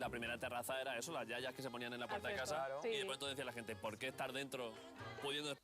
La primera terraza era eso, las yayas que se ponían en la puerta de casa Claro. y de Sí. pronto decía la gente, ¿por qué estar dentro pudiendo...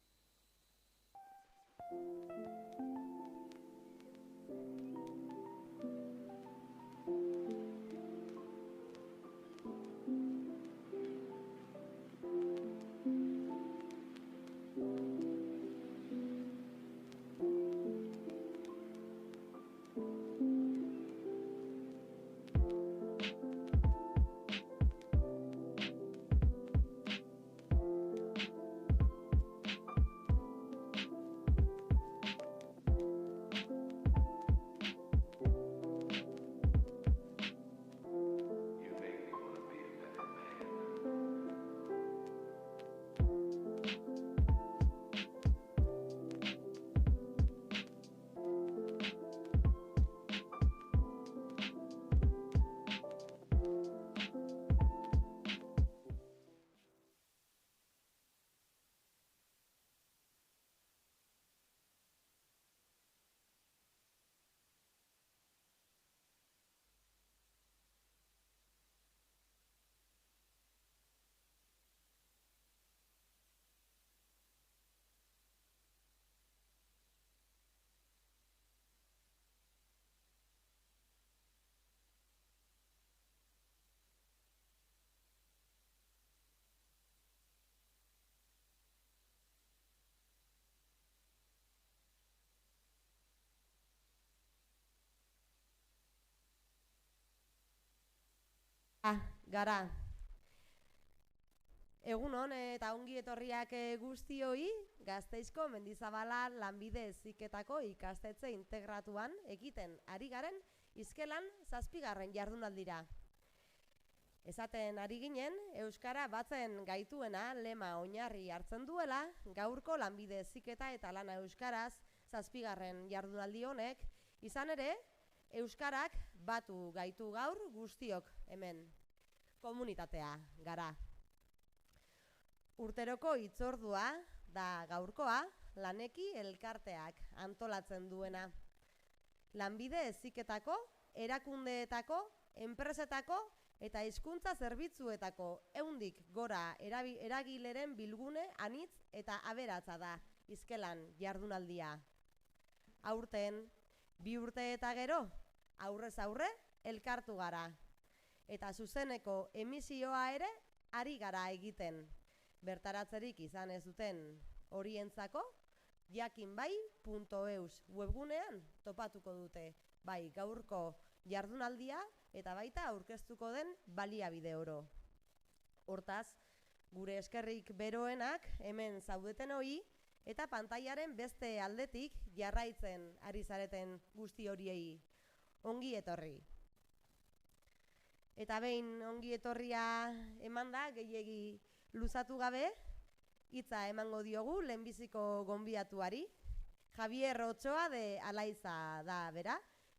Gara. Egunon eta ongi etorriak guztioi, Gasteizko Mendizabala lanbide heziketako ikastetxe integratuan egiten ari garen Hizkelan 7. jardunaldira. Esaten ari ginen, Euskara batzen gaituena lema oinarri hartzen duela, gaurko lanbide heziketa eta lana Euskaraz 7. jardunaldi honek, izan ere, Euskarak batu gaitu gaur guztiok hemen. Komunitatea gara. Urteroko hitzordua da gaurkoa, Laneki elkarteak antolatzen duena. Lanbide heziketako, erakundeetako, enpresetako eta hizkuntza zerbitzuetako 100 gora eragileren bilgune anitz eta aberatsa da Hizkelan jardunaldia. Aurten, 2 urte eta gero, aurrez aurre elkartu gara. Eta zuzeneko emisioa ere ari gara egiten. Bertaratzerik izan ez duten horientzako, jakinbai.eus webgunean topatuko dute bai gaurko jardunaldia eta baita aurkeztuko den baliabide oro. Hortaz, gure eskerrik beroenak hemen zaudeten hori eta pantailaren beste aldetik jarraitzen ari zareten guzti horiei. Ongi etorri. Eta behin ongi etorria emanda, gehiegi luzatu gabe, hitza emango diogu lehenbiziko gonbidatuari. Javier Otsoa de Alaiza da bera,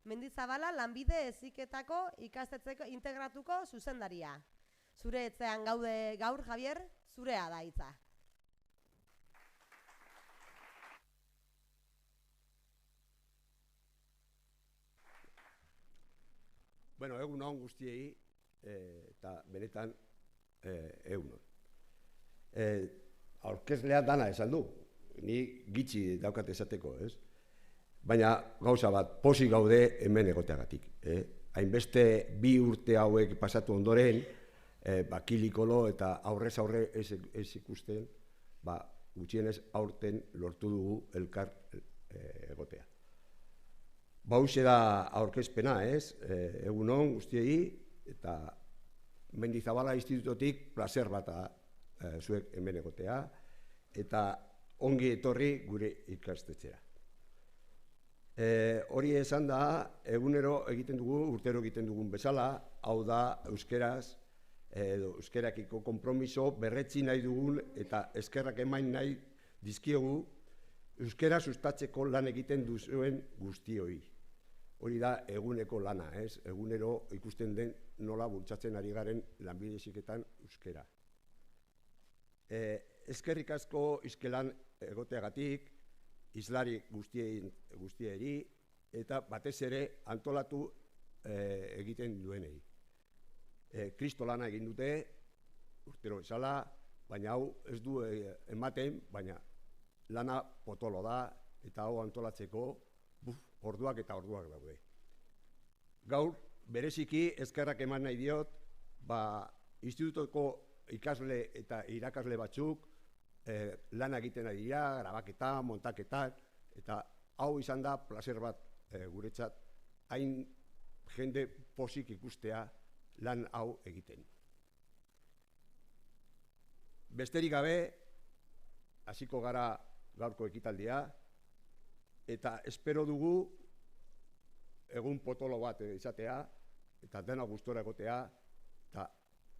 Mendizabala lanbide heziketako ikastetxeko integratuko zuzendaria. Zure etxean gaude gaur, Javier, zurea da hitza. Bueno, egun on guztiei, eta benetan egun on. Aurkezlea dana esan du, ni gitxi daukat esateko, ez? Baina gauza bat, pozik gaude hemen egoteagatik. Hainbeste 2 urte hauek pasatu ondoren, kilikolo eta aurrez aurre ez ikusten, gutxienez aurten lortu dugu elkar egotea. Hauxe da aurkezpena, ez? Egun on guztiei, eta Mendizabala institutotik plazer bat zuek hemen egotea, eta ongi etorri gure ikastetxera. Hori esan da, egunero egiten dugu, urtero egiten dugun bezala, hau da euskeraz, euskerakiko konpromiso berretsi nahi dugun eta eskerrak emain nahi dizkiogu euskera sustatzeko lan egiten duzuen guztioi. Hori da eguneko lana, ez? Egunero ikusten den nola bultzatzen ari garen lanbide heziketan euskera. Eskerrik asko Hizkelan egoteagatik, hizlari guztieri, eta batez ere antolatu egiten duenei. kristo lana egin dute, urtero bezala, baina hau ez du ematen, baina lana potolo da, eta hau antolatzeko orduak eta orduak daude. Gaur, bereziki eskerrak eman nahi diot, institutuko ikasle eta irakasle batzuk lana egiten ari dira, grabaketa, montaketak, eta hau izan da placer bat guretzat, hain jende pozik ikustea lan hau egiten. Besterik gabe, hasiko gara gaurko ekitaldia, eta espero dugu egun potolo bat izatea, eta dena gustora egotea, eta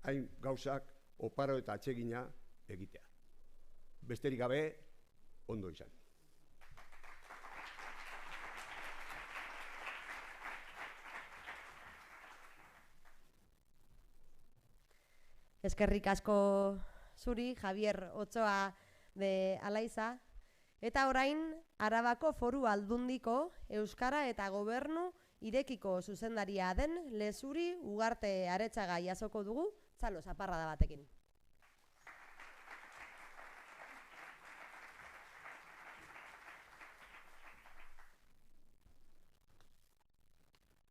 hain gauzak oparo eta atsegina egitea. Besterik gabe, ondo izan. Eskerrik asko zuri, Javier Otsoa de Alaiza. Eta orain, Arabako Foru Aldundiko Euskara eta Gobernu irekiko zuzendaria den Lezuri Ugarte Aretxaga jasoko dugu, txalo zaparrada batekin.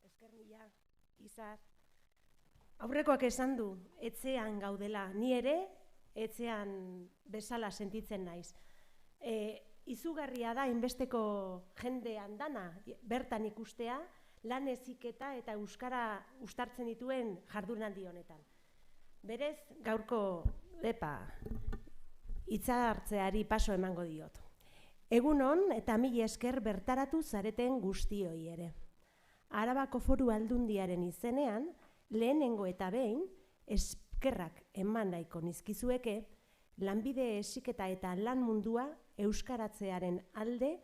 Esker mila, Izar. Aurrekoak esan du, etxean gaudela, ni ere etxean bezala sentitzen naiz. Izugarria da inbesteko jendean dana, bertan ikustea, lan heziketa eta euskara uztartzen dituen jardunaldi honetan. Berez, gaurko hitza hartzeari paso emango diot. Egun on eta mila esker bertaratu zareten guztioi ere. Arabako Foru Aldundiaren izenean, lehenengo eta behin, eskerrak eman nahiko nizkizueke, lanbide heziketa eta lan mundua euskaratzearen alde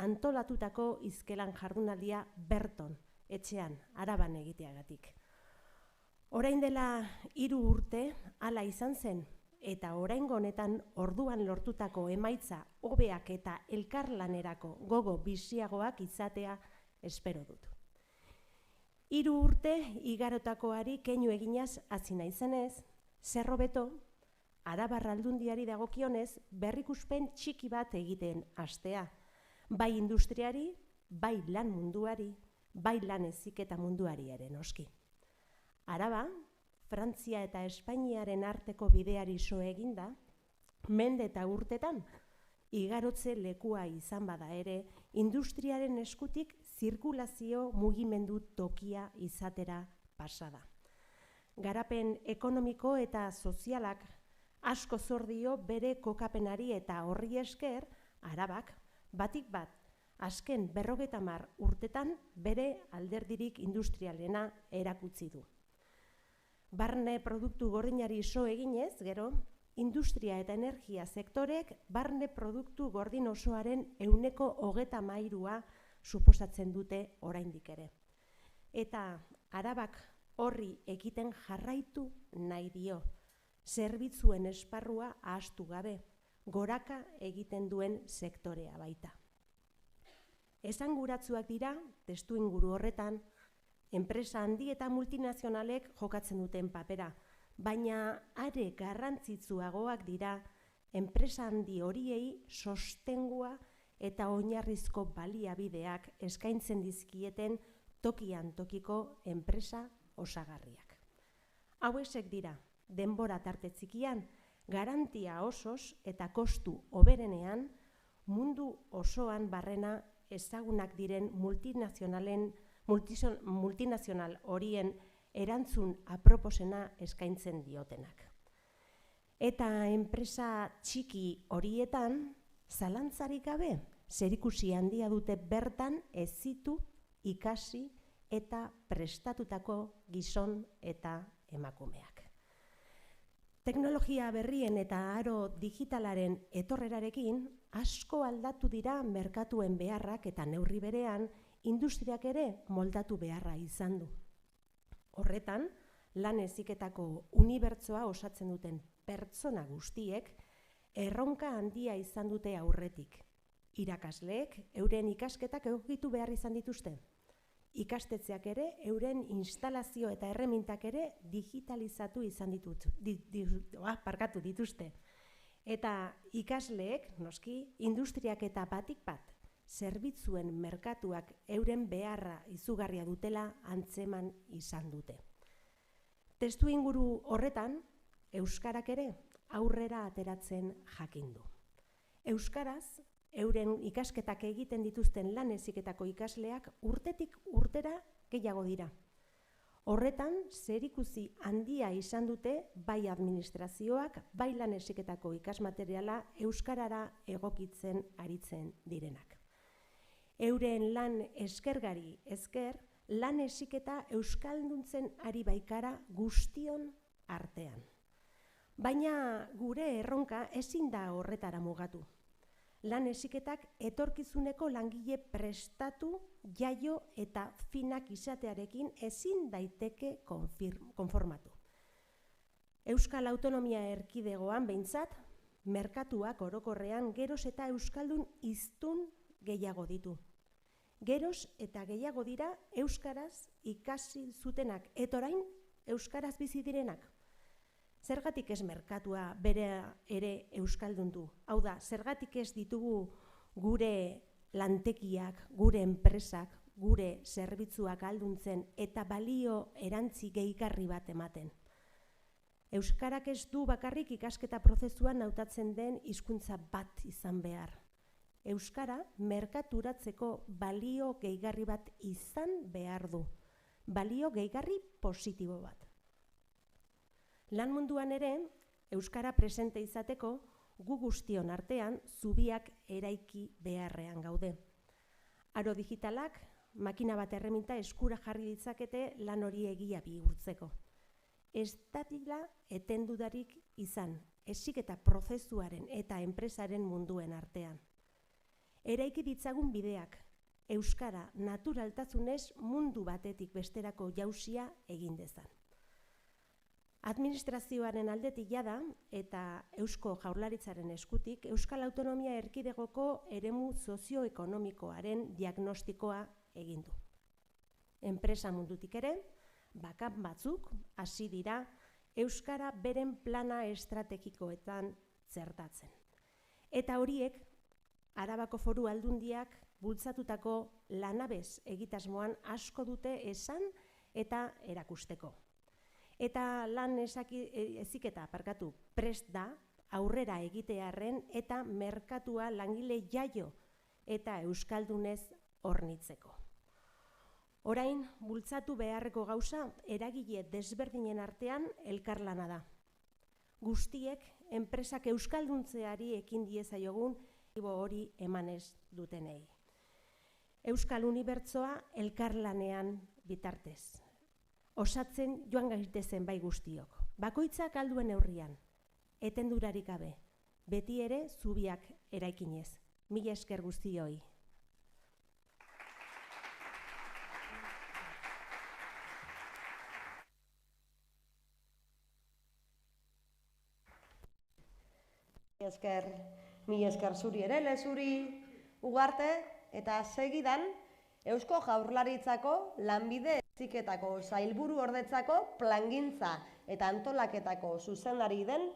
antolatutako hizkelan jardunaldia berton, etxean, Araban egiteagatik. Orain dela 3 urte hala izan zen, eta oraingo honetan orduan lortutako emaitza hobeak eta elkarlanerako gogo biziagoak izatea espero dut. 3 urte igarotakoari keinu eginaz hasi naizenez, zer hobeto, Arabar Aldundiari dagokionez berrikuspen txiki bat egiten hastea, bai industriari, bai lan munduari, bai lan heziketa munduari ere noski. Araba, Frantzia eta Espainiaren arteko bideari so eginda, mende eta urtetan, igarotze lekua izan bada ere, industriaren eskutik zirkulazio mugimendu tokia izatera pasada. Garapen ekonomiko eta sozialak asko zor dio bere kokapenari eta horri esker, Arabak, batik bat, azken 50 urtetan bere alderdirik industrialena erakutsi du. Barne produktu gordinari so eginez, gero, industria eta energia sektorek barne produktu gordin osoaren 33% suposatzen dute oraindik ere. Eta Arabak horri ekiten jarraitu nahi dio, zerbitzuen esparrua ahaztu gabe, goraka egiten duen sektorea baita. Esanguratsuak dira, testuinguru horretan, enpresa handi eta multinazionalek jokatzen duten papera, baina are garrantzitsuagoak dira enpresa handi horiei sostengua eta oinarrizko baliabideak eskaintzen dizkieten tokian tokiko enpresa osagarriak. Hauexek dira, denbora tarte txikian, garantia osoz eta kostu hoberenean mundu osoan barrena ezagunak diren multinazional horien erantzun aproposena eskaintzen diotenak. Eta enpresa txiki horietan, zalantzarik gabe, zerikusi handia dute bertan hezitu, ikasi eta prestatutako gizon eta emakumeak. Teknologia berrien eta aro digitalaren etorrerarekin asko aldatu dira merkatuen beharrak eta neurri berean industriak ere moldatu beharra izan du. Horretan, lan heziketako unibertsoa osatzen duten pertsona guztiek erronka handia izan dute aurretik. Irakasleek euren ikasketak egokitu behar izan dituzte. Ikastetxeak ere euren instalazio eta erremintak ere digitalizatu izan dituzte. Eta ikasleek, noski, industriak eta batik bat, zerbitzuen merkatuak euren beharra izugarria dutela antzeman izan dute. Testu inguru horretan, euskarak ere aurrera ateratzen jakindu. Euskaraz, euren ikasketak egiten dituzten lan heziketako ikasleak urtetik urtera gehiago dira. Horretan, zerikusi handia izan dute bai administrazioak, bai lan heziketako ikasmateriala euskarara egokitzen aritzen direnak. Euren lan eskergari esker, lan heziketa euskalduntzen ari baikara guztion artean. Baina gure erronka ezin da horretara mugatu. Lan heziketak etorkizuneko langile prestatu, jaio eta finak izatearekin ezin daiteke konformatu. Euskal Autonomia Erkidegoan behintzat, merkatuak orokorrean geroz eta euskaldun hiztun gehiago ditu. Geroz eta gehiago dira euskaraz ikasi zutenak, eta orain euskaraz bizi direnak. Zergatik ez merkatua bere ere euskaldundu? Hau da, zergatik ez ditugu gure lantegiak, gure enpresak, gure zerbitzuak ahalduntzen eta balio erantzi gehigarri bat ematen? Euskarak ez du bakarrik ikasketa prozesuan hautatzen den hizkuntza bat izan behar. Euskara merkaturatzeko balio gehigarri bat izan behar du. Balio gehigarri positibo bat. Lan munduan ere, euskara presente izateko, gu guztion artean zubiak eraiki beharrean gaude. Aro digitalak, makina bat erreminta eskura jarri ditzakete lan hori egia bihurtzeko. Ez dadila etendudarik izan, heziketa prozesuaren eta enpresaren munduen artean. Eraiki ditzagun bideak, euskara naturaltasunez mundu batetik besterako jauzia egin dezan. Administrazioaren aldetik jada eta Eusko Jaurlaritzaren eskutik Euskal Autonomia Erkidegoko eremu sozioekonomikoaren diagnostikoa egin du. Enpresa mundutik ere, bakan batzuk hasi dira euskara beren plana estrategikoetan txertatzen. Eta horiek Arabako Foru Aldundiak bultzatutako lanabez egitasmoan asko dute esan eta erakusteko. Eta lan heziketa prest da aurrera egitearren eta merkatua langile jaio eta euskaldunez hornitzeko. Orain, bultzatu beharreko gauza eragile desberdinen artean elkarlana da. Guztiek enpresak euskalduntzeari ekin diezaiogun hori emanez dutenei. Euskal Unibertsoa elkarlanean bitartez. Osatzen joan gaitezen bai guztiok. Bakoitzak alduen neurrian, etendurarik gabe, beti ere zubiak eraikinez. Mila esker guztioi. Mila esker zuri ere, lezuri Ugarte, eta segidan Eusko Jaurlaritzako lanbide heziketako sailburu ordetzako plangintza eta antolaketako zuzendari den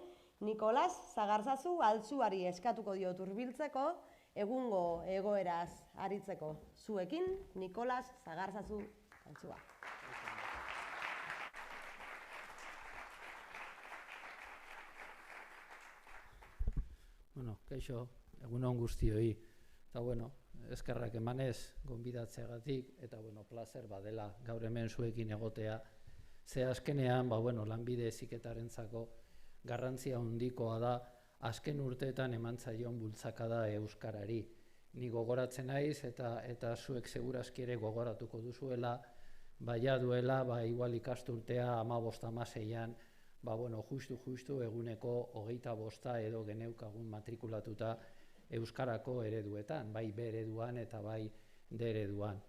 Nikolas Sagarzazu Altzuari eskatuko diot hurbiltzeko egungo egoeraz aritzeko. Zuekin, Nikolas Sagarzazu Altzua. Bueno, kaixo, egun on guztioi. Eta bueno, eskerrak emanez gonbidatzeagatik eta bueno, placer badela gaur hemen zuekin egotea. Ze azkenean, lanbide heziketarentzako garrantzia handikoa da azken urteetan eman zaion bultzakada euskarari. Ni gogoratzen naiz eta zuek segurazki ere gogoratuko duzuela, baia duela, igual ikasturtea 15-16an, justu eguneko 25 edo geneukagun matrikulatuta euskarako ereduetan, bai B ereduan eta bai D ereduan.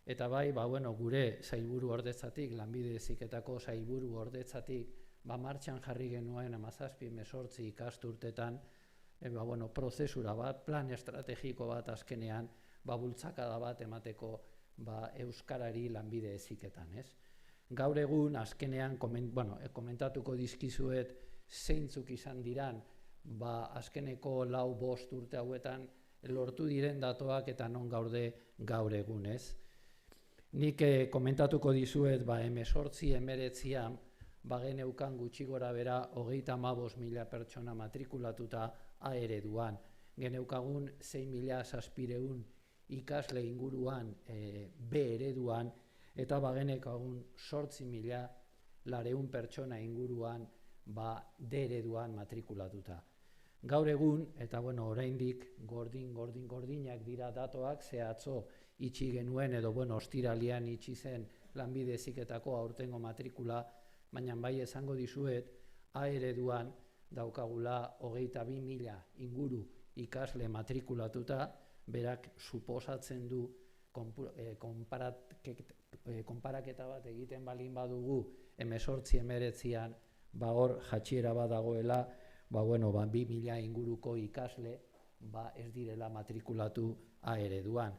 Eta bai, gure sailburu ordetzatik, lanbide heziketako sailburu ordetzatik, martxan jarri genuen 17-18 ikasturtetan, prozesura bat, plan estrategiko bat azkenean, bultzakada bat emateko euskarari lanbide heziketan, ez? Gaur egun azkenean komentatuko dizkizuet zeintzuk izan diran azkeneko 4-5 urte hauetan lortu diren datoak eta non gaude gaur egun, ez? Nik komentatuko dizuet 18-19 geneukan gutxi gora bera 35.000 pertsona matrikulatuta A ereduan. Geneukagun 6.700 ikasle inguruan B ereduan eta geneukagun 8.200 pertsona inguruan D ereduan matrikulatuta. Gaur egun, eta oraindik gordinak dira datoak, ze atzo itxi genuen edo ostiralean itxi zen lanbide heziketako aurtengo matrikula, baina bai esango dizuet A ereduan daukagula 22.000 inguru ikasle matrikulatuta, berak suposatzen du konparaketa bat egiten balin badugu 18-19an hor jaitsiera bat dagoela, 2.000 inguruko ikasle ez direla matrikulatu A ereduan.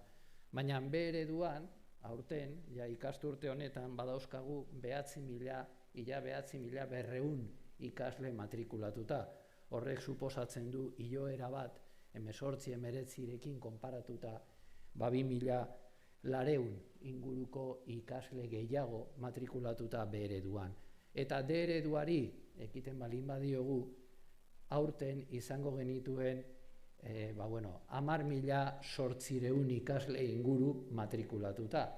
Baina B ereduan, aurten, ikasturte honetan, badauzkagu 9.200 ikasle matrikulatuta. Horrek suposatzen du igoera bat 18-19rekin konparatuta 2.200 inguruko ikasle gehiago matrikulatuta B ereduan. Eta D ereduari, ekiten balin badiogu, aurten izango genituen 10.800 ikasle inguru matrikulatuta.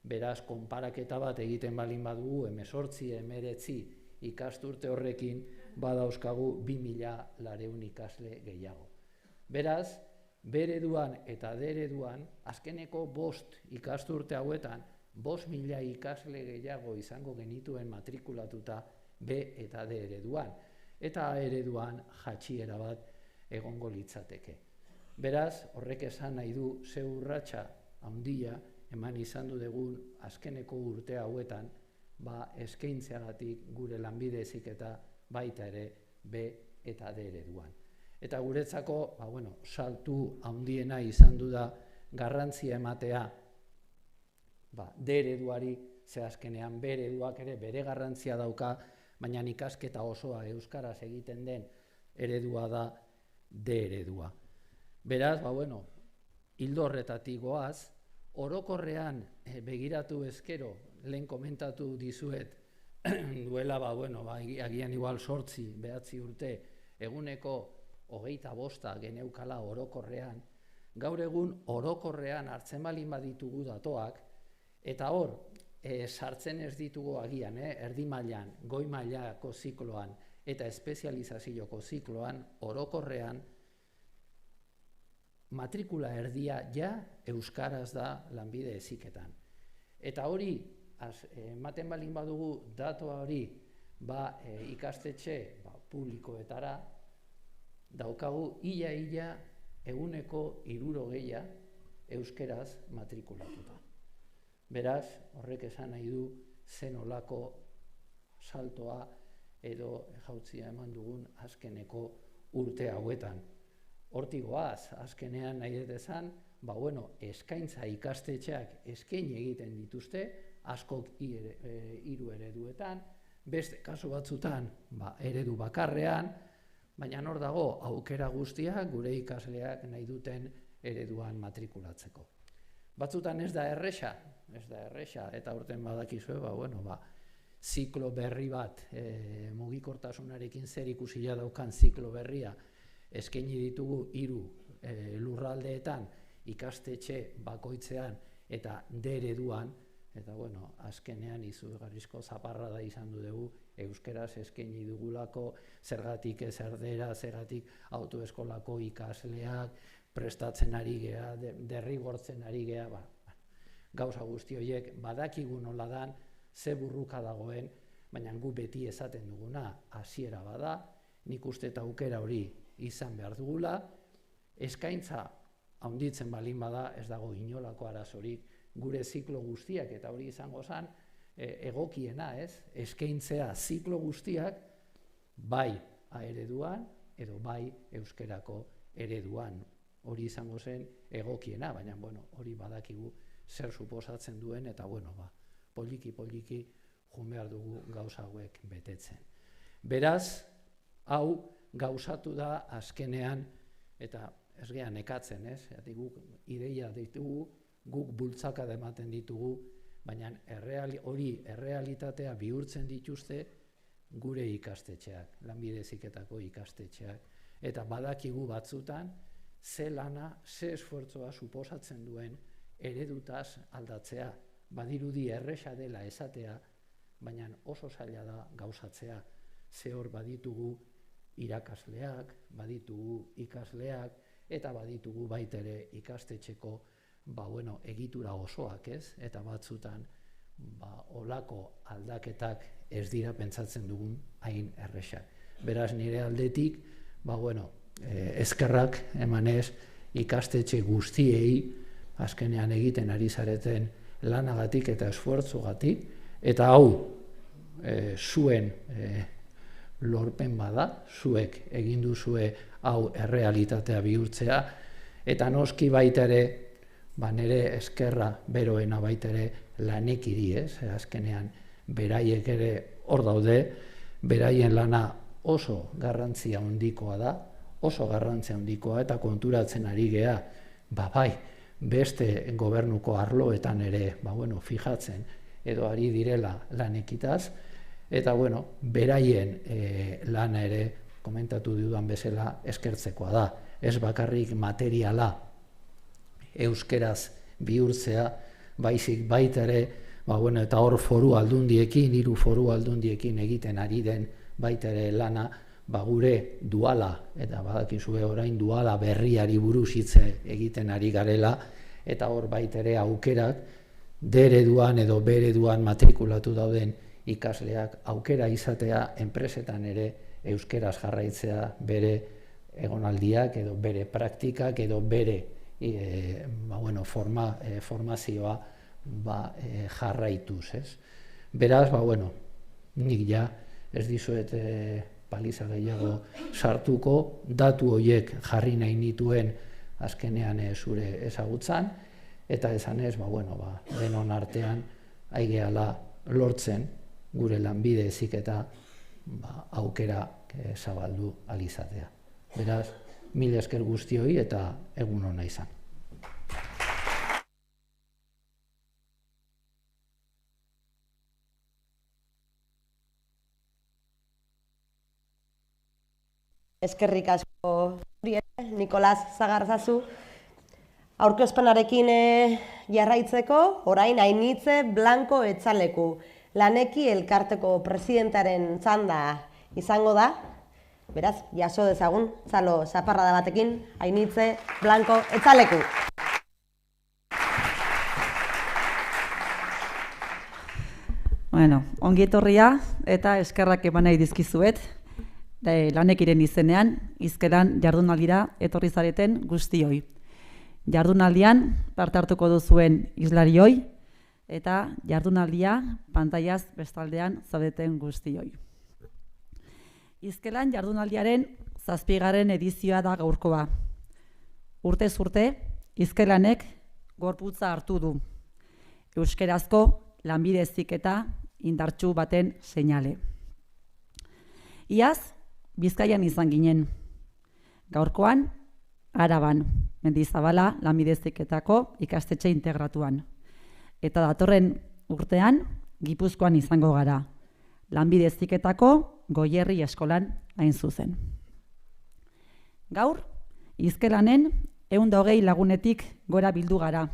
Beraz, konparaketa bat egiten balin badugu 18-19 ikasturte horrekin badauzkagu 2.200 ikasle gehiago. Beraz, B ereduan eta D ereduan, azkeneko 5 ikasturte hauetan 5.000 ikasle gehiago izango genituen matrikulatuta B eta D ereduan. Eta A ereduan jaitsiera bat egongo litzateke. Beraz, horrek esan nahi du ze urratsa handia eman izan dugun azkeneko urte hauetan eskaintzeagatik gure lanbide heziketa baita ere B eta D ereduan. Eta guretzako, saltu handiena izan du da garrantzia ematea D ereduari, ze azkenean B ereduak ere bere garrantzia dauka, baina ikasketa osoa euskaraz egiten den eredua da D eredua. Beraz, ildo horretatik goaz, orokorrean begiratu ezkero, lehen komentatu dizuet, duela, agian igual 8-9 urte, eguneko 25 geneukala orokorrean, gaur egun orokorrean hartzen balin baditugu datoak, eta hor, sartzen ez ditugu agian, erdi mailan, goi mailako zikloan eta espezializazioko zikloan, orokorrean, matrikula erdia euskaraz da lanbide heziketan. Eta hori, ematen balin badugu datoa hori ikastetxe publikoetara, daukagu ia eguneko 60 euskeraz matrikulatuta. Beraz, horrek esan nahi du zen olako saltoa edo jautzia eman dugun azkeneko urte hauetan. Hortik goaz, azkenean nahi dezan, eskaintza ikastetxeak eskaini egiten dituzte, askok 3 ereduetan, beste kasu batzutan eredu bakarrean, baina hor dago aukera guztiak gure ikasleak nahi duten ereduan matrikulatzeko. Batzutan ez da erresa, eta urten badakizue, ziklo berri bat, mugikortasunarekin zer ikusia daukan ziklo berria, eskaini ditugu 3 lurraldeetan, ikastetxe bakoitzean eta D ereduan, eta azkenean izugarrizko zaparrada izan dugu, euskeraz eskaini dugulako, zergatik ez erdera, zergatik autoeskolako ikasleak, prestatzen ari gea, derrigortzen ari gea, gauza guzti horiek badakigu nola dan, ze burruka dagoen, baina gu beti esaten duguna, hasiera bada, nik uste eta aukera hori izan behar dugula, eskaintza handitzen balin bada, ez dago inolako arazorik, gure ziklo guztiak, eta hori izango zen, egokiena, eskaintzea ziklo guztiak, bai A ereduan, edo bai euskerako ereduan. Hori izango zen egokiena, baina hori badakigu zer suposatzen duen, eta bueno, poliki joan behar dugu gauza hauek betetzen. Beraz, hau gauzatu da azkenean, eta ez gehan nekatzen, guk ideia ditugu, guk bultzaka ematen ditugu, baina hori errealitatea bihurtzen dituzte gure ikastetxeak, lanbide heziketako ikastetxeak, eta badakigu batzutan, ze lana, ze esfortzoa suposatzen duen eredutaz aldatzea. Badirudi erresa dela esatea, baina oso zaila da gauzatzea. Ze hor baditugu irakasleak, baditugu ikasleak, eta baditugu baitere ikastetxeko egitura osoak, eta batzutan olako aldaketak ez dira pentsatzen dugun hain erresak. Beraz nire aldetik, eskerrak emanez ikastetxe guztiei azkenean egiten ari zareten lanagatik eta esfortzugatik, eta hau zuen lorpen bada, zuek egin duzue hau errealitatea bihurtzea, eta noski baitere, nire eskerra beroena baitere lanekiri, azkenean beraiek ere hor daude, beraien lana oso garrantzia handikoa da, eta konturatzen ari gea, beste gobernuko arloetan ere, fijatzen, edo ari direla lanekitaz, eta beraien lana ere, komentatu dudan bezala, eskertzekoa da. Ez bakarrik materiala euskeraz bihurtzea, baizik baita ere, eta hor foru aldundiekin, 3 foru aldundiekin egiten ari den baita ere lana, gure duala, eta badakizue orain duala berriari buruz hitz egiten ari garela, eta hor baita ere aukerak, D-ereduan edo B-ereduan matrikulatu dauden ikasleak aukera izatea enpresetan ere euskeraz jarraitzea bere egonaldiak edo bere praktikak edo bere formazioa jarraituz. Beraz, nik ja ez dizuet paliza gehiago sartuko, datu horiek jarri nahi nituen azkenean zure ezagutzan, eta esanez, denon artean aigeala lortzen gure lanbide heziketa aukera zabaldu alizatea. Beraz, mila esker guztioi eta egun ona izan. Eskerrik asko Nikolas Zagarzazu. Aurkezpenarekin jarraitzeko, orain Ainitze Blanco Etzaleku, Laneki elkarteko presidentaren txanda izango da. Beraz, jaso dezagun, txalo zaparrada batekin, Ainitze Blanco Etzaleku. Ongi etorria eta eskerrak eman nahi dizkizuet, Lanekiren izenean, hizkeran jardunaldira etorri zareten guztioi. Jardunaldian parte hartuko duzuen islarioi eta jardunaldia pantailaz bestaldean zaudeten guztioi. Hizkelan jardunaldiaren 7. edizioa da gaurkoa. Urtez urte, hizkelanek gorputza hartu du. Euskerazko lanbide heziketa indartsu baten seinale. Iaz, Bizkaian izan ginen. Gaurkoan, Araban, Mendizabala lanbide heziketako ikastetxe integratuan. Eta datorren urtean, Gipuzkoan izango gara. Lanbide heziketako Goierri eskolan hain zuzen. Gaur, hizkelanen 120 lagunetik gora bildu gara.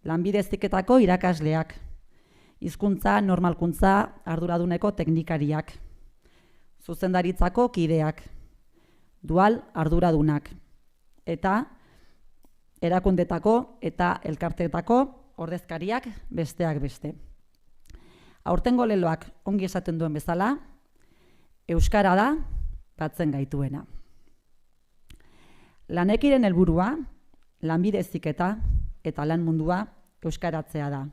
Lanbide heziketako irakasleak, hizkuntza normalkuntza arduraduneko teknikariak, zuzendaritzako kideak, dual arduradunak, eta erakundetako eta elkarteetako ordezkariak besteak beste. Aurtengo leloak ongi esaten duen bezala, euskara da batzen gaituena. Lanekiren helburua, lanbide heziketa eta lan mundua euskaratzea da,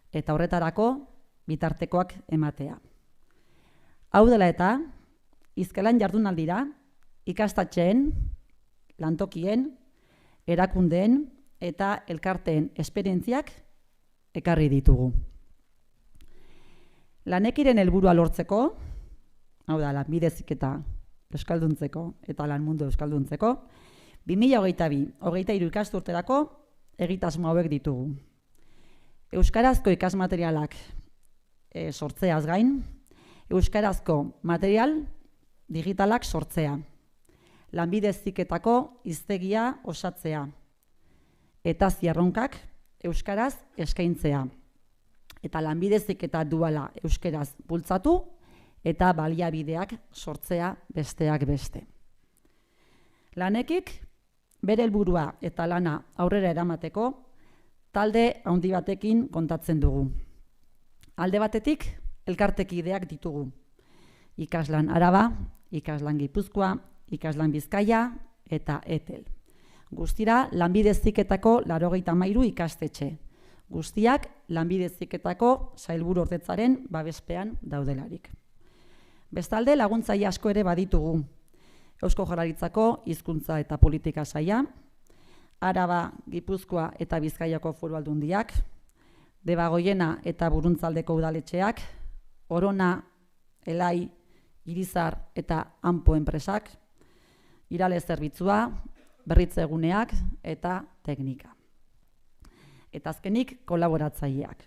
eta horretarako bitartekoak ematea. Hau dela eta, hizkelan jardunaldira, ikastatxeen, lantokien, erakundeen eta elkarteen esperientziak ekarri ditugu. Lanekiren helburua lortzeko, hau da, lanbide heziketa euskalduntzeko eta lan mundu euskalduntzeko, 2022-23 ikasturterako egitasmo hauek ditugu. Euskarazko ikasmaterialak sortzeaz gain, euskarazko material digitalak sortzea, lanbide heziketako hiztegia osatzea, eta zierronkak euskaraz eskaintzea, eta lanbide heziketa duala euskaraz bultzatu eta baliabideak sortzea besteak beste. Lanekik bere helburua eta lana aurrera eramateko talde handi batekin kontatzen dugu. Alde batetik elkartekideak ditugu. Ikaslan Araba, Ikaslan Gipuzkoa, Ikaslan Bizkaia eta Etel. Guztira lanbide heziketako 93 ikastetxe. Guztiak lanbide heziketako sailburuordetzaren babespean daudelarik. Bestalde laguntzaile asko ere baditugu. Eusko Jaurlaritzako Hizkuntza eta Politika Saila, Araba, Gipuzkoa eta Bizkaiako Foru Aldundiak, Debagoiena eta Buruntzaldeko udaletxeak, Orona, Elai, Irizar eta Anpo enpresak, Irale zerbitzua, Berritze eguneak eta Teknika. Eta azkenik kolaboratzaileak.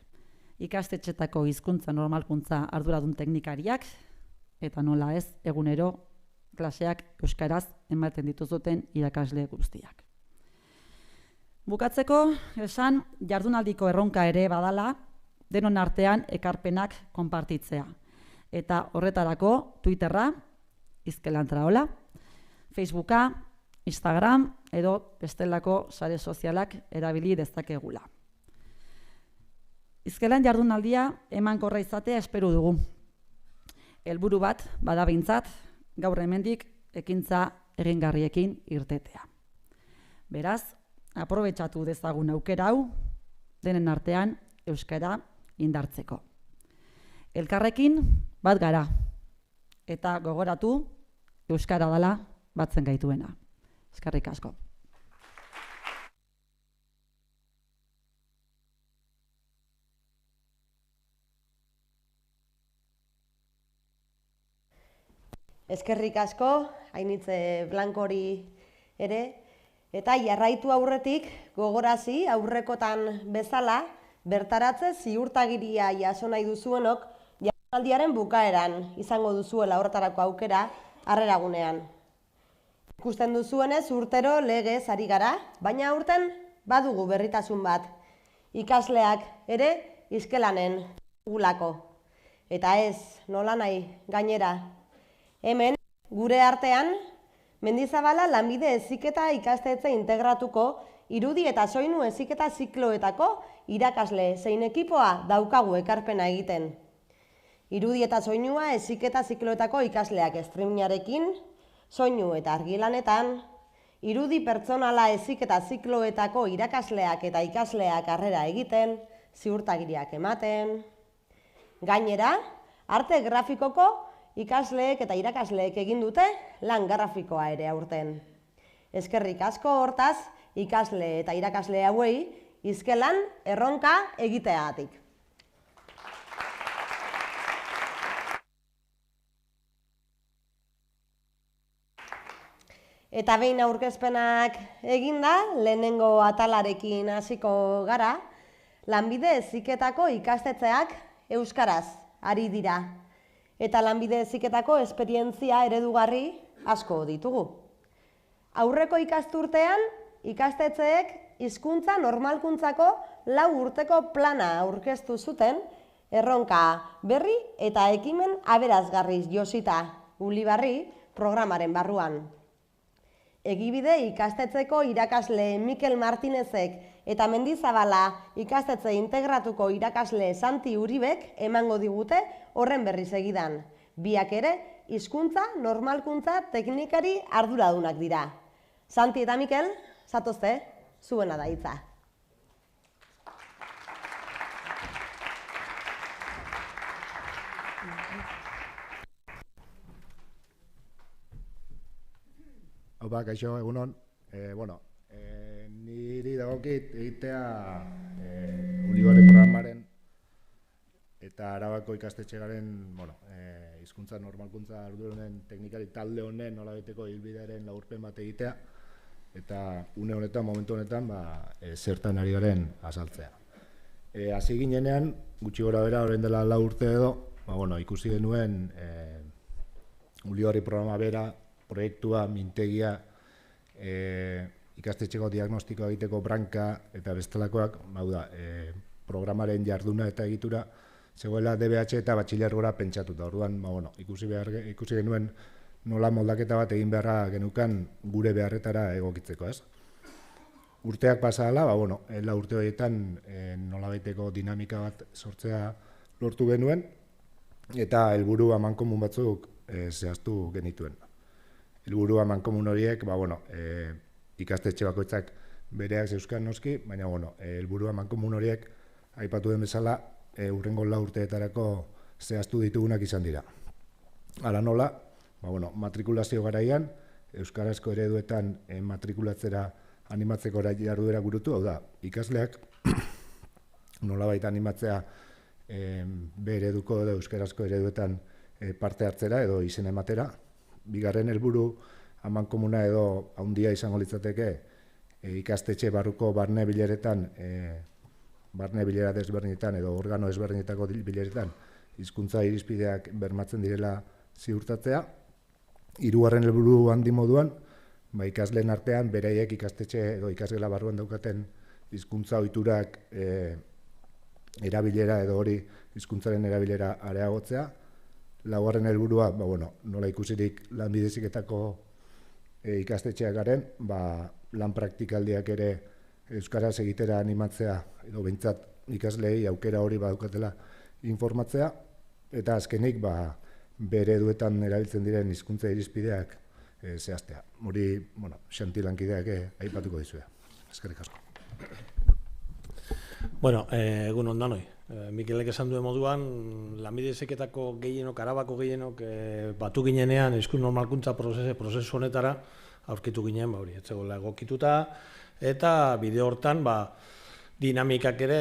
Ikastetxetako hizkuntza normalkuntza arduradun teknikariak eta nola ez egunero klaseak euskaraz ematen dituzuten irakasle guztiak. Bukatzeko esan jardunaldiko erronka ere badala denon artean ekarpenak konpartitzea. Eta horretarako Twitterra, Hizkelan Traola, Facebooka, Instagram edo bestelako sare sozialak erabili dezakegula. Hizkelan jardunaldia emankorra izatea espero dugu. Helburu bat bada behintzat gaur hemendik ekintza egingarriekin irtetea. Beraz, aprobetxatu dezagun aukera hau denen artean euskara indartzeko. Elkarrekin bat gara eta gogoratu euskara dela batzen gaituena. Eskerrik asko. Eskerrik asko, Ainitze Blankori ere, eta jarraitu aurretik gogorazi aurrekotan bezala, bertaratze ziurtagiria jaso nahi duzuenok jardunaldiaren bukaeran izango duzuela horretarako aukera harreragunean. Ikusten duzuenez urtero legez ari gara, baina aurten badugu berritasun bat. Ikasleak ere Hizkelanen dugulako. Eta ez, nola nahi, gainera. Hemen, gure artean, Mendizabala lanbide heziketa ikastetxe integratuko irudi eta soinu heziketa zikloetako irakasle zein ekipoa daukagu ekarpena egiten. Irudi eta soinua heziketa zikloetako ikasleak streamingarekin, soinu eta argilanetan, irudi pertsonala heziketa zikloetako irakasleak eta ikasleak harrera egiten, ziurtagiriak ematen. Gainera, arte grafikoko ikasleek eta irakasleek egin dute lan grafikoa ere aurten. Eskerrik asko hortaz, ikasle eta irakasle hauei Hizkelan erronka egiteagatik. Eta behin aurkezpenak eginda, lehenengo atalarekin hasiko gara, lanbide heziketako ikastetxeak euskaraz ari dira. Eta lanbide heziketako esperientzia eredugarri asko ditugu. Aurreko ikasturtean, ikastetxeek hizkuntza normalkuntzako 4 urteko plana aurkeztu zuten, erronka berri eta ekimen aberazgarriz josita Ulibarri programaren barruan. Egibide ikastetxeko irakasle Mikel Martinezek eta Mendizabala ikastetxe integratuko irakasle Santi Uribek emango digute horren berri segidan. Biak ere, hizkuntza normalkuntza teknikari arduradunak dira. Santi eta Mikel, zatozte, zuena da hitza. Kaixo, egunon. Ni niri dagokit egitea Ulibari programaren eta Arabako ikastetxearen, hizkuntza normalkuntza ardurunen teknikari talde honen nolabaiteko hilbidearen laburpen bat egitea, eta une honetan, momentu honetan, zertan ari garen azaltzea. Hasi ginenean, gutxi gora bera, orain dela 4 urte edo, ikusi genuen Ulibari programa bera, proiektua, mintegia, ikastetxeko diagnostikoa egiteko branka eta bestelakoak, programaren jarduna eta egitura, zegoela DBH eta batxilergora pentsatuta. Orduan, ikusi genuen nola moldaketa bat egin beharra genukan gure beharretara egokitzeko, ez? Urteak pasa dela, 4 urte horietan nolabaiteko dinamika bat sortzea lortu genuen, eta helburu amankomun batzuk zehaztu genituen. Helburu amankomun horiek, ikastetxe bakoitzak bereak zeuzkan noski, baina helburu amankomun horiek aipatu den bezala hurrengo 4 urteetarako zehaztu ditugunak izan dira. Hala nola, matrikulazio garaian, euskarazko ereduetan matrikulatzera animatzeko jarduera gurutu, hau da, ikasleak nolabait animatzea B ereduko edo euskarazko ereduetan parte hartzera edo izen ematera. Bigarren helburu amankomuna edo handia izango litzateke ikastetxe barruko barne bileretan, barne bilera desberdinetan edo organo desberdinetako bileretan hizkuntza irizpideak bermatzen direla ziurtatzea. Hirugarren helburu handi moduan, ikasleen artean beraiek ikastetxe edo ikasgela barruan daukaten hizkuntza ohiturak erabilera edo hori hizkuntzaren erabilera areagotzea. Laugarren helburua, nola ikusirik lanbide heziketako ikastetxeak garen, lan praktikaldiak ere euskaraz egitera animatzea edo behintzat ikasleei aukera hori badaukatela informatzea, eta azkenik bere ereduetan erabiltzen diren hizkuntza irizpideak zehaztea. Hori, Xanti lankideak aipatuko dizuea. Eskerrik asko. Egun ondanoi. Mikelek esan duen moduan, lanbide heziketako gehienok, Arabako gehienok batu ginenean hizkuntza normalkuntza prozesu honetara aurkitu ginen, ez zegoela egokituta, eta bideo hortan dinamikak ere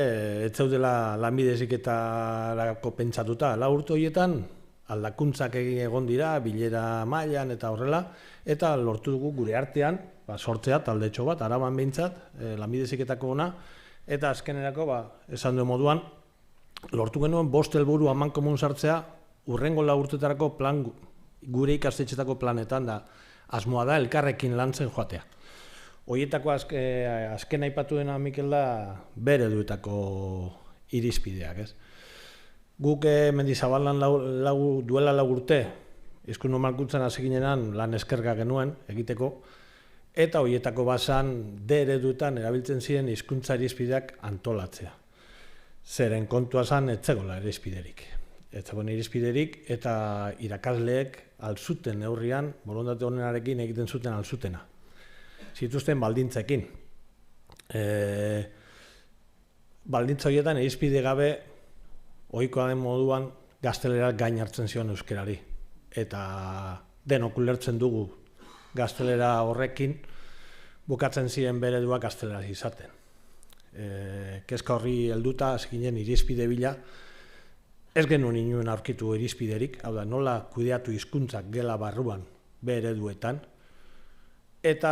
ez zeudela lanbide heziketarako pentsatuta. 4 urte horietan aldakuntzak egon dira, bilera mailan eta horrela, eta lortu dugu gure artean sortzea taldetxo bat, Araban behintzat, lanbide heziketako ona, eta azkenerako, esan duen moduan, lortu genuen 5 helburu amankomun sartzea, hurrengo 4 urtetarako plan, gure ikastetxetako planetan da, asmoa da elkarrekin lantzen joatea. Horietako azken aipatu dena Mikel da bere duetako irizpideak, ez? Guk Mendizabalan duela 4 urte, hizkuntza normalkuntzan hasi ginenan lan eskerga genuen egiteko, eta horietako basan D ereduetan erabiltzen ziren hizkuntza irizpideak antolatzea. Zeren kontua zan ez zegoela irizpiderik. Ez zegoen irizpiderik eta irakasleek alzuten neurrian, borondate honenarekin egiten zuten alzutena. Zituzten baldintzekin. Baldintza horietan irizpide gabe ohikoa den moduan gaztelerak gain hartzen zion euskerari. Eta denok ulertzen dugu gaztelera horrekin bukatzen ziren bere ereduak gazteleraz izaten. Kezka horri helduta hasi ginen irizpide bila, ez genuen inuen aurkitu irizpiderik, hau da, nola kudeatu hizkuntzak gela barruan B ereduetan, eta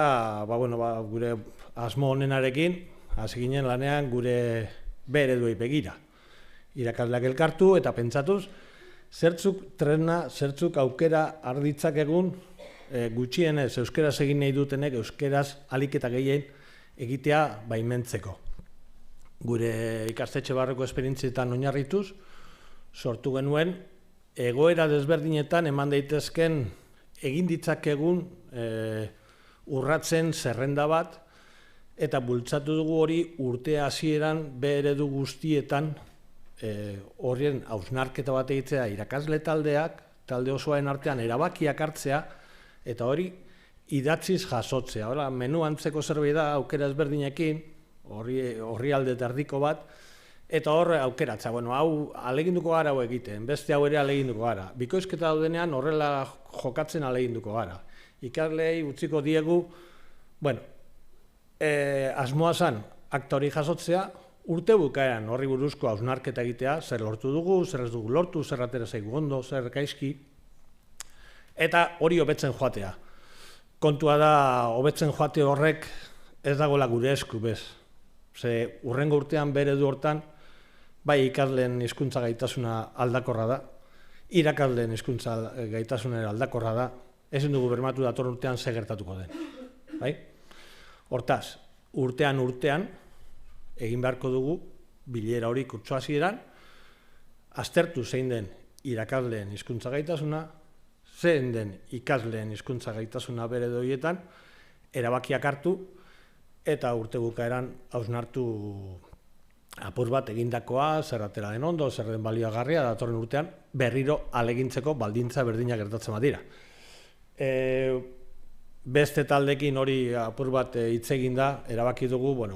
gure asmo honenarekin hasi ginen lanean gure B ereduei begira. Irakasleak elkartu eta pentsatuz, zertzuk trena, zertzuk aukera arditzak egun, gutxienez euskeraz egin nahi dutenek euskeraz ahalik eta gehien egitea baimentzeko. Gure ikastetxe barreko esperientzietan oinarrituz, sortu genuen egoera desberdinetan eman daitezken egin ditzakegun urratzen zerrenda bat, eta bultzatu dugu hori urte hasieran B eredu guztietan horien hausnarketa bat egitzea irakasle taldeak, talde osoaren artean erabakiak hartzea, eta hori idatziz jasotzea. Menu antzeko zerbait da aukera ezberdinekin, horri alde tardiko bat, eta hor aukeratza. Hau aleginduko gara hau egiten, beste hau ere aleginduko gara. Bikoizketa daudenean horrela jokatzen aleginduko gara. Ikaslei utziko diegu, asmoa zen akta hori jasotzea, urte bukaeran horri buruzko hausnarketa egitea, zer lortu dugu, zer ez dugu lortu, zer atera zaigu ondo, zer gaizki, eta hori hobetzen joatea. Kontua da, hobetzen joate horrek ez dagoela gure esku bez. Ze urrengo urtean bere du hortan, bai ikasleen hizkuntza gaitasuna aldakorra da, irakasleen hizkuntza gaitasuna aldakorra da, ezin dugu bermatu datorren urtean ze gertatuko den. Bai? Hortaz, urtean egin beharko dugu bilera hori kurtso hasieran, aztertu zein den irakasleen hizkuntza gaitasuna, zein den ikasleen hizkuntza gaitasuna bere doietan, erabakiak hartu eta urte bukaeran hausnartu apur bat egindakoa, zer atera den ondo, zer den balioagarria, datorren urtean berriro alegintzeko baldintza berdinak gertatzen badira. Beste taldekin hori apur bat hitz egin da, erabaki dugu,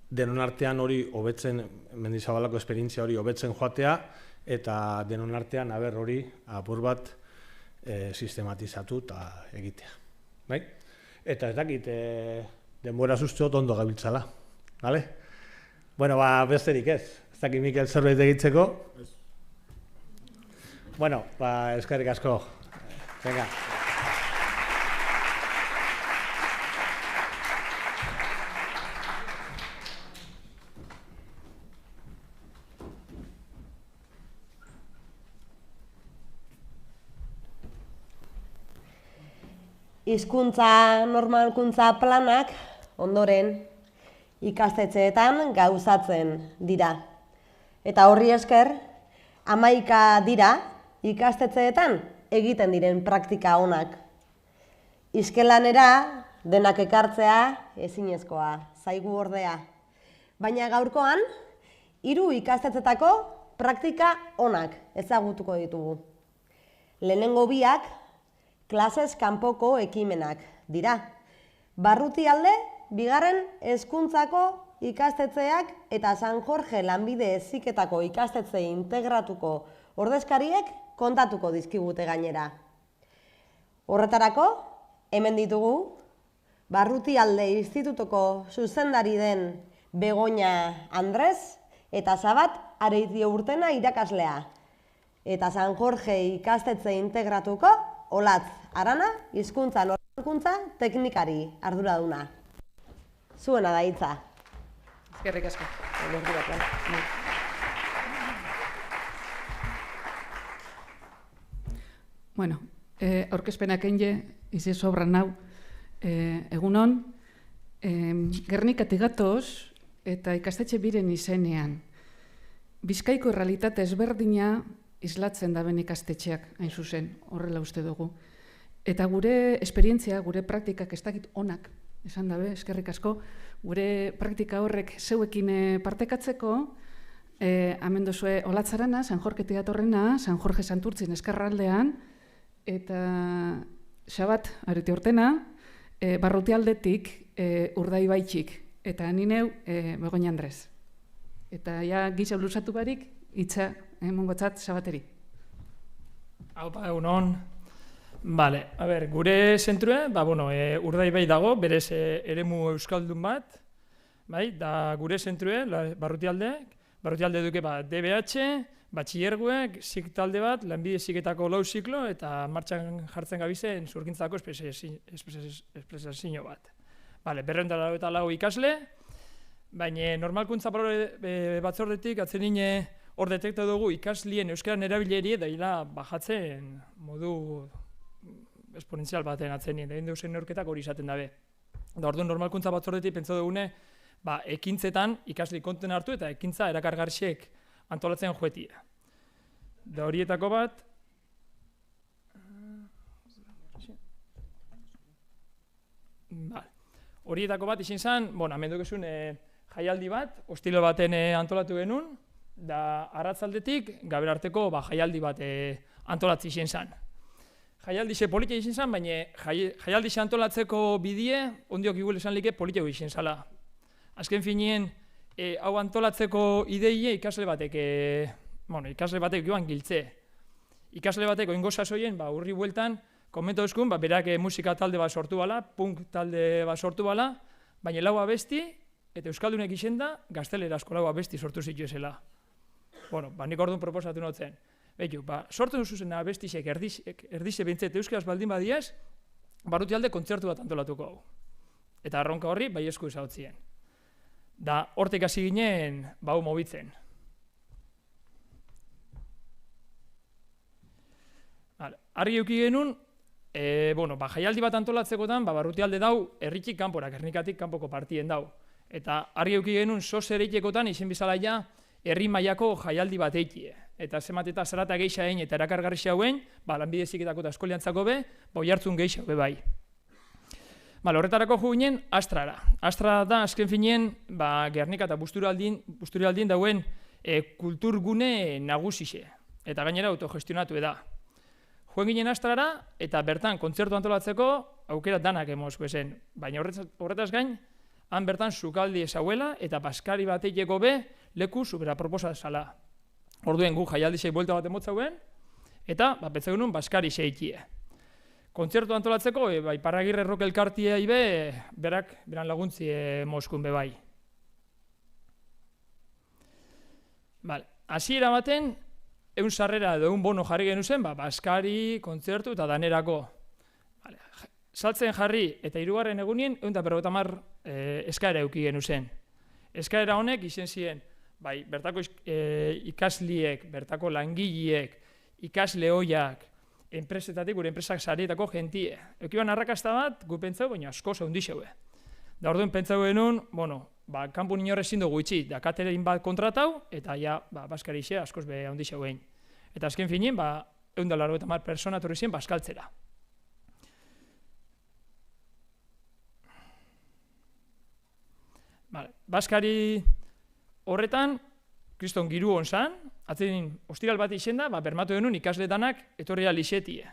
denon artean hori hobetzen, Mendizabalako esperientzia hori hobetzen joatea, eta denon artean hori apur bat sistematizatu eta egitea. Bai? Eta ez dakit, denbora usteot ondo gabiltzala. Bale? Besterik ez. Ez dakit Mikel zerbait egitzeko. Eskerrik asko. Venga. Hizkuntza normalkuntza planak ondoren ikastetxeetan gauzatzen dira. Eta horri esker, 11 dira ikastetxeetan egiten diren praktika onak. Hizkelanera denak ekartzea ezinezkoa zaigu ordea. Baina gaurkoan, 3 ikastetxetako praktika onak ezagutuko ditugu. Lehenengo biak, klasez kanpoko ekimenak dira. Barrutialde, 2. hezkuntzako ikastetxeak eta San Jorge lanbide heziketako ikastetxe integratuko ordezkariek kontatuko dizkigute gainera. Horretarako, hemen ditugu, Barrutialde Institutuko zuzendari den Begoña Andres eta Zabat Areitio Urtena irakaslea. Eta San Jorge ikastetxe integratuko Olatz Arana, hizkuntza normalkuntza teknikari arduraduna. Zuena da hitza. Eskerrik asko. Aurkezpenak enge, izi sobran nau, egunon, Gernikatik gatoz eta ikastetxe biren izenean. Bizkaiko errealitate ezberdina islatzen daben ikastetxeak, hain zuzen, horrela uste dugu. Eta gure esperientzia, gure praktikak ez dakit onak, esan dabe, eskerrik asko, gure praktika horrek zeuekin partekatzeko, hemen duzue Olatz Arana, San Jorge Teatorrena, San Jorge Santurtzin eskerraldean, eta Xabat Areitio Urtena, Barrutialdetik Urdaibaitxik, eta nineu Begoña Andres. Eta ja gisa luzatu barik, hitza mongotzat Xabateri. Aupa, egunon. Gure zentrue, Urdaibai dago, berez eremu euskaldun bat, da gure zentrue, Barrutialde duke DBH, batxillerguek, zik talde bat, lanbide ziketako lau ziklo, eta martxan jartzen gabizen zurgintzako espresazio bat. 204 ikasle, baina normalkuntza batzordetik atzen nine hor detekta dugu ikaslien euskaran erabilerie daila bajatzen modu esponentzial baten atzen nien, da egin duzen neurketak hori izaten dabe. Da orduan normalkuntza batzordetik pentsa dugune, ekintzetan ikasli konten hartu eta ekintza erakargarxiek antolatzen joetia. Da horietako bat, horietako bat izin zen, hemen dukezun jaialdi bat, ostilo baten antolatu genuen, da arratzaldetik gaber arteko jaialdi bat antolatzi izin zen. Jaialdi ze politia izin zen, baina jaialdi ze antolatzeko bidie, ondiok iguel esan like politia izin zala. Azken finien, hau antolatzeko ideie ikasle batek joan giltze. Ikasle batek oingo sasoien, urri bueltan, komento duzkun, berak musika talde bat sortu bala, punk talde bat sortu bala, baina lau abesti, eta Euskaldunek izenda, gaztelerazko lau abesti sortu zituezela. Bueno, nik orduan proposatu notzen. Beitu, sortu duzuzen abestixek erdize bintzet euskaraz baldin badiaz, Barrutialde kontzertu bat antolatuko hau. Eta arronka horri baiezko izautzien. Da, hortik hasi ginen, bau mobitzen. Argi euki genuen, jaialdi bat antolatzekotan, Barrutialde dau, herritik kanpora, Gernikatik kanpoko partien dau. Eta argi euki genuen, sos ereitekotan, izen bizala ja, herri mailako jaialdi bat eikie. Eta zemat eta zarata geixa egin eta erakargarri hauen, lanbide heziketako eta eskoliantzako be, oihartzun geixa be bai. Horretarako jo ginen Astrara. Astra da, azken finien, Gernika eta Busturialdin dauen kulturgune nagusixe. Eta gainera autogestionatu da. Joen ginen Astrara eta bertan kontzertu antolatzeko aukera danak emozko zen. Baina horretaz gain, han bertan sukaldi ezauela eta baskari bat eiteko be leku supera proposa zala. Orduen gu jaialdizei buelta bat emotzauen, eta pentsa genuen baskari zeikie. Kontzertu antolatzeko, Parragirre Rock elkartia ibe, beran laguntzi Moskun be bai. Hasiera baten, egun sarrera edo egun bono jarri genuzen, baskari, kontzertu eta danerako. Saltzen jarri eta 3. egunien, 150 eskaera euki genuzen. Eskaera honek izen ziren, bertako ikasliek, bertako langileek, ikasle hoiak, enpresetatik, gure enpresak sarietako jentie. Eukiban arrakasta bat, gu pentsau, baina asko zaundi xeue. Da orduen pentsau genuen, kanpun inorre ezin dugu itxi, da katerin bat kontratau, eta ja, baskari xe, askoz be handi xeuen. Eta azken finien, 180 persona torri ziren baskaltzera. Baskari horretan, kriston giru onzan, atzerin ostiral bat izenda, bermatu denun ikasle danak etorria lixetie.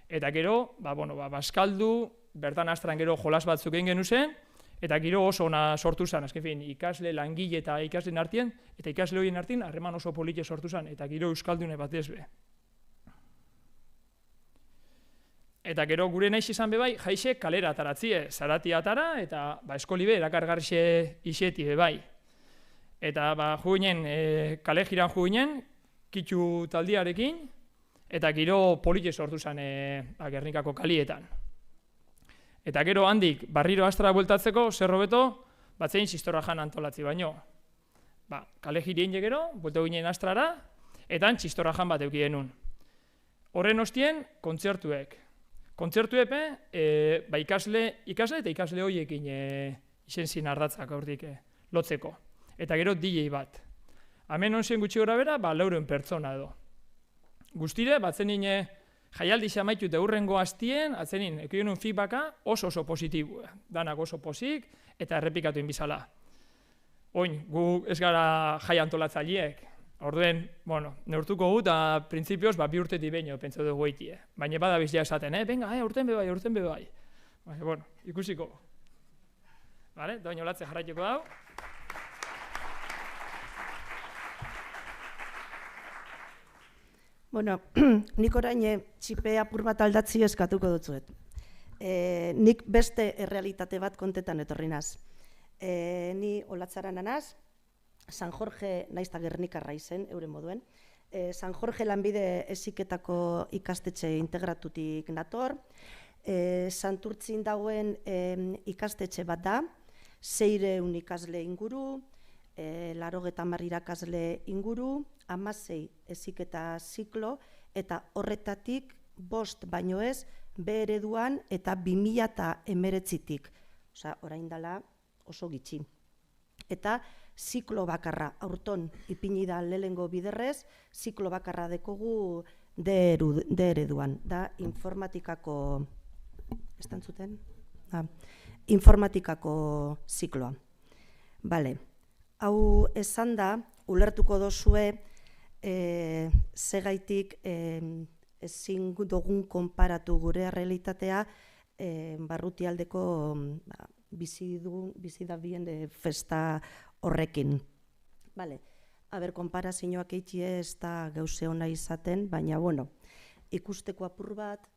Eta gero, baskaldu, bertan Astran gero jolas batzuk egin genuzen, eta gero oso ona sortu zen, azken fin, ikasle, langile eta ikasleen artien, eta ikasle horien artien harreman oso polite sortu zen, eta gero euskaldune bat ezbe. Eta gero gure naiz izan bebai, jaixe kalera ataratzie, Zaratia atara, eta eskolibe erakargarrixe iseti bebai. Eta juinen, kale jiran juinen, kitxu taldiarekin, eta gero polite sortu zen Gernikako kalietan. Eta gero handik, barriro Astra bueltatzeko, zer hobeto, batzein txistorrajan antolatzi baino. Kale jirien gero, bueltu ginen Astrara, eta txistorrajan bat euki genuen. Horren ostien, kontzertuek. Kontzertuepe, ikasle eta ikasle horiekin izen zin ardatzak hortik lotzeko. Eta gero DJ bat. Hemen onzen gutxi gora bera, 400 pertsona edo. Guztire, batzenin jaialdi amaitu eta hurrengo hastien, atzenin, ekionun feedbacka oso positibu. Danak oso posik eta errepikatu inbizala. Oin, gu ez gara jai antolatzaileek. Orduen, neurtuko gu eta printzipioz 2 urtetik behin pentsatu dugu eitie. Baina bada bizia esaten, venga, urten bebai. Ikusiko. Doain olatze jarraituko dau. Nik orain txipe apur bat aldatzi eskatuko dutzuet. Nik beste errealitate bat kontetan etorri naz. Ni Olatzaran anaz, San Jorge naizta Gernikarra izen, euren moduen. San Jorge lanbide heziketako ikastetxe integratutik nator. Santurtzin dauen ikastetxe bat da, 600 ikasle inguru, 80 irakasle inguru, 16 heziketa ziklo, eta horretatik 5 baino ez, B ereduan eta 2019tik. Orain dela oso gitxi. Eta ziklo bakarra, aurton ipini da lehengo biderrez, ziklo bakarra dekogu D ereduan. Da informatikako, estan zuten? Informatikako zikloa. Hau esan da, ulertuko dozue, zegaitik ezin dugun konparatu gure realitatea Barrutialdeko bizi da bien festa horrekin. Konparazioak eitxie ez da gauze ona izaten, baina ikusteko apur bat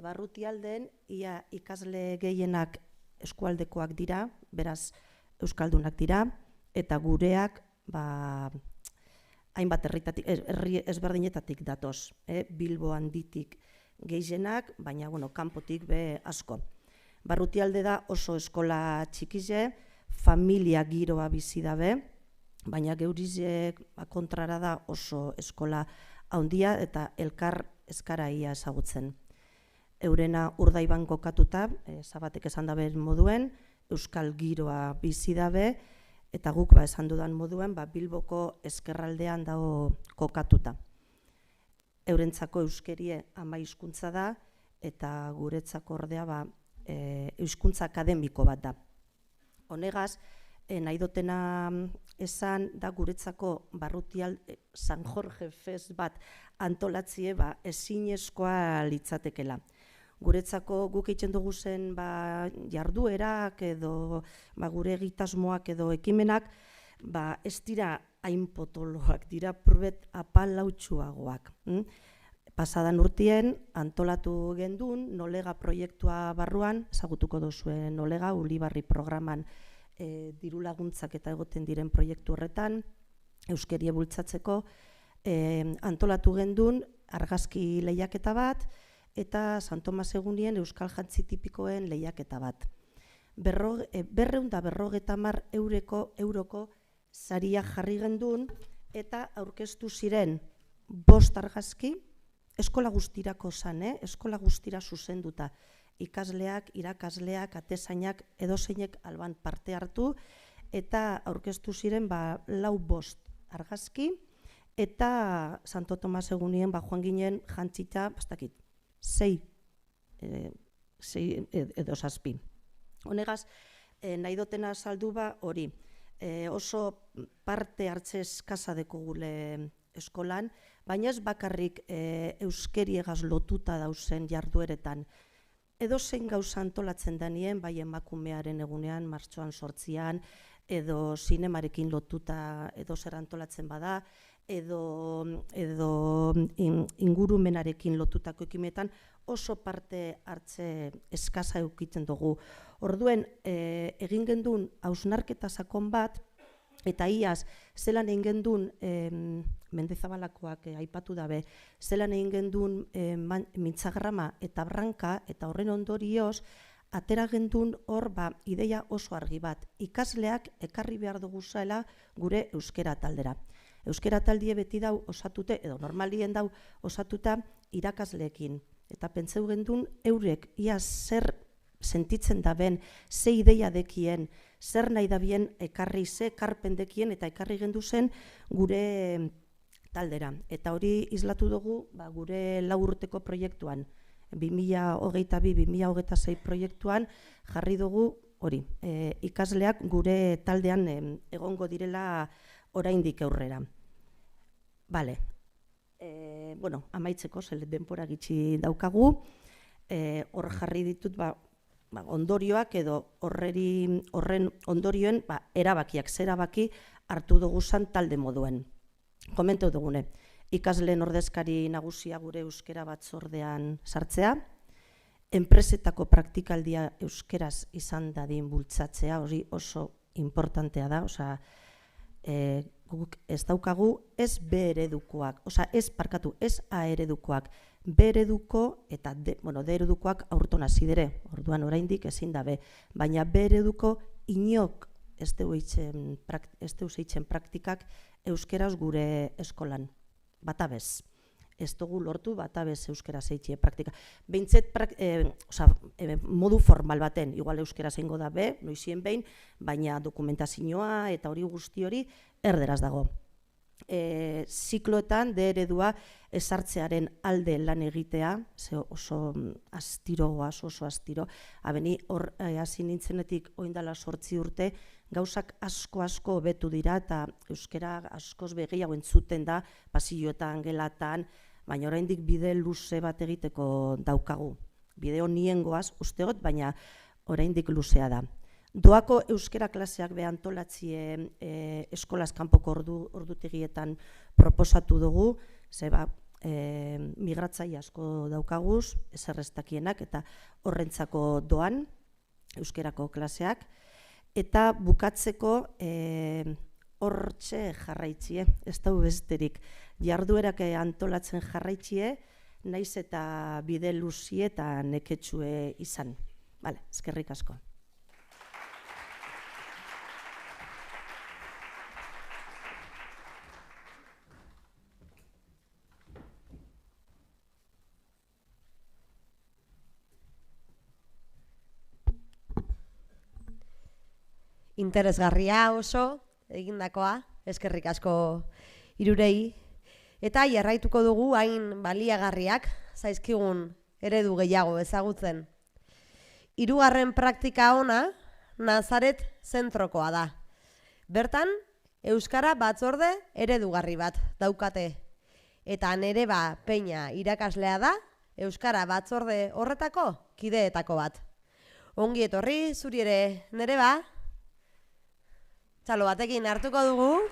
Barrutialden ia ikasle gehienak eskualdekoak dira, beraz euskaldunak dira, eta gureak hainbat herri ezberdinetatik datoz, Bilbo handitik gehienak, baina kanpotik be asko. Barrutialde da oso eskola txikize, familia giroa bizi dabe, baina Geurizek kontrara da oso eskola handia eta elkar eskaraia ezagutzen. Eurena Urdaiban kokatuta, Zabatek esan dabe moduen, euskal giroa bizi dabe, eta guk esan dudan moduen Bilboko ezkerraldean dago kokatuta. Eurentzako euskerie ama hizkuntza da, eta guretzako ordea hizkuntza akademiko bat da. Honegaz, nahi dutena esan da guretzako San Jorge Fest bat antolatzie ezinezkoa litzatekela. Guretzako guk egiten dugu zen jarduerak edo gure egitasmoak edo ekimenak ez dira hain potoloak, dira purbet apalautsuagoak. Pasadan urtien antolatu gendun Nolega proiektua barruan, ezagutuko duzuen Nolega, Ulibarri programan diru laguntzak eta egoten diren proiektu horretan, euskerie bultzatzeko, antolatu gendun argazki lehiaketa bat, eta San Tomas egunien euskal jantzi tipikoen lehiaketa bat. 250 euroko saria jarri gendun, eta aurkeztu ziren 5 argazki, eskola guztirako zan, eskola guztira zuzenduta. Ikasleak, irakasleak, atezainak, edozeinek alban parte hartu, eta aurkeztu ziren 4-5 argazki, eta Santo Tomas egunien joan ginen jantzita, 6 edo 7. Honegaz, nahi dutena saldu hori, oso parte hartze eskasa dekogule eskolan, baina ez bakarrik euskeriegaz lotuta dauzen jardueretan. Edo zein gauza antolatzen danien, bai emakumearen egunean, martxoan 8an, edo zinemarekin lotuta edo zer antolatzen bada, edo ingurumenarekin lotutako ekimetan oso parte hartze eskasa eukitzen dugu. Orduen, egin gendun hausnarketa sakon bat, eta iaz, zelan egin gendun, Mendezabalakoak aipatu dabe, zelan egin gendun mintzagrama eta branka, eta horren ondorioz, atera gendun hor ideia oso argi bat. Ikasleak ekarri behar dugu zaela gure euskera taldera. Euskera taldie beti dau osatute, edo normalien dau osatuta irakasleekin. Eta pentseu gendun eurek ia zer sentitzen daben, ze ideia dekien, zer nahi dabien ekarri, ze karpen dekien, eta ekarri gendu zen gure taldera. Eta hori islatu dugu gure 4 urteko proiektuan. 2022-2026 proiektuan jarri dugu hori, ikasleak gure taldean egongo direla oraindik aurrera. Bale, amaitzeko, denbora gitxi daukagu, hor jarri ditut ondorioak edo horren ondorioen erabakiak, zerabaki hartu dugu zan talde moduen. Komenteu dugune, ikasleen ordezkari nagusia gure euskera batzordean sartzea, enpresetako praktikaldia euskeraz izan dadin bultzatzea, hori oso importantea da, guk ez daukagu ez B eredukoak, ez A eredukoak, B ereduko eta D eredukoak aurton hasi dire, orduan oraindik ezin dabe, baina B ereduko inok ez deu zeitzen praktikak euskeraz gure eskolan, batabez. Ez dugu lortu batabez euskera zeitxe praktika. Behintzet, modu formal baten, igual euskera zeingo da be, noizien behin, baina dokumentazioa eta hori guzti hori erderaz dago. Zikloetan, D eredua ezartzearen alde lan egitea, oso astirogoaz, oso astiro, abeni hor hasi nintzenetik oindala 8 urte, gauzak asko hobetu dira eta euskera askoz gehiago entzuten da, pasilloetan, gelatan, baina oraindik bide luze bat egiteko daukagu. Bide honien goaz, ustegot, baina oraindik luzea da. Doako euskera klaseak behantolatzie eskolaz kanpoko ordutegietan proposatu dugu, migratzaile asko daukaguz, eserrestakienak eta horrentzako doan, euskerako klaseak, eta bukatzeko hortxe jarraitzie, ez da besterik. Jarduerak antolatzen jarraitzie, naiz eta bide luzie eta neketsue izan. Bale, eskerrik asko. Interesgarria oso egindakoa, eskerrik asko hirurei, eta jarraituko dugu hain baliagarriak zaizkigun eredu gehiago ezagutzen. 3. praktika ona Nazaret zentrokoa da. Bertan, euskara batzorde eredugarri bat daukate. Eta Nereba Peña irakaslea da euskara batzorde horretako kideetako bat. Ongi etorri zuri ere, Nereba. Txalo batekin hartuko dugu.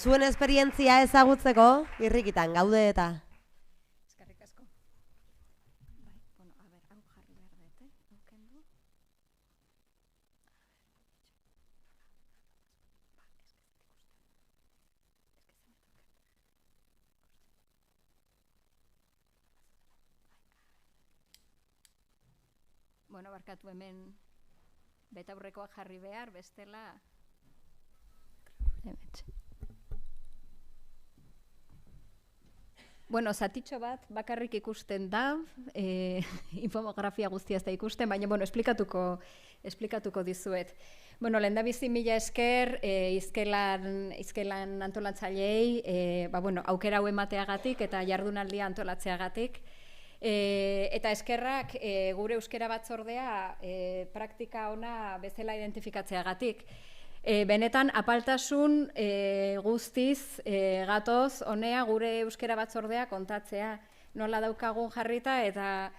Zuen esperientzia ezagutzeko irrikitan gaude eta. Eskerrik asko. Bai, bueno, a ber, hau jarri behar dute, aukendu. Bueno, barkatu hemen betaurrekoak jarri behar, bestela... Bueno, zatitxo bat bakarrik ikusten da, infografia guztia ez da ikusten, baina, bueno, esplikatuko dizuet. Bueno, lehendabizi mila esker, izkelan antolatzaileei, aukera hau emateagatik eta jardunaldia antolatzeagatik. Eta eskerrak gure euskera batzordea praktika ona bezala identifikatzeagatik. Benetan, apaltasun guztiz gatoz honea gure euskera batzordea kontatzea. Nola daukagun jarrita eta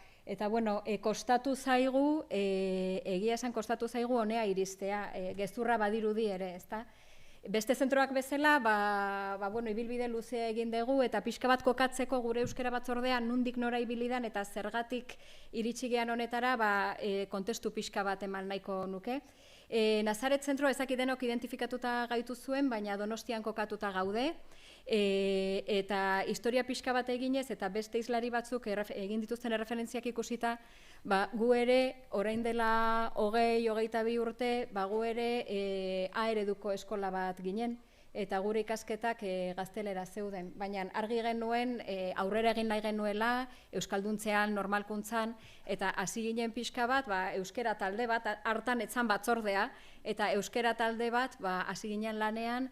bueno, kostatu zaigu, egia esan kostatu zaigu honea iristea, gezurra badirudi ere, ezta? Beste zentroak bezala, ibilbide luzea egin dugu eta pixka bat kokatzeko gure euskera batzordea nundik nora ibilidan eta zergatik iritsi gean honetara kontestu pixka bat eman nahiko nuke. Nazaret zentro ezakidenok identifikatuta gaitu zuen, baina Donostian kokatuta gaude, eta historia pixka bat eginez eta beste islari batzuk egin dituzten erreferentziak ikusita, gu ere, orain dela 20-22 urte, gu ere A ereduko eskola bat ginen, eta gure ikasketak gaztelera zeuden. Baina argi genuen, aurrera egin nahi genuela, euskalduntzean, normalkuntzan, eta hasi ginen pixka bat, euskera talde bat, hartan etzan batzordea, eta euskera talde bat hasi ginen lanean,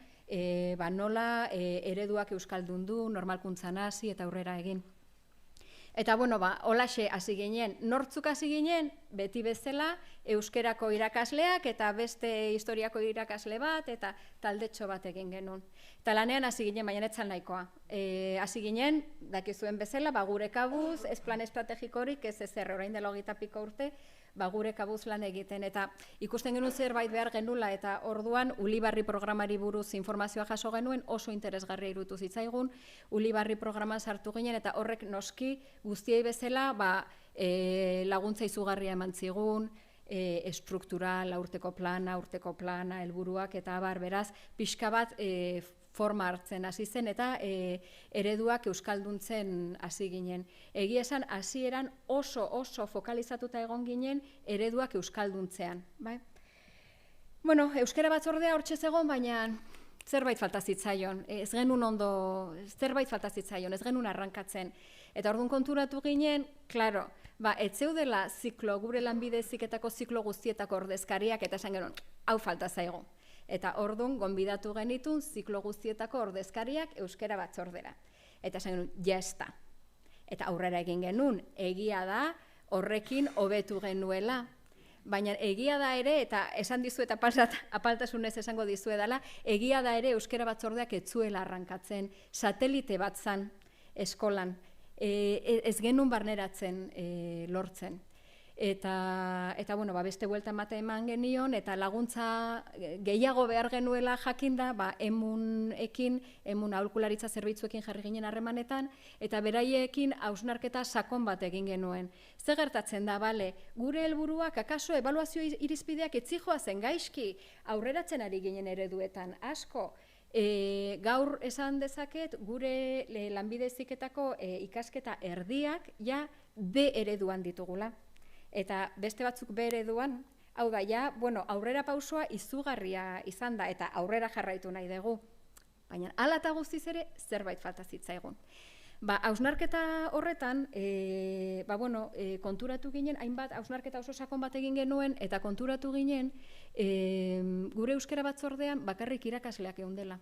nola ereduak euskaldundu, normalkuntzan hasi eta aurrera egin. Eta, holaxe hasi ginen, nortzuk hasi ginen, beti bezala, euskerako irakasleak eta beste historiako irakasle bat eta taldetxo bat egin genuen. Eta lanean hasi ginen, baina etzan nahikoa. Hasi ginen, dakizuen bezala, gure kabuz, ez plan estrategikorik, ez ezer, orain dela 20 piko urte, gure kabuz lan egiten. Eta ikusten genuen zerbait behar genula, eta orduan Ulibarri programari buruz informazioa jaso genuen, oso interesgarria iruditu zitzaigun, Ulibarri programan sartu ginen, eta horrek noski guztiei bezala laguntza izugarria eman zigun, estruktural, urteko plana, helburuak eta beraz, pixka bat forma hartzen hasi zen eta ereduak euskalduntzen hasi ginen. Egia esan, hasieran oso fokalizatuta egon ginen ereduak euskalduntzean. Bueno, euskara batzordea hortxe zegoen, baina zerbait falta zitzaion, ez genuen arrankatzen. Eta orduan konturatu ginen, klaro, ez zeudela gure lanbide heziketako ziklo guztietako ordezkariak eta esan genuen, hau falta zaigu. Eta orduan gonbidatu genitun ziklo guztietako ordezkariak euskara batzordera. Eta esan genuen, jazta. Eta aurrera egin genuen, egia da, horrekin hobetu genuela. Baina egia da ere, eta esan dizu eta apaltasunez esango dizuedala, egia da ere euskara batzordeak etzuela arrankatzen, satelite bat zan eskolan, ez genuen barneratzen lortzen. eta bueno, beste buelta emate eman genion, eta laguntza gehiago behar genuela jakinda, emunekin, emun aholkularitza zerbitzuekin jarri ginen harremanetan, eta beraiekin hausnarketa sakon bat egin genuen. Ze gertatzen da, gure helburuak akaso ebaluazio irizpideak etzijoa zen gaizki, aurreratzen ari ginen ereduetan, asko. Gaur esan dezaket, gure lanbide heziketako ikasketa erdiak ja D ereduan ditugula. Eta beste batzuk B ereduan, hau da, aurrera pausoa izugarria izan da, eta aurrera jarraitu nahi dugu. Baina, hala eta guztiz ere, zerbait falta zitzaigun. Hausnarketa horretan, konturatu ginen, hainbat hausnarketa oso sakon bat egin genuen, eta konturatu ginen, gure euskara batzordean bakarrik irakasleak eundela.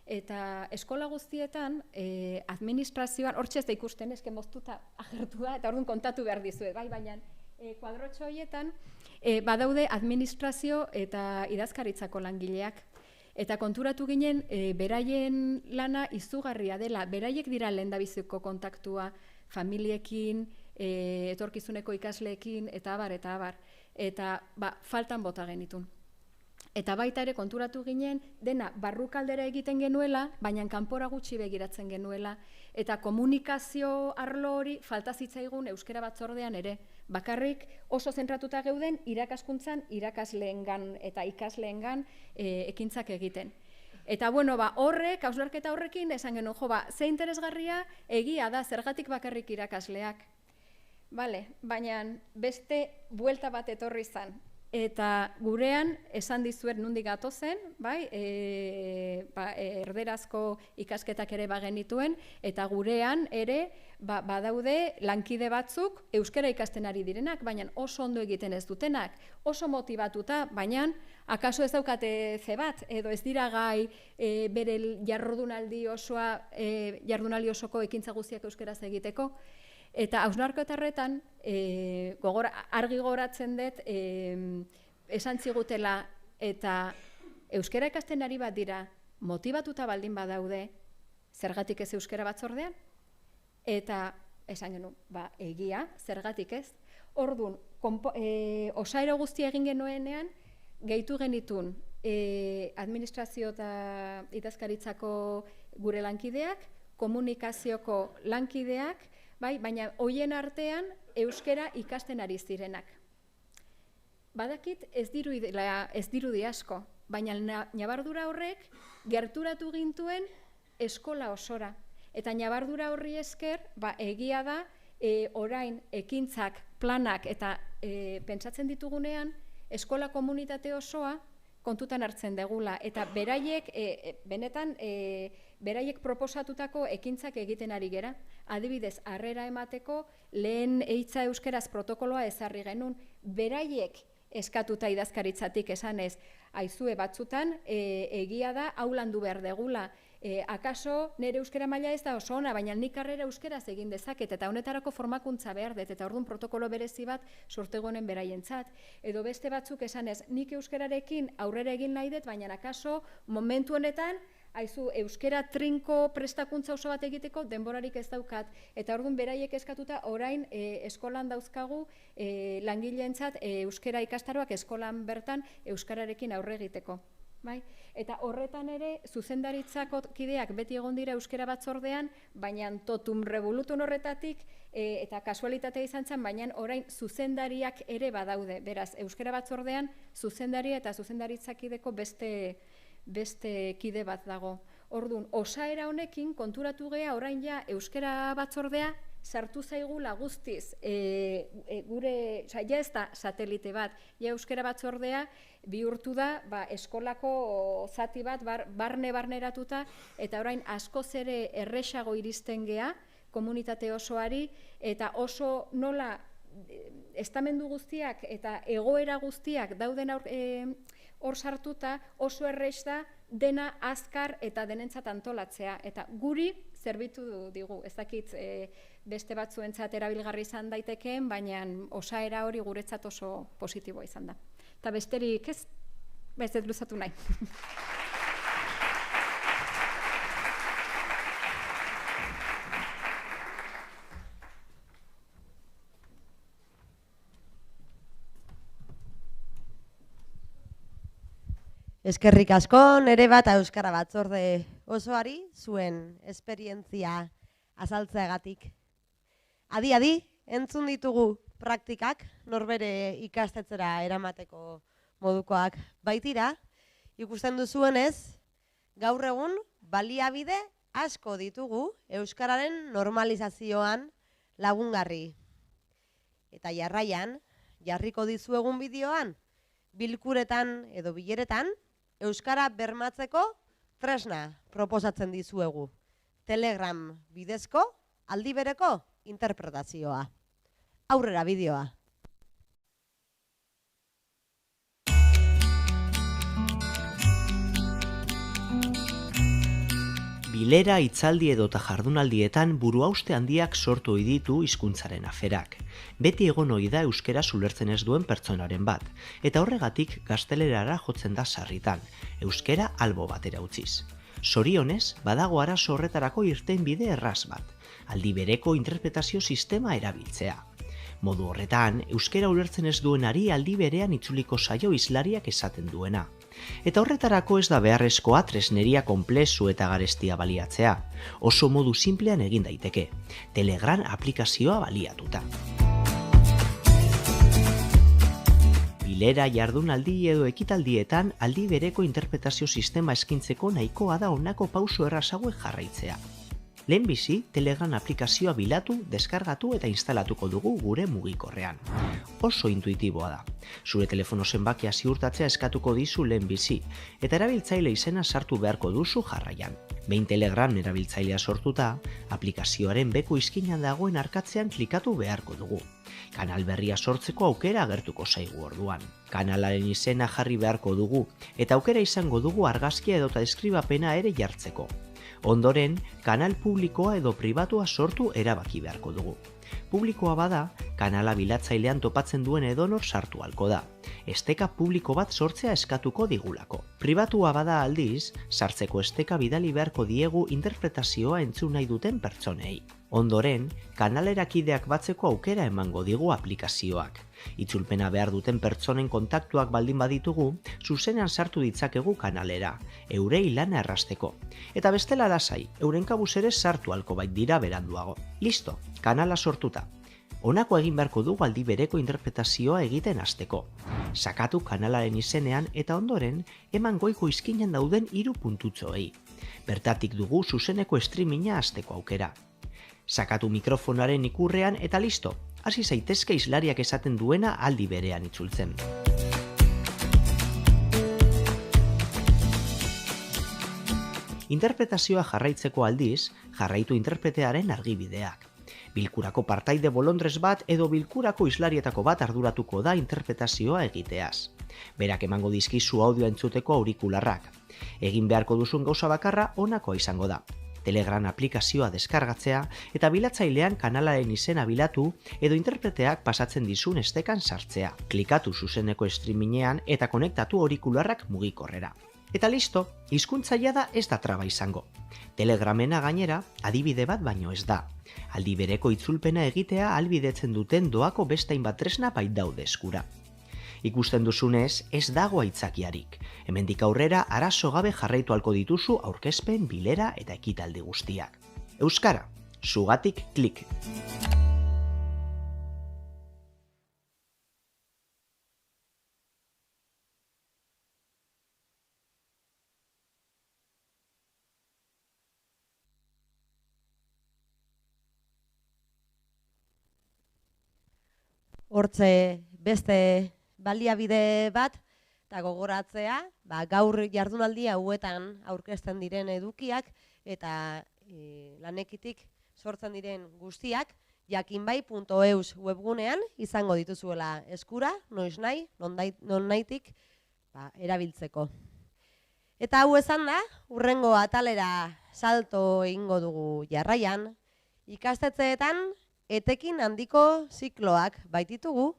Eta eskola guztietan, administrazioan, hortxe ez da ikusten, ezken moztuta agertu da, eta orduan kontatu behar dizuet, baina kuadrotxo horietan, badaude administrazio eta idazkaritzako langileak. Eta konturatu ginen, beraien lana izugarria dela, beraiek dira lehendabiziko kontaktua familiekin, etorkizuneko ikasleekin, eta abar. Eta faltan bota genitun. Eta baita ere konturatu ginen, dena barrukaldera egiten genuela, baina kanpora gutxi begiratzen genuela, eta komunikazio arlo hori falta zitzaigun euskara batzordean ere. Bakarrik oso zentratuta geuden irakaskuntzan, irakasleengan eta ikasleengan ekintzak egiten. Eta horrek, hausnarketa horrekin, esan genuen, ze interesgarria egia da zergatik bakarrik irakasleak. Baina beste buelta bat etorri zen. Eta gurean, esan dizuet nondik gatozen, erderazko ikasketak ere bagenituen, eta gurean ere badaude lankide batzuk euskara ikasten ari direnak, baina oso ondo egiten ez dutenak, oso motibatuta, baina akaso ez daukate ze bat, edo ez dira gai bere jardunaldi osoko ekintza guztiak euskaraz egiteko. Eta hausnarketarretan, argi goratzen dut, esan zigutela eta euskara ikasten ari bat dira, motibatuta baldin badaude, zergatik ez euskara batzordean? Eta esan genuen, egia, zergatik ez? Orduan, osaero guztia egin genuenean, gehitu genitun administrazio eta idazkaritzako gure lankideak, komunikazioko lankideak, baina hoien artean euskara ikasten ari zirenak. Badakit ez dirudi asko, baina nabardura horrek gerturatu gintuen eskola osora. Eta nabardura horri esker, egia da, orain ekintzak, planak eta pentsatzen ditugunean, eskola komunitate osoa kontutan hartzen degula. Eta beraiek, benetan, beraiek proposatutako ekintzak egiten ari gera. Adibidez, harrera emateko lehen eitza euskeraz protokoloa ezarri genuen. Beraiek eskatuta idazkaritzatik esanez, aizue batzutan, egia da, hau landu behar degula. Akaso nire euskara maila ez da oso ona, baina nik karrera euskeraz egin dezaket, eta honetarako formakuntza behar dut, eta orduan protokolo berezi bat sortegonen beraientzat. Edo beste batzuk esanez, nik euskararekin aurrera egin nahi dut, baina akaso momentu honetan, haizu, euskara trinko prestakuntza oso bat egiteko denborarik ez daukat, eta orduan beraiek eskatuta orain eskolan dauzkagu langileentzat euskara ikastaroak eskolan bertan euskararekin aurre egiteko. Eta horretan ere, zuzendaritzako kideak beti egon dira euskara batzordean, baina totum revolutun horretatik, eta kasualitatea izan zen, baina orain zuzendariak ere badaude. Beraz, euskara batzordean zuzendaria eta zuzendaritzakideko beste kide bat dago. Orduan, osaera honekin konturatu gea orain ja euskara batzordea sartu zaigula guztiz gure, ja ez da satelite bat, ja euskara batzordea bihurtu da eskolako zati bat barneratuta, eta orain askoz ere erresago iristen gea komunitate osoari, eta oso nola estamendu guztiak eta egoera guztiak dauden hor sartuta, oso errez da dena azkar eta denentzat antolatzea, eta guri zerbitu digu, ez dakit beste batzuentzat erabilgarri izan daitekeen, baina osaera hori guretzat oso positiboa izan da. Eta besterik ez dut luzatu nahi. Eskerrik asko, nere bat Euskara Batzorde osoari zuen esperientzia azaltzeagatik. Adi, entzun ditugu praktikak, norbere ikastetzera eramateko modukoak baitira, ikusten duzuenez, gaur egun baliabide asko ditugu Euskararen normalizazioan lagungarri. Eta jarraian, jarriko dizuegun bideoan, bilkuretan edo bileretan, Euskara bermatzeko tresna proposatzen dizuegu. Telegram bidezko, aldi bereko interpretazioa. Aurrera bideoa. Bilera, hitzaldi edota jardunaldietan buruhauste handiak sortu ohi ditu hizkuntzaren aferak. Beti egon ohi da euskera ulertzen ez duen pertsonaren bat, eta horregatik gaztelerara jotzen da sarritan, euskera albo batera utziz. Zorionez, badago arazo horretarako irtenbide erraz bat, aldi bereko interpretazio sistema erabiltzea. Modu horretan, euskera ulertzen ez duenari aldi berean itzuliko zaio hizlariak esaten duena. Eta horretarako ez da beharrezkoa tresneria konplexu eta garestia baliatzea. Oso modu simplean egin daiteke. Telegram aplikazioa baliatuta. Bilera, jardunaldi edo ekitaldietan aldi bereko interpretazio sistema eskintzeko nahikoa da honako pauso erraz hauek jarraitzea. Lehenbizi, Telegram aplikazioa bilatu, deskargatu eta instalatuko dugu gure mugikorrean. Oso intuitiboa da. Zure telefono zenbakia ziurtatzea eskatuko dizu lehenbizi, eta erabiltzaile izena sartu beharko duzu jarraian. Behin Telegram erabiltzailea sortuta, aplikazioaren beko izkinan dagoen arkatzean klikatu beharko dugu. Kanal berria sortzeko aukera agertuko zaigu orduan. Kanalaren izena jarri beharko dugu, eta aukera izango dugu argazkia edota deskribapena ere jartzeko. Ondoren, kanal publikoa edo pribatua sortu erabaki beharko dugu. Publikoa bada, kanala bilatzailean topatzen duen edonor sartu halko da. Esteka publiko bat sortzea eskatuko digulako. Pribatua bada aldiz, sartzeko esteka bidali beharko diegu interpretazioa entzun nahi duten pertsonei. Ondoren, kanalerakideak batzeko aukera emango digu aplikazioak. Itzulpena behar duten pertsonen kontaktuak baldin baditugu, zuzenean sartu ditzakegu kanalera, eurei lana errasteko. Eta bestela lasai, euren kabuz ere sartu halko bait dira beranduago. Listo, kanala sortuta. Honako egin beharko dugu aldi bereko interpretazioa egiten hasteko. Sakatu kanalaren izenean eta ondoren eman goiko izkinan dauden 3 puntutxoei. Bertatik dugu zuzeneko streaminga hasteko aukera. Sakatu mikrofonaren ikurrean eta listo, hasi zaitezke hizlariak esaten duena aldi berean itzultzen. Interpretazioa jarraitzeko aldiz, jarraitu interpretearen argibideak. Bilkurako partaide bolondrez bat edo bilkurako hizlarietako bat arduratuko da interpretazioa egiteaz. Berak emango dizkizu audioa entzuteko aurikularrak. Egin beharko duzun gauza bakarra honakoa izango da. Telegram aplikazioa deskargatzea eta bilatzailean kanalaren izena bilatu edo interpreteak pasatzen dizun estekan sartzea. Klikatu zuzeneko streamingean eta konektatu aurikularrak mugikorrera. Eta listo, hizkuntzaia da ez da traba izango. Telegramena gainera, adibide bat baino ez da. Aldi bereko itzulpena egitea ahalbidetzen duten doako beste hainbat tresna baitaude eskura. Ikusten duzunez, ez dago aitzakiarik. Hemendik aurrera arazo gabe jarraitu halko dituzu aurkezpen, bilera eta ekitaldi guztiak. Euskara, zugatik klik. Hortze beste baliabide bat, eta gogoratzea, gaur jardunaldi hauetan aurkezten diren edukiak eta lanekitik sortzen diren guztiak, jakinbai.eus webgunean izango dituzuela eskura, noiz nahi, non nahitik erabiltzeko. Eta hau esan da, hurrengo atalera salto egingo dugu jarraian, ikastetxeetan etekin handiko zikloak baititugu,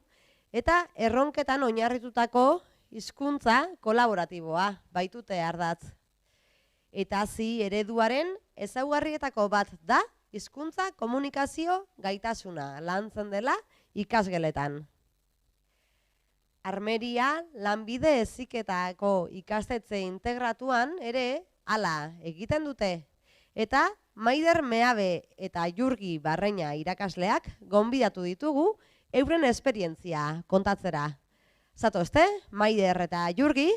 eta erronketan oinarritutako hizkuntza kolaboratiboa baitute ardatz. Eta hazi ereduaren ezaugarrietako bat da hizkuntza komunikazio gaitasuna lantzen dela ikasgeletan. Armeria lanbide heziketako ikastetxe integratuan ere hala egiten dute. Eta Maider Meabe eta Jurgi Barreña irakasleak gonbidatu ditugu euren esperientzia kontatzera. Zatozte, Maider eta Jurgi,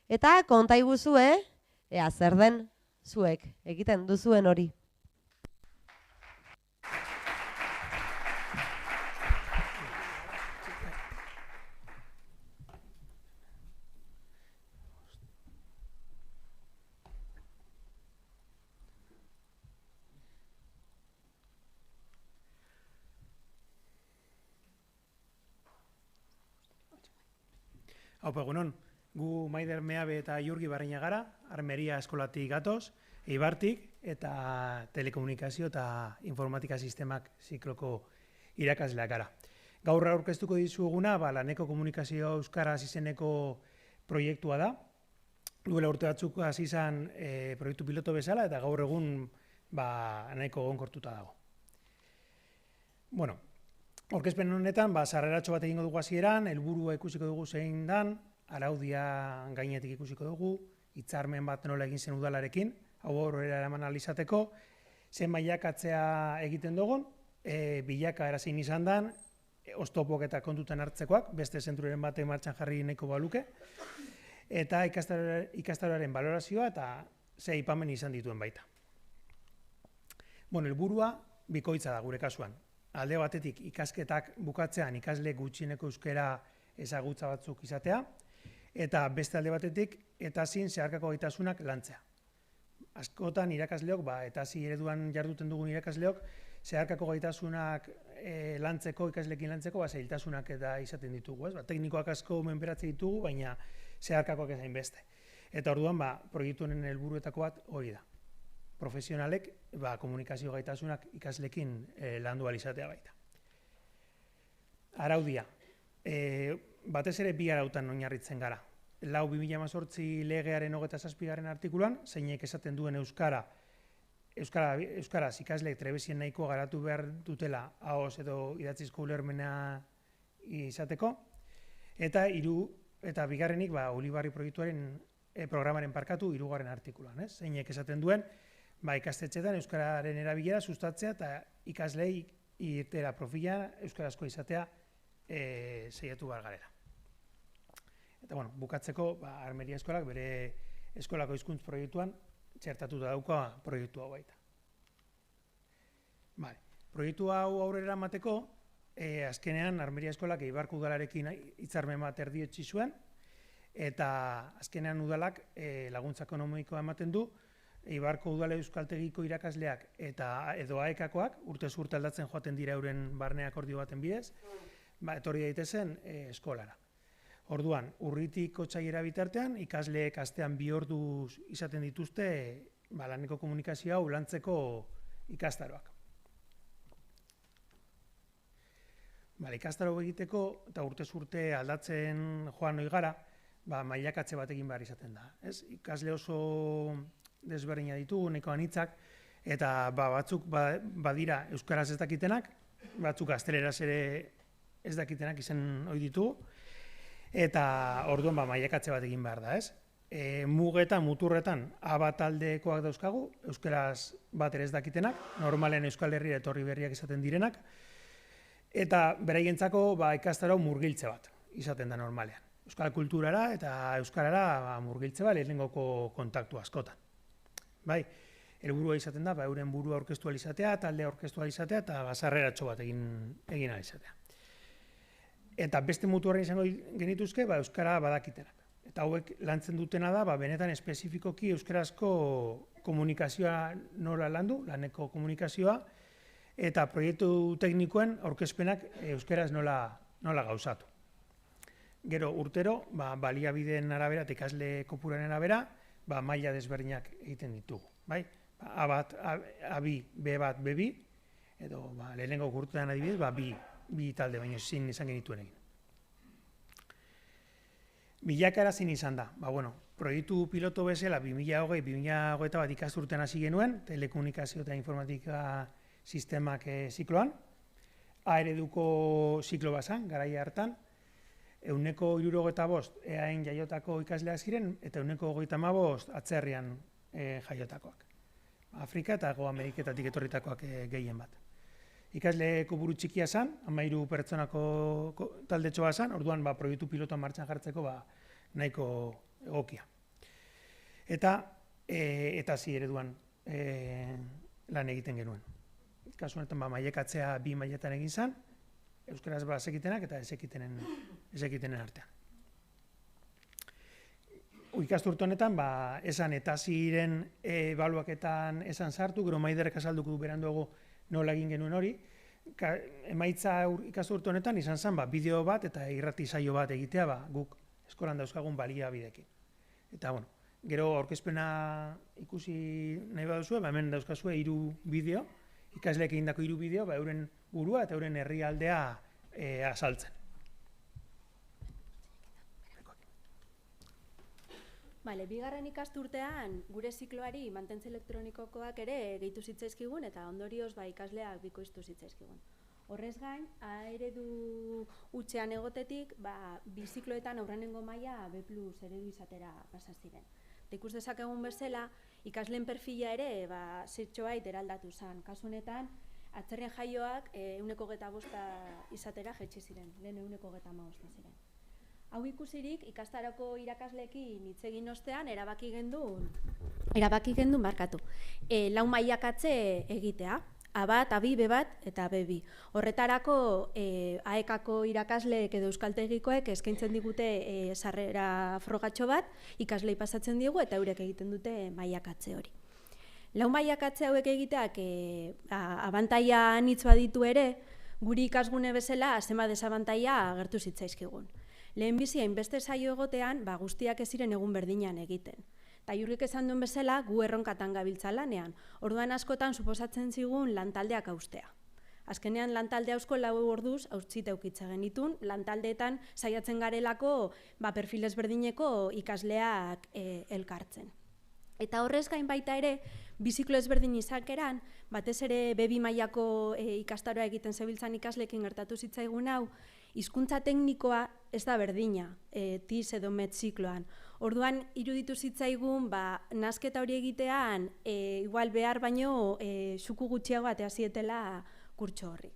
eta kontaiguzue, ea zer den zuek egiten duzuen hori. Haupa egunon, gu Maider Meabe eta Jurgi Barreña gara, Armeria eskolatik gatoz, Eibartik eta telekomunikazio eta informatika sistemak zikloko irakasleak gara. Gaur aurkeztuko dizuguna, laneko komunikazio euskaraz izeneko proiektua da. Duela urte batzuk hasi izan proiektu piloto bezala eta gaur egun nahiko egonkortuta dago. Bueno, aurkezpen honetan, sarreratxo bat egingo dugu hasieran, helburua ikusiko dugu zein dan, araudia gainetik ikusiko dugu, hitzarmen bat nola egin zen udalarekin, hau aurrera eraman ahal izateko, zen mailakatzea egiten dugun, bilakaera zein izan dan, oztopok eta kontutan hartzekoak, beste zentroren bate martxan jarri nahiko baluke, eta ikastaroaren balorazioa eta ze aipamen izan dituen baita. Bueno, helburua bikoitza da gure kasuan. Alde batetik ikasketak bukatzean ikasle gutxieneko euskara ezagutza batzuk izatea, eta beste alde batetik etazien zeharkako gaitasunak lantzea. Askotan irakasleok, etazi ereduan jarduten dugun irakasleok, zeharkako gaitasunak lantzeko, ikaslekin lantzeko, zailtasunak eta izaten ditugu. Teknikoak asko menperatze ditugu, baina zeharkakoak ezain beste. Eta orduan, proiektu honen helburuetako bat hori da. Profesionalek komunikazio gaitasunak ikaslekin landu ahal izatea baita. Araudia. Batez ere bi arautan oinarritzen gara. 4/2018 legearen 27. artikuluan, zeinek esaten duen euskaraz ikasleek trebezien nahiko garatu behar dutela ahoz edo idatzizko ulermena izateko, eta bigarrenik Ulibarri proiektuaren programaren parkatu 3. artikuluan, zeinek esaten duen ikastetxetan euskararen erabilera sustatzea eta ikaslei irtera profila euskarazko izatea saiatu behar garela. Eta bukatzeko Armeria eskolak bere eskolako hizkuntz proiektuan txertatuta dauka proiektu hau baita. Proiektu hau aurrera eramateko, azkenean Armeria eskolak Eibarko udalarekin hitzarmen bat erdietsi zuen, eta azkenean udalak laguntza ekonomikoa ematen du, Eibarko udale euskaltegiko irakasleak eta edo AEKakoak urtez urte aldatzen joaten dira euren barne akordio baten bidez, etorri daitezen eskolara. Orduan, urritik otsailera bitartean, ikasleek astean 2 ordu izaten dituzte laneko komunikazioa lantzeko ikastaroak. Ikastaro egiteko eta urtez urte aldatzen joan noi gara, mailakatze bat egin behar izaten da. Ikasle oso desberdina ditugu, nahiko anitzak, eta batzuk badira euskaraz ez dakitenak, batzuk gazteleraz ere ez dakitenak izen ohi ditugu, eta orduan mailakatze bat egin behar da, mugetan, muturretan, A taldekoak dauzkagu, euskaraz bat ere ez dakitenak, normalen Euskal Herria etorri berriak izaten direnak, eta beraientzako ikastaro murgiltze bat izaten da normalean. Euskal kulturara eta euskarara murgiltze bat lehenengoko kontaktu askotan. Helburua izaten da, euren burua aurkeztu ahal izatea, talde aurkeztu ahal izatea, eta sarreratxo bat egin ahal izatea. Eta beste muturren izango genituzke, euskara badakitenak. Eta hauek lantzen dutena da, benetan espezifikoki euskarazko komunikazioa nola landu, laneko komunikazioa, eta proiektu teknikoen aurkezpenak euskaraz nola gauzatu. Gero urtero, baliabideen arabera eta ikasle kopuruaren arabera, maila desberdinak egiten ditugu. A1, A2, B1, B2, edo lehenengo urtean adibidez, bi talde baino ezin izan genituen egin. Bilakaera zein izan da. Proiektu piloto bezala 2020-2021 ikasturtean hasi genuen, telekomunikazio eta informatika sistemak zikloan, A ereduko ziklo bazan, garaia hartan, 165 EAEn jaiotako ikasleak ziren, eta 135 atzerrian jaiotakoak. Afrika eta Hego Ameriketatik etorritakoak gehien bat. Ikasle kopuru txikia zen, 13 pertsonako taldetxoa zen, orduan proiektu pilotoa martxan jartzeko nahiko egokia. Eta zi ereduan lan egiten genuen. Kasu honetan mailekatzea 2 mailetan egin zen, euskaraz zekitenak eta ezekitenen artean. Ikasturte honetan, esan eta ziren ebaluaketan esan sartu, gero Maiderrek azalduko du beranduago nola egin genuen hori. Emaitza ikasturte honetan izan zen bideo bat eta irrati saio bat egitea guk eskolan dauzkagun baliabideekin. Eta, gero aurkezpena ikusi nahi baduzue, hemen dauzkazue 3 bideo, ikasleek egindako 3 bideo, euren burua eta euren herrialdea azaltzen. Bigarren ikasturtean gure zikloari mantentze elektronikokoak ere gehitu zitzaizkigun eta ondorioz ikasleak bikoiztu zitzaizkigun. Horrez gain, eredu hutsean egotetik, bi zikloetan aurrenengo maila B+ eredu izatera pasa ziren. Ikus dezakegun bezala, ikasleen perfila ere zertxobait eraldatu zen. Kasu honetan, atzerrien jaioak 125 izatera jaitsi ziren, lehen 135 ziren. Hau ikusirik, ikastarako irakasleekin hitz egin ostean erabaki gendun 4 mailakatze egitea. A1, A2, B1 eta B2. Horretarako AEK-ko irakasleek edo euskaltegikoek eskaintzen digute sarrera frogatxo bat, ikaslei pasatzen diegu eta eurek egiten dute mailakatze hori. 4 mailakatze hauek egiteak abantaila anitz baditu ere, guri ikasgune bezala zenbat desabantaila agertu zitzaizkigun. Lehenbizi hainbeste saio egotean, guztiak ez ziren egun berdinean egiten. Eta Jurgik esan duen bezala, gu erronkatan gabiltza lanean. Orduan askotan suposatzen zigun lantaldeak haustea. Azkenean lantalde hausko 4 orduz hautzita eukitza genitun, lantaldeetan saiatzen garelako perfil ezberdineko ikasleak elkartzen. Eta horrez gain baita ere, biziklo ezberdin izakeran, batez ere B2 mailako ikastaroa egiten zebiltzan ikasleekin gertatu zitzaigun hau, hizkuntza teknikoa ez da berdina, TIS edo MET zikloan. Orduan, iruditu zitzaigun, nasketa hori egitean, igual behar baino, suku gutxiago atea zietela kurtso horri.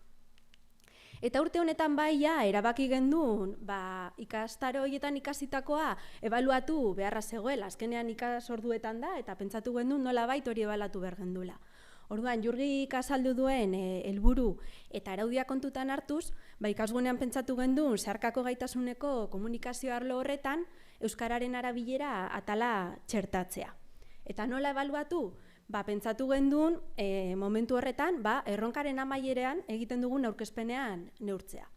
Eta urte honetan erabaki gendun, ikastaro horietan ikasitakoa ebaluatu beharra zegoela, azkenean ikasorduetan da, eta pentsatu gendun nola hori ebaluatu behar gendula. Orduan, Jurgik azaldu duen helburu eta araudia kontutan hartuz, ikasgunean pentsatu gendun zeharkako gaitasuneko komunikazio arlo horretan euskararen arabilera atala txertatzea. Eta nola ebaluatu? Pentsatu gendun momentu horretan erronkaren amaierean egiten dugun aurkezpenean neurtzea.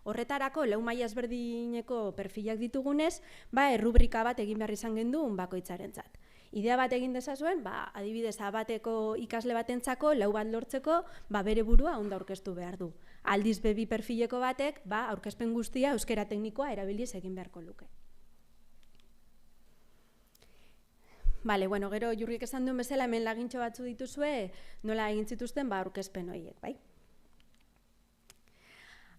Horretarako 4 maila ezberdineko perfilak ditugunez, errubrika bat egin behar izan gendun bakoitzarentzat. Idea bat egin dezazuen, adibidez bateko ikasle batentzako 4 bat lortzeko bere burua ondo aurkeztu behar du. Aldiz B2 perfileko batek aurkezpen guztia euskera teknikoa erabiliz egin beharko luke. Gero Jurgik esan duen bezala hemen lagintxo batzu dituzue nola egin zituzten aurkezpen horiek, bai?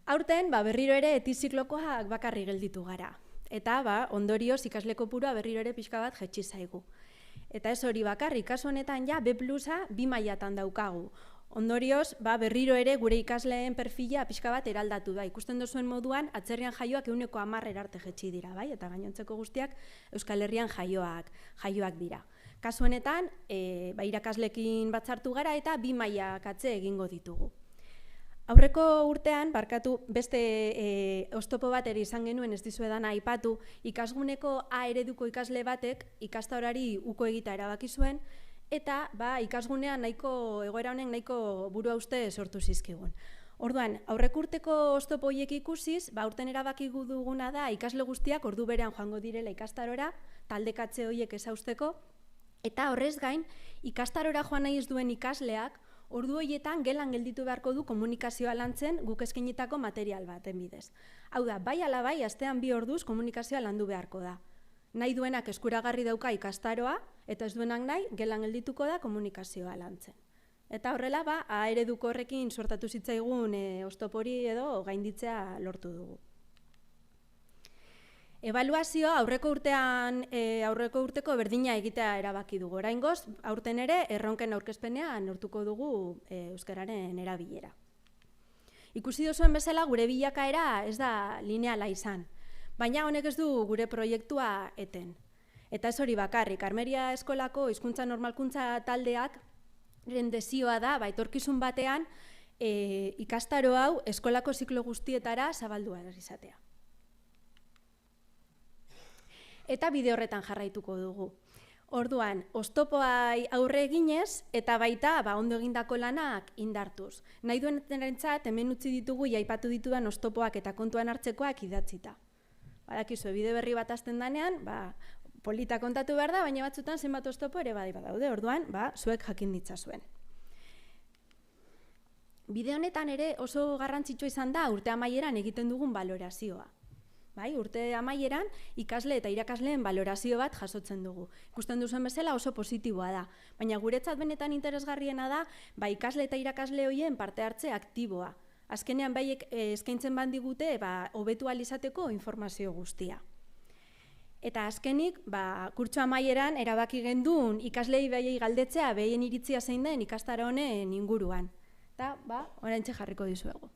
Aurten berriro ere etiziklokoak bakarri gelditu gara. Eta ondorioz ikasle kopurua berriro ere pixka bat jaitsi zaigu. Eta ez hori bakarrik, kasu honetan B+ 2 mailatan daukagu. Ondorioz, berriro ere gure ikasleen perfila pixka bat eraldatu da. Ikusten duzuen moduan, atzerrian jaioak 110 arte jetxi dira, bai? Eta gainontzeko guztiak Euskal Herrian jaioak dira. Kasu honetan, irakasleekin batzartu gara eta 2 mailakatze egingo ditugu. Aurreko urtean, beste oztopo bat ere izan genuen ez dizuedan aipatu, ikasguneko A ereduko ikasle batek ikastarori uko egita erabaki zuen, eta ikasgunean egoera honek nahiko burua uste sortu zizkigun. Orduan, aurreko urteko oztopo horiek ikusiz, urten erabaki duguna da ikasle guztiak ordu berean joango direla ikastarora, taldekatze horiek ezausteko, eta horrez gain, ikastarora joan nahi ez duen ikasleak, ordu horietan gelan gelditu beharko du komunikazioa lantzen guk eskainitako material baten bidez. Hau da, bai ala bai, astean 2 orduz komunikazioa landu beharko da. Nahi duenak eskuragarri dauka ikastaroa, eta ez duenak nahi, gelan geldituko da komunikazioa lantzen. Eta horrela, A ereduko horrekin suertatu zitzaigun oztopori edo gainditzea lortu dugu. Ebaluazioa aurreko urteko berdina egitea erabaki dugu. Oraingoz, aurten ere erronken aurkezpenean neurtuko dugu euskararen erabilera. Ikusi duzuen bezala gure bilakaera ez da lineala izan, baina honek ez du gure proiektua eten. Eta ez hori bakarrik, Armeria Eskolako hizkuntza normalkuntza taldeak rendezioa da, etorkizun batean ikastaro hau eskolako ziklo guztietara zabaldu ahal izatea. Eta bide horretan jarraituko dugu. Orduan, oztopoai aurre eginez eta baita ondo egindako lanak indartuz. Nahi duenarentzat hemen utzi ditugu aipatu ditudan oztopoak eta kontuan hartzekoak idatzita. Badakizue, bide berri bat hasten danean, polita kontatu behar da, baina batzutan zenbat oztopo ere badaude. Orduan, zuek jakin ditzazuen. Bide honetan ere oso garrantzitsua izan da urte amaieran egiten dugun balorazioa. Urte amaieran ikasle eta irakasleen balorazio bat jasotzen dugu. Ikusten duzuen bezala oso positiboa da, baina guretzat benetan interesgarriena da ikasle eta irakasle horien parte hartze aktiboa. Azkenean baiek eskaintzen bandigute hobetu ahal izateko informazio guztia. Eta azkenik, kurtso amaieran erabaki genduen ikaslei baiei galdetzea behien iritzia zein den ikastaro honen inguruan. Eta, oraintxe jarriko dizuegu.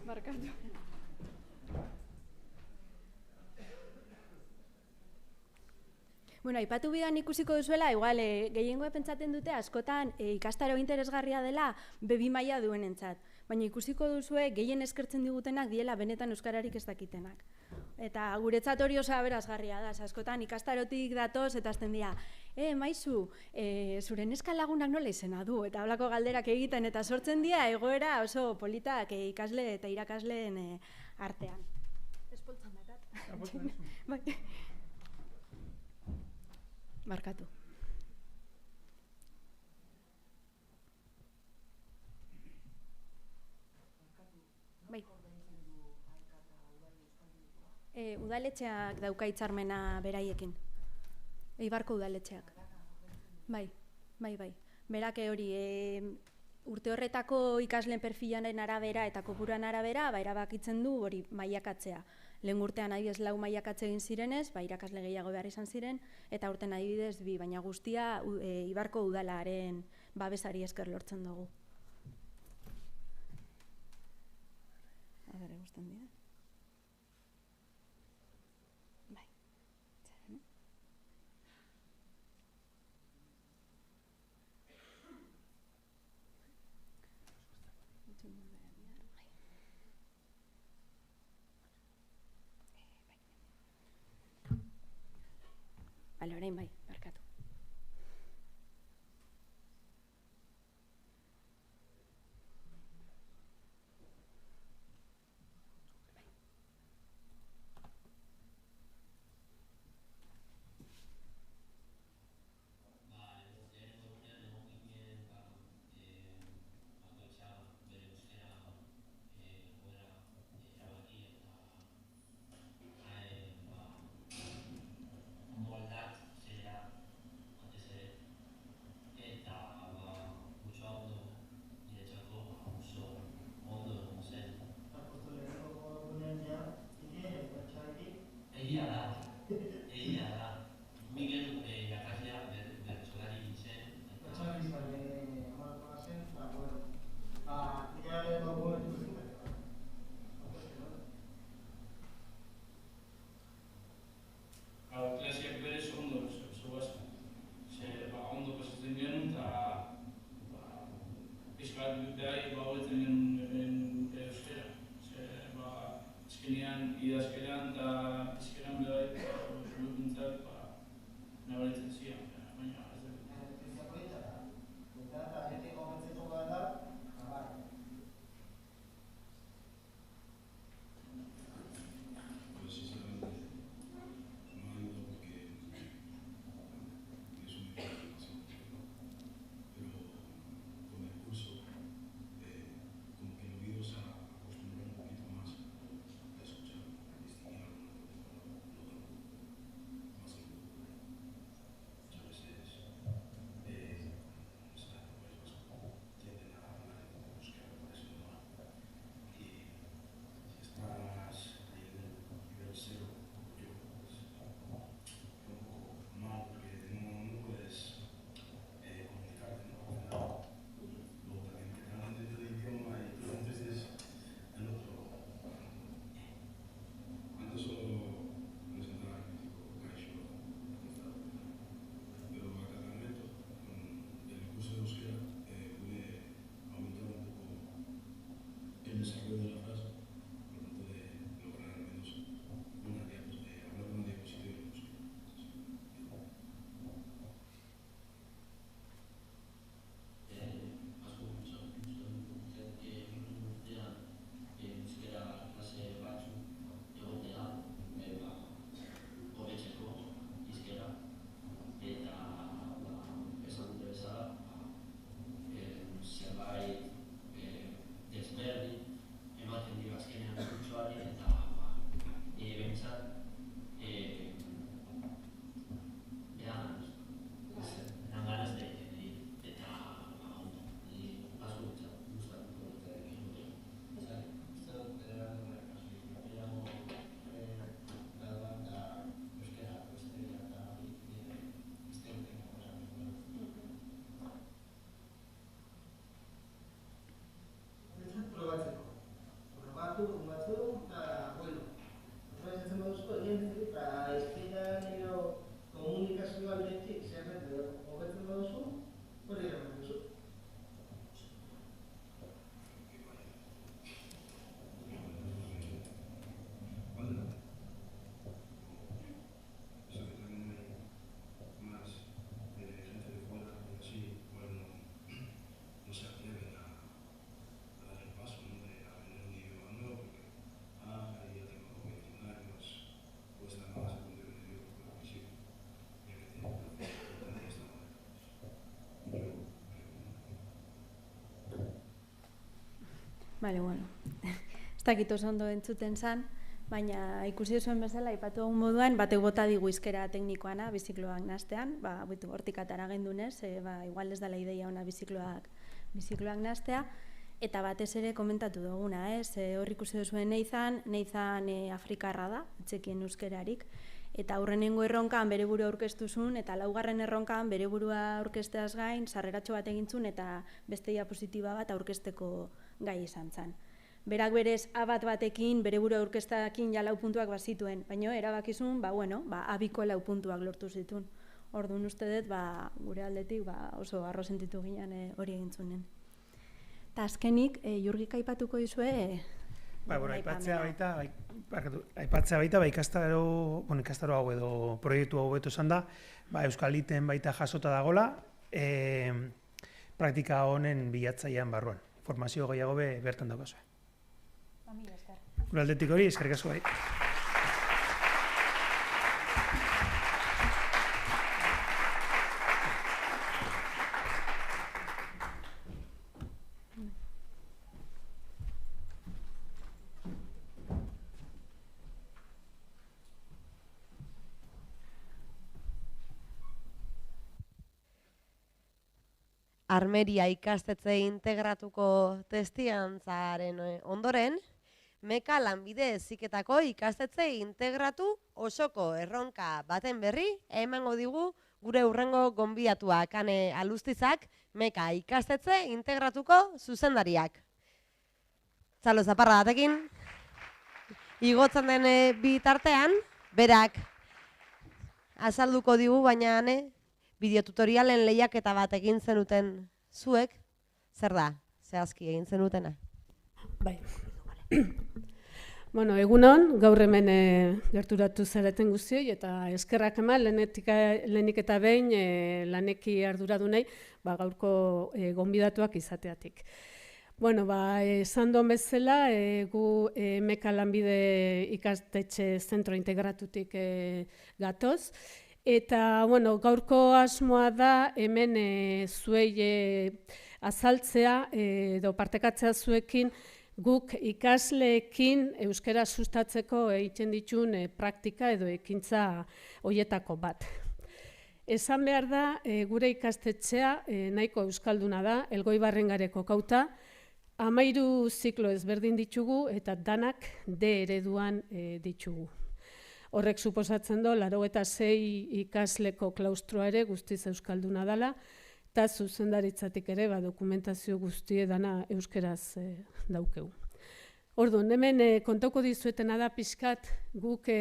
Markatu. Aipatu bidan ikusiko duzuela, igual gehiengoa pentsatzen dute askotan ikastaro interesgarria dela B2 maila duenentzat. Baina ikusiko duzue gehien eskertzen digutenak diela benetan euskararik ez dakitenak. Eta guretzat hori oso aberasgarria da, askotan ikastarotik datoz eta azten dira, maizu, zure neska lagunak nola izena du, eta holako galderak egiten eta sortzen dira egoera oso politak ikasle eta irakasleen artean. Espoltzan datat. Markatu. Udaletxeak dauka hitzarmena beraiekin. Eibarko udaletxeak. Bai. Berak hori urte horretako ikasleen perfilaren arabera eta kopuruan arabera erabakitzen du hori mailakatzea. Lehen urtean adibidez 4 mailakatze egin zirenez, irakasle gehiago behar izan ziren, eta urten adibidez 2, baina guztia Eibarko udalaren babesari esker lortzen dugu. Agare gusten dira. Bai. Bale, orain bai, barkatu. batzu, eta, bueno, organizatzen baduzko, egin dut, eta ezketan edo komunikazio aldetik zerretu hobetzen baduzu, hori eraman duzu. Bale, bueno, ez dakit oso ondo entzuten zan, baina ikusi zuen bezala, aipatu egun moduan, batek bota digu izkera teknikoana bizikloak nastean, hortik atara gendunez, igual ez dela ideia ona bizikloak nastea, eta batez ere komentatu duguna, hor ikusi duzuen Neizan Afrikarra da, etxekien euskerarik, eta aurrenengo erronkan bere burua aurkeztuzun, eta laugarren erronkan bere burua aurkezteaz gain, sarreratxo bat egintzun, eta beste diapositiba bat aurkezteko gai izan zen. Berak berez abat batekin, bere burua aurkeztakin ja 4 puntuak bazituen, baina erabakizun, abiko 4 puntuak lortu zituen. Orduan uste dut, gure aldetik oso harro sentitu ginen hori egintzunen. Eta azkenik, Jurgik aipatuko dizue... Aipatzea baita, ikastaro hau edo proiektu hau beto esan da, Euskal Iten baita jasota dagola, praktika honen bilatzailean barruan. Formazio gehiago bertan daukazue. Gure aldetik hori, eskerrik asko bai. Armeria ikastetxe integratuko testigantzaren ondoren, Meka lanbide heziketako ikastetxe integratu osoko erronka baten berri emango digu gure hurrengo gonbidatuak, Ane Alustizak, Meka ikastetxe integratuko zuzendariak. Txalo zaparra batekin, igotzen den bitartean, berak azalduko digu, baina Ane, bideotutorialen lehiaketa bat egin zenuten zuek, zer da, zehazki egin zenutena? Bai. Bueno, egunon, gaur hemen gerturatu zareten guztioi, eta eskerrak eman, lehenik eta behin laneki arduradunei, gaurko gonbidatuak izateatik. Bueno, esan duen bezala, gu Meka lanbide ikastetxe zentro integratutik gatoz, eta, bueno, gaurko asmoa da hemen zuei azaltzea edo partekatzea zuekin guk ikasleekin euskara sustatzeko egiten ditun praktika edo ekintza horietako bat. Esan behar da, gure ikastetxea nahiko euskalduna da, Elgoibarrengareko kauta, 13 ziklo ezberdin ditugu eta danak D ereduan ditugu. Horrek suposatzen du, 86 ikasleko klaustroa ere guztiz euskalduna dela, eta zuzendaritzatik ere dokumentazio guztie dana euskeraz daukegu. Orduan, hemen kontauko dizuetena da pixkat guk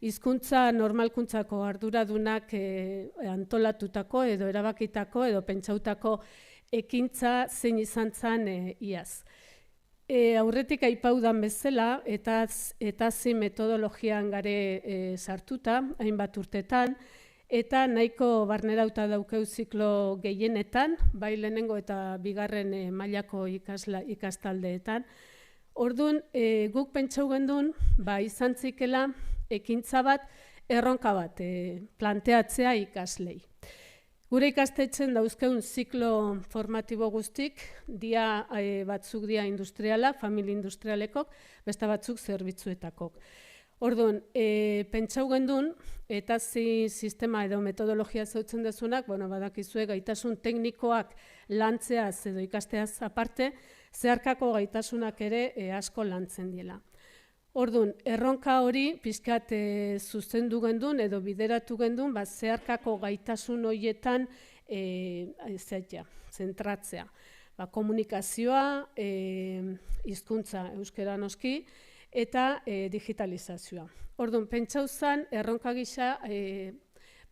hizkuntza normalkuntzako arduradunak antolatutako edo erabakitako edo pentsautako ekintza zein izan zen iaz. Aurretik aipaudan bezala eta metodologian gare sartuta, hainbat urtetan, eta nahiko barnerauta daukeu ziklo gehienetan, bai lehenengo eta bigarren mailako ikastaldeetan. Orduan, guk pentsau gendun, izan zikela ekintza bat, erronka bat planteatzea ikaslei. Gure ikastetxen dauzkeun ziklo formatibo guztik, batzuk dia industrialak, familia industrialekok, beste batzuk zerbitzuetakok. Orduan, pentsau gendun, eta sistema edo metodologia zautzen dezunak, badakizue gaitasun teknikoak lantzeaz edo ikasteaz aparte, zeharkako gaitasunak ere asko lantzen dela. Orduan, erronka hori pixkat zuzendu gendun edo bideratu gendun, zeharkako gaitasun horietan zentratzea. komunikazioa, hizkuntza euskera noski, eta digitalizazioa. Orduan, pentsau zen, erronka gisa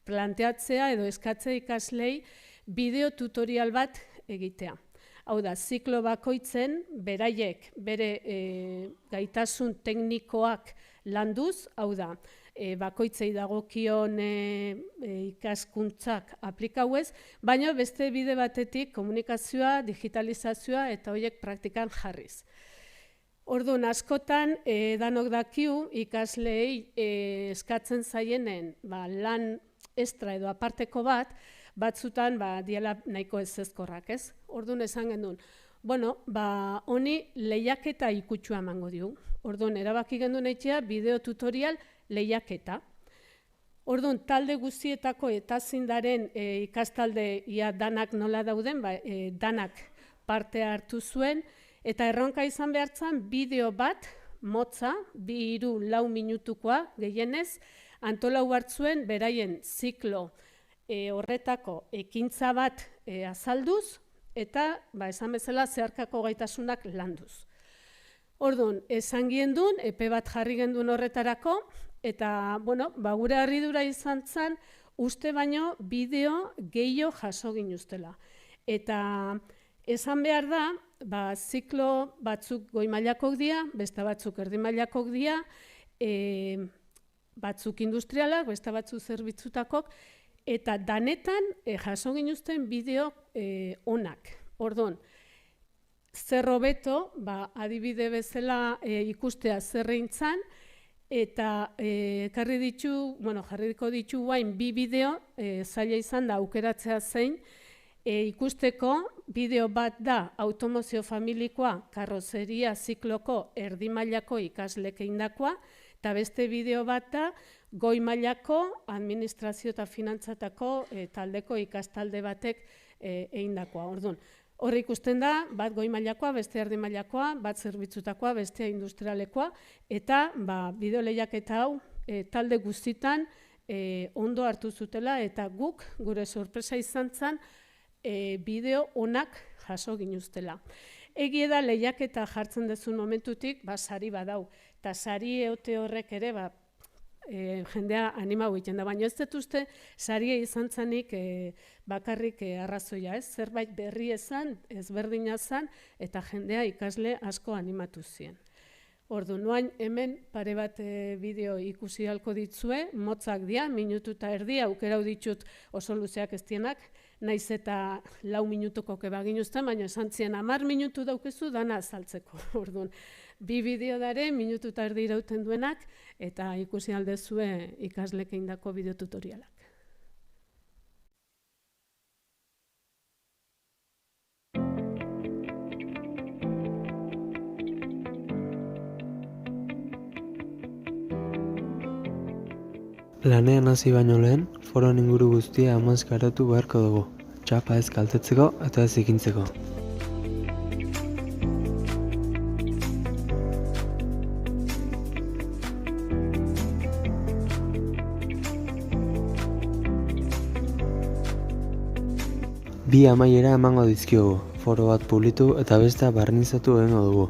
planteatzea edo eskatzea ikaslei bideo tutorial bat egitea. Hau da, ziklo bakoitzen, beraiek, bere gaitasun teknikoak landuz, hau da, bakoitzei dagokion ikaskuntzak aplikauez, baina beste bide batetik komunikazioa, digitalizazioa eta horiek praktikan jarriz. Orduan, askotan, danok dakiu ikasleei eskatzen zaienen lan estra edo aparteko bat, batzutan diela nahiko ezezkorrak, ez? Orduan, esan gendun, honi lehiaketa ikutsua emango diu. Orduan, erabaki gendun eitzea bideo tutorial lehiaketa. Orduan, talde guztietako eta zindaren ikastalde ia danak nola dauden, danak parte hartu zuen, eta erronka izan behartzen bideo bat, motza, 2-4 minutukoa gehienez, antolau hartzuen beraien ziklo horretako ekintza bat azalduz, eta esan bezala zeharkako gaitasunak landuz. Orduan, esan gendun, epe bat jarri gendun horretarako, eta gure harridura izan zen, uste baino bideo gehiago jaso ginuztela. Eta esan behar da, ziklo batzuk goi mailakok dira, beste batzuk erdi mailakok dira, batzuk industrialak, beste batzuk zerbitzutakok, eta danetan jaso ginuzten bideo onak. Orduan, zer hobeto, adibide bezala ikustea zerreintzan, eta jarriko ditu guain bi bideo, zaila izan da aukeratzea zein, ikusteko bideo bat da automozio familikoa karrozeria zikloko erdi mailako ikaslek eindakoa, eta beste bideo bat da goi mailako administrazio eta finantzatako taldeko ikastalde batek eindakoa. Orduan, horre ikusten da, bat goi mailakoa, beste erdi mailakoa, bat zerbitzutakoa, bestea industrialekoa, eta bideo lehiaketa hau talde guztitan ondo hartu zutela, eta guk, gure sorpresa izan zen, bideo onak jaso ginuztela. Egie da lehiaketa jartzen dezun momentutik, sari badau, eta sari eote horrek ere, jendea animau egiten da, baina ez dut uste saria izan zanik bakarrik arrazoia, zerbait berri ezan, ezberdina zan, eta jendea ikasle asko animatu zien. Ordu, nuain hemen pare bat bideo ikusi halko ditzue, motzak dira, minutu eta erdi, aukerau ditut oso luzeak ez dienak, naiz eta 4 minutuko kebaginuzten, baina esan zien 10 minutu daukezu dana azaltzeko. Orduan, bi bideo dare, minutu eta erdi irauten duenak, eta ikusi aldezue ikaslek eindako bideo tutorialak. Lanean hasi baino lehen, foroen inguru guztia amazkaratu beharko dugu, txapa ez kaltetzeko eta ez ikintzeko. Bi amaiera emango dizkiogu, foro bat publitu eta bestea barnizatu egingo dugu.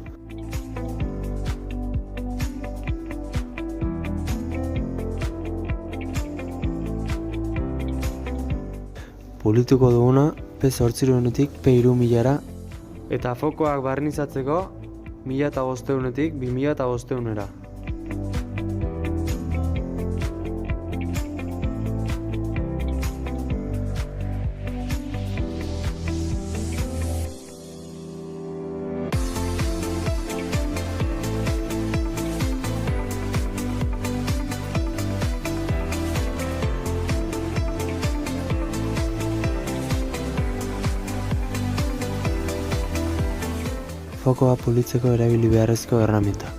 Publituko duguna P800etik P3000era eta fokoak barnizatzeko 1500etik 2500era. Fokoa pulitzeko erabili beharrezko erraminta.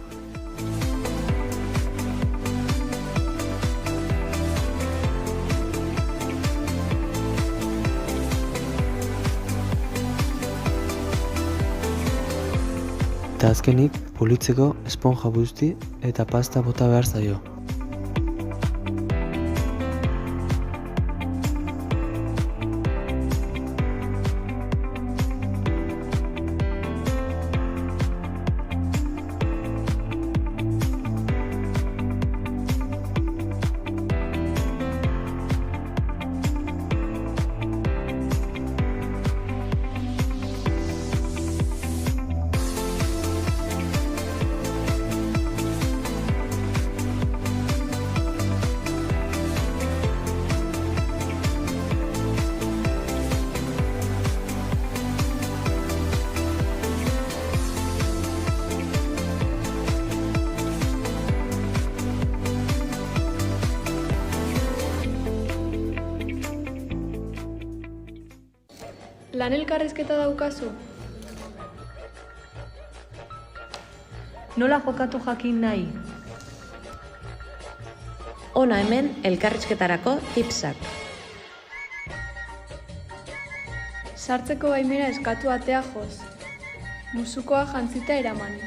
Eta azkenik, pulitzeko esponja busti eta pasta bota behar zaio. Lan elkarrizketa daukazu? Nola jokatu jakin nahi? Hona hemen elkarrizketarako tipsak. Sartzeko baimena eskatu atea joz. Musukoa jantzita eraman.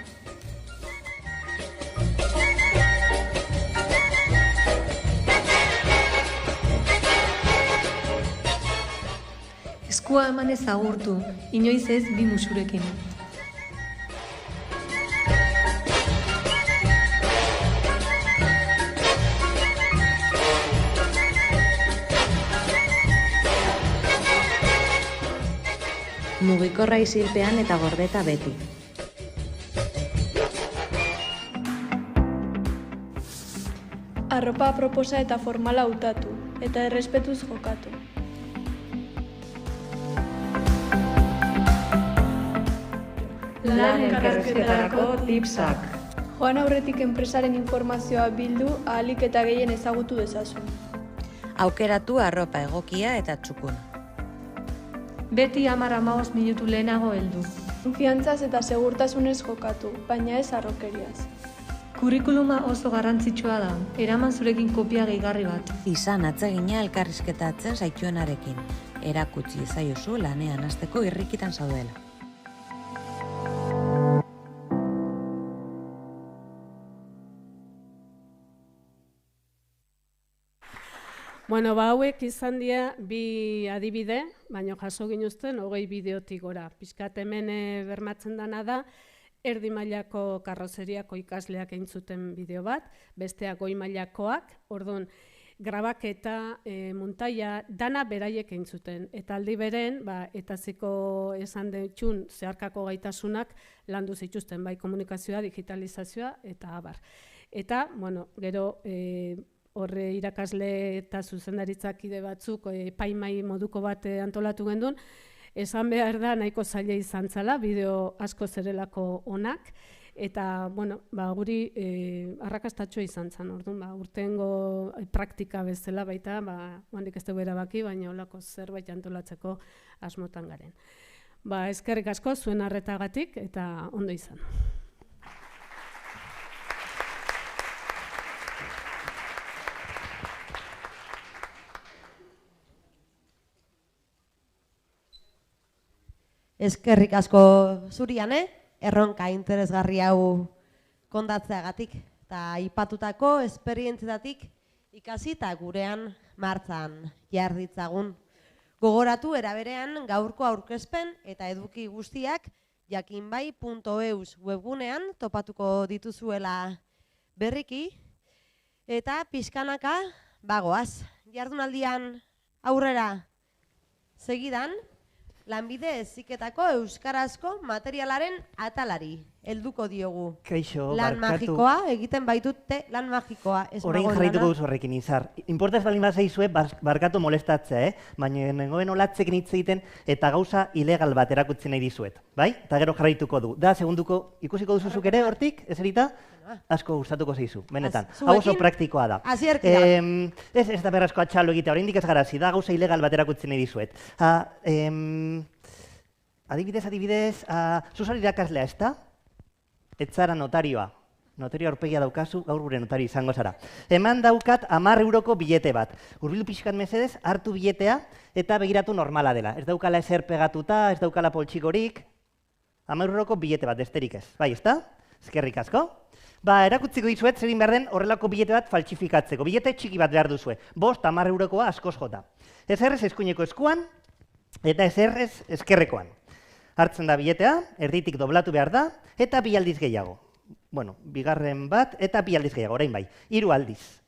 Eskua eman ez agurtu, inoiz ez bi musurekin. Mugikorra isilpean eta gordeta beti. Arropa aproposa eta formala hautatu, eta errespetuz jokatu. Lan elkarrizketarako tipsak. Joan aurretik enpresaren informazioa bildu ahalik eta gehien ezagutu dezazun. Aukeratu arropa egokia eta txukun. Beti 10-15 minutu lehenago heldu. Konfiantzaz eta segurtasunez jokatu, baina ez harrokeriaz. Kurrikuluma oso garrantzitsua da, eraman zurekin kopia gehigarri bat. Izan atsegina elkarrizketatzen zaituenarekin. Erakutsi ezaiozu lanean hasteko irrikitan zaudela. Bueno, hauek izan dira bi adibide, baina jaso ginuzten 20 bideotik gora. Pizkat hemen bermatzen dana da, erdi mailako karrozeriako ikasleak entzuten bideo bat, besteak goi mailakoak, orduan, grabaketa, muntaia, dana beraiek entzuten. Eta aldi beren, etaziko esan detxun zeharkako gaitasunak landu zituzten, bai komunikazioa, digitalizazioa, eta abar. Eta, bueno, gero, horre irakasle eta zuzendaritzakide batzuk epaimai moduko bat antolatu gendun, esan behar da nahiko zaila izan zala, bideo asko zerelako onak, eta guri arrakastatxoa izan zen, orduan, urtengo praktika bezala baita, handik ez dugu erabaki, baina olako zerbait antolatzeko asmotan garen. Eskerrik asko zuen arretagatik eta ondo izan. Eskerrik asko zurian, erronka interesgarri hau kontatzeagatik eta aipatutako esperientzietatik ikasi eta gurean martzan jarditzagun. Gogoratu eraberean gaurko aurkezpen eta eduki guztiak jakinbai.eus webgunean topatuko dituzuela berriki eta pixkanaka bagoaz. Jardunaldian aurrera segidan Lanbide Heziketako euskarazko materialaren atalari helduko diogu. Kaixo, lan magikoa, egiten baitute lan magikoa. Orain jarraituko duzu horrekin izar. Importaz baldin bazaizue, barkatu molestatzea, baina nengoen olatzekin hitz egiten eta gauza ilegal bat erakutsi nahi dizuet. Bai? Eta gero jarraituko du. Da, segunduko, ikusiko duzuzuk ere hortik, eserita? Asko gustatuko zaizu, benetan. Hau oso praktikoa da. Ez da berrazko atxalo egitea, oraindik ez garazi, da gauza ilegal bat erakutsi nahi dizuet. Adibidez, zuzar irakaslea ez da? Ez zara notarioa. Notario aurpegia daukazu, gaur gure notario izango zara. Eman daukat 10 euroko bilete bat. Hurbildu pixkat mesedez, hartu biletea eta begiratu normala dela. Ez daukala ezer pegatuta, ez daukala poltsikorik. 10 euroko bilete bat, besterik ez. Bai, ez da? Eskerrik asko. Erakutziko dizuet, zerin behar den horrelako bilete bat faltsifikatzeko. Bilete txiki bat behar duzue. 5-10 eurokoa askoz jota. Ezerrez eskuineko eskuan eta ezerrez eskerrekoan. Hartzen da biletea, erditik doblatu behar da, eta 2 aldiz gehiago. Bueno, bigarren bat, eta 2 aldiz gehiago, orain bai. 3 aldiz.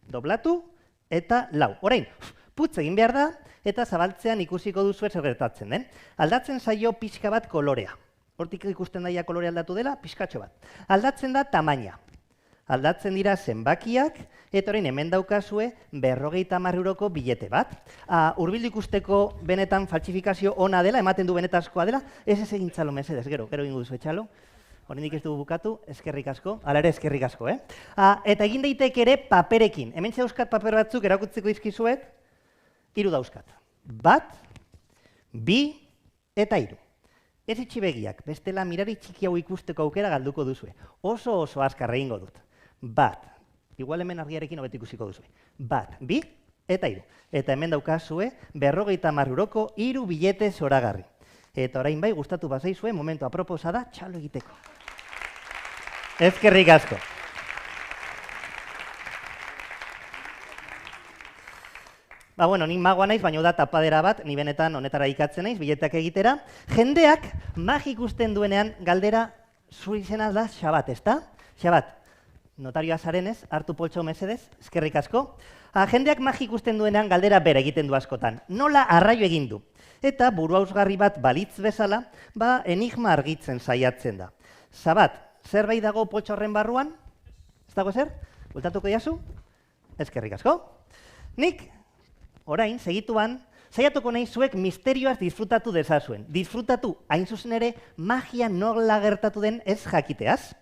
Doblatu, eta 4. Orain, putz egin behar da, eta zabaltzean ikusiko duzu zer gertatzen den. Aldatzen zaio pixka bat kolorea. Hortik ikusten daia kolore aldatu dela, pixkatxo bat. Aldatzen da tamaina. Aldatzen dira zenbakiak, eta orain hemen daukazue 50 euroko bilete bat. Hurbildu ikusteko benetan faltsifikazio ona dela, ematen du benetazkoa dela, ez egin txalo mesedez, gero ingo duzu etxalo. Oraindik ez dugu bukatu, eskerrik asko, hala ere eskerrik asko, Eta egin daiteke ere paperekin. Hemen zauzkat paper batzuk erakutzeko dizkizuet, 3 dauzkat. 1, 2, Eta 3. Ez itxibegiak, bestela mirari txiki hau ikusteko aukera galduko duzue. Oso azkar egingo dut. 1. Igual hemen argiarekin hobeto ikusiko duzue. 1, 2, eta 3. Eta hemen daukazue 50 euroko 3 bilete zoragarri. Eta orain bai gustatu bazaizue, momentu aproposa da txalo egiteko. Ezkerrik asko. Nik magoa naiz, baina da tapadera bat, ni benetan honetara ikatzen naiz, bileteak egitera. Jendeak magi ikusten duenean galdera zu izena da Xabat, ezta? Xabat, notarioa zarenez, hartu poltxo mesedez, eskerrik asko. Jendeak magi ikusten duenean galdera bera egiten du askotan. Nola arraio egin du? Eta buru hausgarri bat balitz bezala, enigma argitzen saiatzen da. Xabat, zerbait dago poltxo horren barruan? Ez dago zer? Bultatuko diazu? Eskerrik asko. Nik, orain, segituan, saiatuko nahi zuek misterioaz disfrutatu dezazuen. Disfrutatu, hain zuzen ere, magia nola gertatu den ez jakiteaz.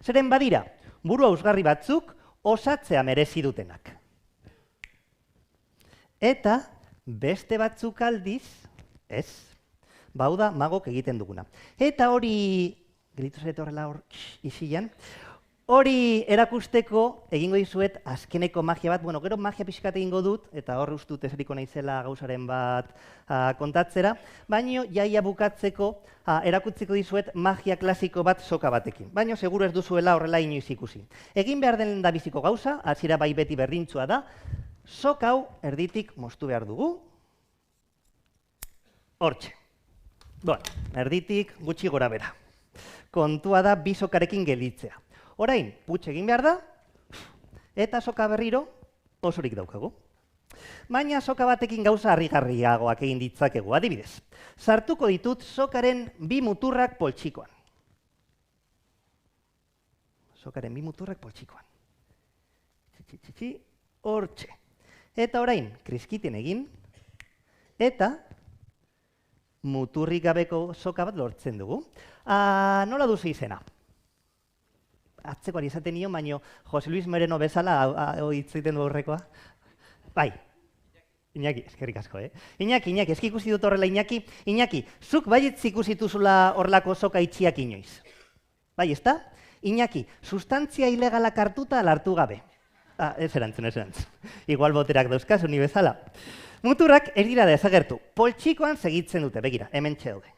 Zeren badira, buru hausgarri batzuk osatzea merezi dutenak. Eta beste batzuk aldiz, ez, hau da magok egiten duguna. Eta hori, gelitu zarete horrela hor, isilan, hori erakusteko egingo dizuet azkeneko magia bat, gero magia pixkat egingo dut, eta hor ustut eseriko naizela gauzaren bat kontatzera, baina jaia bukatzeko erakutziko dizuet magia klasiko bat soka batekin. Baina seguru ez duzuela horrela inoiz ikusi. Egin behar den da biziko gauza, hasiera bai beti berdintzua da, sok hau erditik moztu behar dugu. Hortxe. Erditik gutxi gora bera. Kontua da bi sokarekin gelitzea. Orain, putx egin behar da, eta soka berriro osorik daukagu. Baina soka batekin gauza harrigarriagoak egin ditzakegu, adibidez. Sartuko ditut sokaren 2 muturrak poltsikoan. Sokaren 2 muturrak poltsikoan. Hortxe. Eta orain, kriskiten egin, eta muturrik gabeko soka bat lortzen dugu. Nola duzu izena? Atzekoari esaten nion, baina Jose Luis Moreno bezala hitz egiten du aurrekoa. Bai, Iñaki, eskerrik asko, Iñaki, eski ikusi dut horrela Iñaki, zuk baietz ikusi duzula horlako soka itxiak inoiz. Bai, ezta? Iñaki, sustantzia ilegalak hartuta lartu gabe. Ez erantzun. Igual boterak dauzkazu ni bezala. Muturrak ez dira desagertu. Poltsikoan segitzen dute, begira, hemen txeude.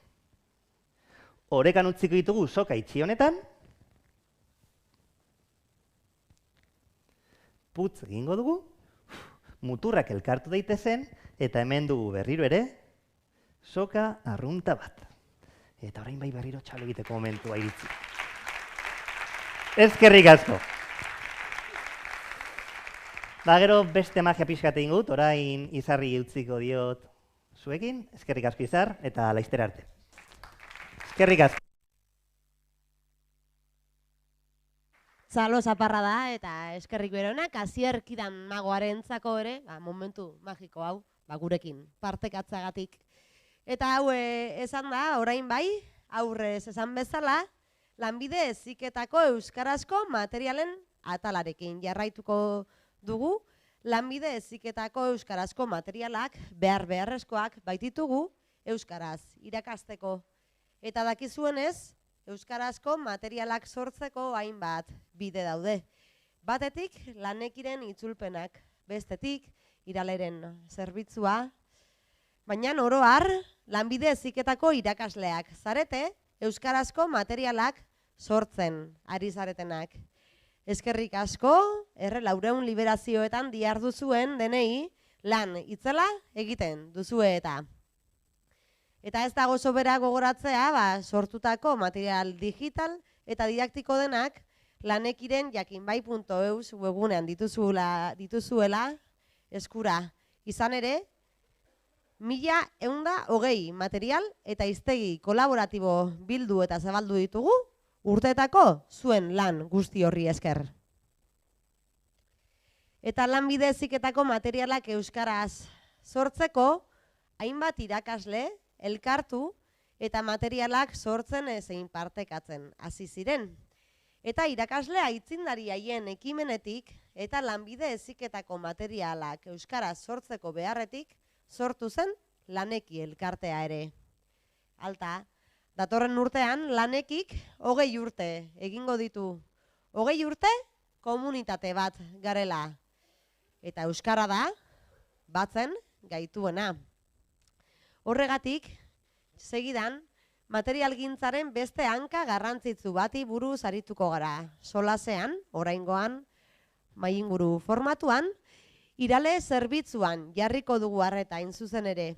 Orekan utziko ditugu soka itxi honetan. Putz egingo dugu. Muturrak elkartu daitezen, eta hemen dugu berriro ere, soka arrunta bat. Eta orain bai berriro txalo egiteko momentua iritsi. Ezkerrik asko. Gero beste magia pixkat egin gut, orain Izarri utziko diot zuekin. Eskerrik asko Izar, eta laiztera arte. Eskerrik asko. Zalo zaparra da, eta eskerrik beronak, azierkidan magoarentzako ere, momentu magiko hau, gurekin, partekatzagatik. Eta hau esan da, orain bai, aurrez esan bezala, lanbide heziketako euskarazko materialen atalarekin jarraituko dugu, lanbide heziketako euskarazko materialak beharrezkoak baititugu euskaraz irakasteko. Eta dakizuenez, euskarazko materialak sortzeko hainbat bide daude. Batetik, lanekiren itzulpenak, bestetik, iraleren zerbitzua, baina oro har, lanbide heziketako irakasleak zarete, euskarazko materialak sortzen ari zaretenak. Eskerrik asko, laurehun liberazioetan diharduzuen denei lan itzela egiten duzue eta. Eta ez dago sobera gogoratzea, sortutako material digital eta didaktiko denak lanekiren jakinbai.eus webunean dituzuela eskura. Izan ere, 1120 material eta hiztegi kolaboratibo bildu eta zabaldu ditugu, urteetako zuen lan guzti horri esker. Eta lanbide heziketako materialak euskaraz sortzeko, hainbat irakasle, elkartu eta materialak sortzen zein partekatzen hasi ziren. Eta irakasle aitzindari haien ekimenetik eta lanbide heziketako materialak euskaraz sortzeko beharretik sortu zen laneki elkartea ere. alta. Datorren urtean lanekik 20 urte egingo ditu. 20 urte komunitate bat garela. Eta euskara da batzen gaituena. Horregatik, segidan, materialgintzaren beste hanka garrantzitsu bati buruz arituko gara. Solasean, oraingoan, mainguru formatuan, Irale zerbitzuan jarriko dugu arreta hain zuzen ere.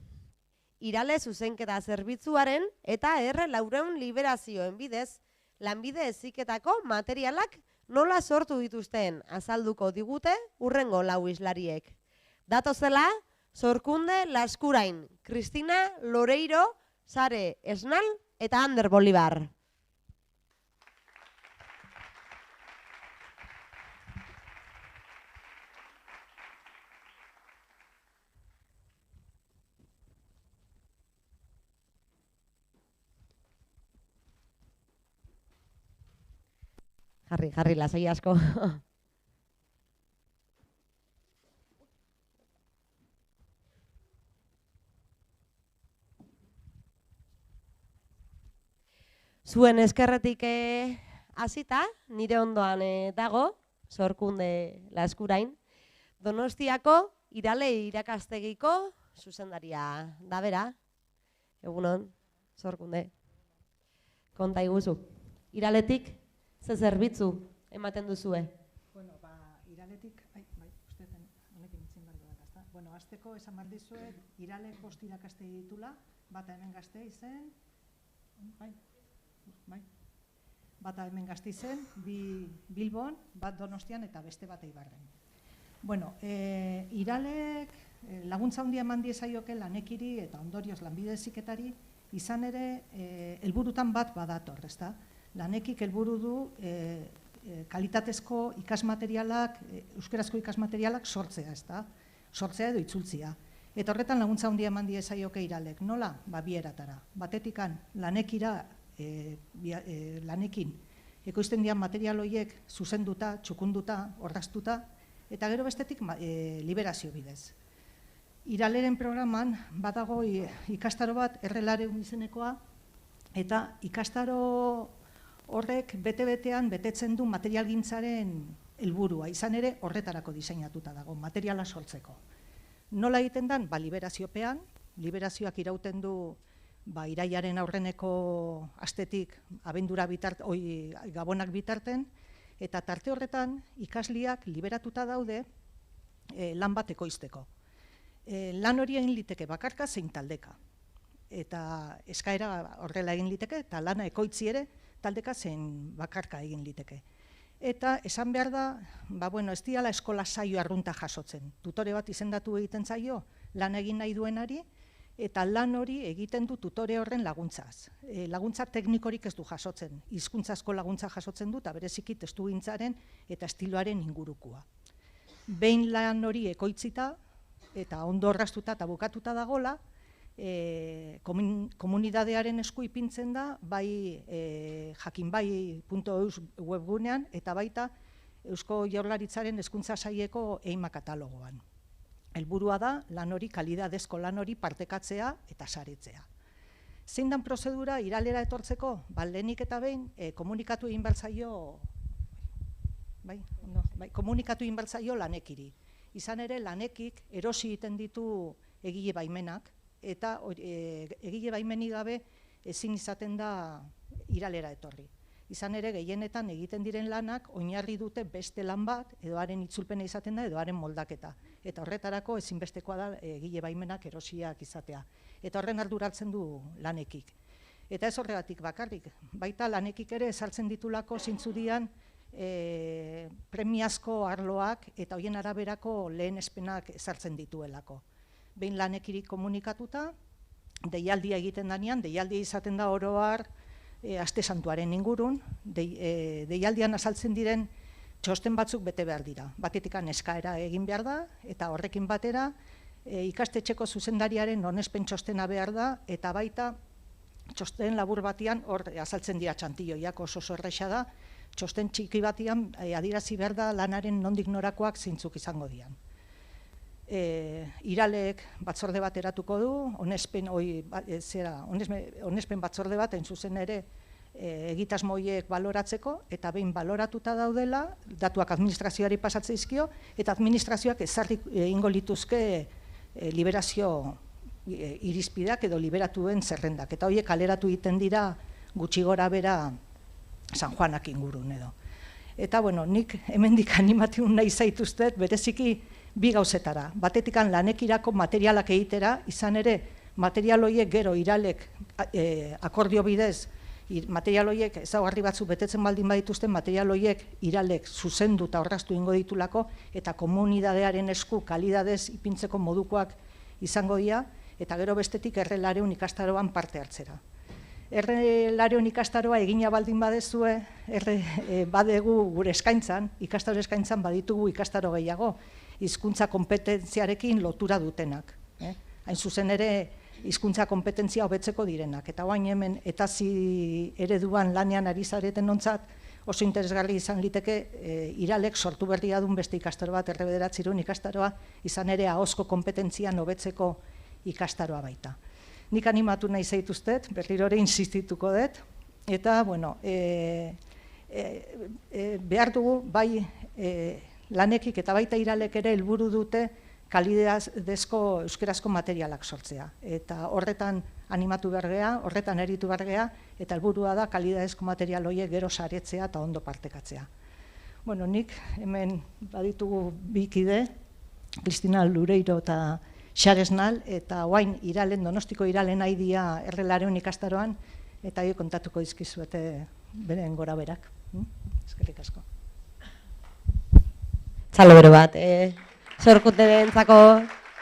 Irale zuzenketa zerbitzuaren eta R400 liberazioen bidez, lanbide heziketako materialak nola sortu dituzten azalduko digute hurrengo lau islariek. Datozela, Sorkunde Laskurain, Cristina Loreiro, Sare Esnal eta Ander Bolivar. Jarri, lasai asko. Zuen eskerretik hasita, nire ondoan dago, Sorkunde Laskurain, Donostiako Irale irakastegiko zuzendaria da bera. Egunon, Sorkunde. Konta iguzu. Iraletik, ze zerbitzu ematen duzue? Bueno, Iraletik, honekin itzin behar duak, ezta? Bueno, azteko esan behar dizuet, Irale bost irakastegi ditula, bata hemen Gasteizen, bata hemen Gasteizen, bi Bilbon, bat Donostian eta beste bat Eibarren. Bueno, Iralek laguntza handia eman diezaioke lanekiri eta ondorioz lanbide heziketari, izan ere helburutan bat badator, ezta? Lanekik helburu du kalitatezko ikasmaterialak, euskarazko ikasmaterialak sortzea, ezta? Sortzea edo itzultzia. Eta horretan laguntza handia eman diezaioke Iralek. Nola? Bi eratara. Batetikan lanekin ekoizten dian material horiek zuzenduta, txukunduta, orraztuta, eta gero bestetik liberazio bidez. Iraleren programan badago ikastaro bat R400 izenekoa, eta ikastaro horrek bete-betean betetzen du materialgintzaren helburua, izan ere horretarako diseinatuta dago, materiala sortzeko. Nola egiten den? Liberaziopean, liberazioak irauten du irailaren aurreneko astetik abendura gabonak bitarten, eta tarte horretan ikasliak liberatuta daude lan bat ekoizteko. Lan hori egin liteke bakarka zein taldeka. Eta eskaera horrela egin liteke, eta lana ekoitzi ere taldeka zein bakarka egin liteke. Eta esan behar da, ez diala eskola saio arrunta jasotzen. Tutore bat izendatu egiten zaio, lan egin nahi duenari, eta lan hori egiten du tutore horren laguntzaz. Laguntza teknikorik ez du jasotzen, hizkuntzazko laguntza jasotzen du, eta bereziki testugintzaren eta estiloaren ingurukua. Behin lan hori ekoitzita, eta ondo orraztuta eta bukatuta dagola, komunidadearen esku ipintzen da, bai jakinbai.eus webgunean, eta baita Eusko Jaurlaritzaren hezkuntza saileko EIMA katalogoan. Helburua da, lan hori, kalidadezko lan hori partekatzea eta saretzea. Zein dan prozedura Iralera etortzeko? Lehenik eta behin komunikatu egin behar zaio lanekiri. Izan ere, lanekik erosi egiten ditu egile baimenak, eta egile baimenik gabe ezin izaten da Iralera etorri. Izan ere, gehienetan egiten diren lanak oinarri dute beste lan bat, edo haren itzulpena izaten da, edo haren moldaketa. Eta horretarako ezinbestekoa da egile baimenak erosiak izatea. Eta horren arduratzen du lanekik. Eta ez horregatik bakarrik, baita lanekik ere ezartzen ditulako zintzudian premiazko arloak eta horien araberako lehenespenak ezartzen dituelako. Behin lanekirik komunikatuta, deialdia egiten danean, deialdia izaten da oro har aste santuaren ingurun, deialdian azaltzen diren txosten batzuk bete behar dira. Batetikan eskaera egin behar da, eta horrekin batera ikastetxeko zuzendariaren onespen txostena behar da, eta baita txosten labur batian hor azaltzen dira txantilloiak oso erresa da, txosten txiki batian adierazi behar da lanaren nondik norakoak zeintzuk izango dian. Iralek batzorde bat eratuko du, onespen batzorde bat, zuzen ere, egitasmoiek baloratzeko, eta behin baloratuta daudela, datuak administrazioari pasatzeizkio, eta administrazioak ezarri ingo lituzke liberazio irizpideak edo liberatuen zerrendak. Eta horiek kaleratu egiten dira gutxi gora bera San Juanak ingurun edo. Eta, bueno, nik hemendik animatiun nahi zaituztet, bereziki bi gauzetara. Batetikan lanekirako materialak egitera, izan ere, material horiek gero Iralek akordio bidez, material horiek ezaugarri batzu betetzen baldin badituzten, material horiek Iralek zuzendu eta orraztu ingo ditulako, eta komunidadearen esku kalidadez ipintzeko modukoak izango dira, eta gero bestetik Errelareun ikastaroan parte hartzera. Errelareun ikastaroa egina baldin badezue, badegu gure eskaintzan, ikastaro eskaintzan baditugu ikastaro gehiago, hizkuntza kompetentziarekin lotura dutenak. Hain zuzen ere, hizkuntza kompetentzia hobetzeko direnak. Eta oain hemen etazi ereduan lanean ari zareten nontzat, oso interesgarri izan liteke Iralek sortu berria duen beste ikastaro bat, Errebederatziehun ikastaroa, izan ere ahozko kompetentzian hobetzeko ikastaroa baita. Nik animatu nahi zaituztet, berrirore insistituko dut, eta, bueno, behar dugu, bai lanekik eta baita Iralek ere helburu dute kalidadezko euskerazko materialak sortzea. Eta horretan animatu behar gea, horretan eritu behar gea, eta helburua da kalidadezko material horiek gero saretzea eta ondo partekatzea. Bueno, nik hemen baditugu bikide, Cristina Lureiro eta Xaresnal, eta oain Iralen, Donostiko Iralen haidia Errelareun ikastaroan, eta hori kontatuko dizkizuete beren gora berak. Eskerrik asko. Txalo bero bat, sorkunterentzako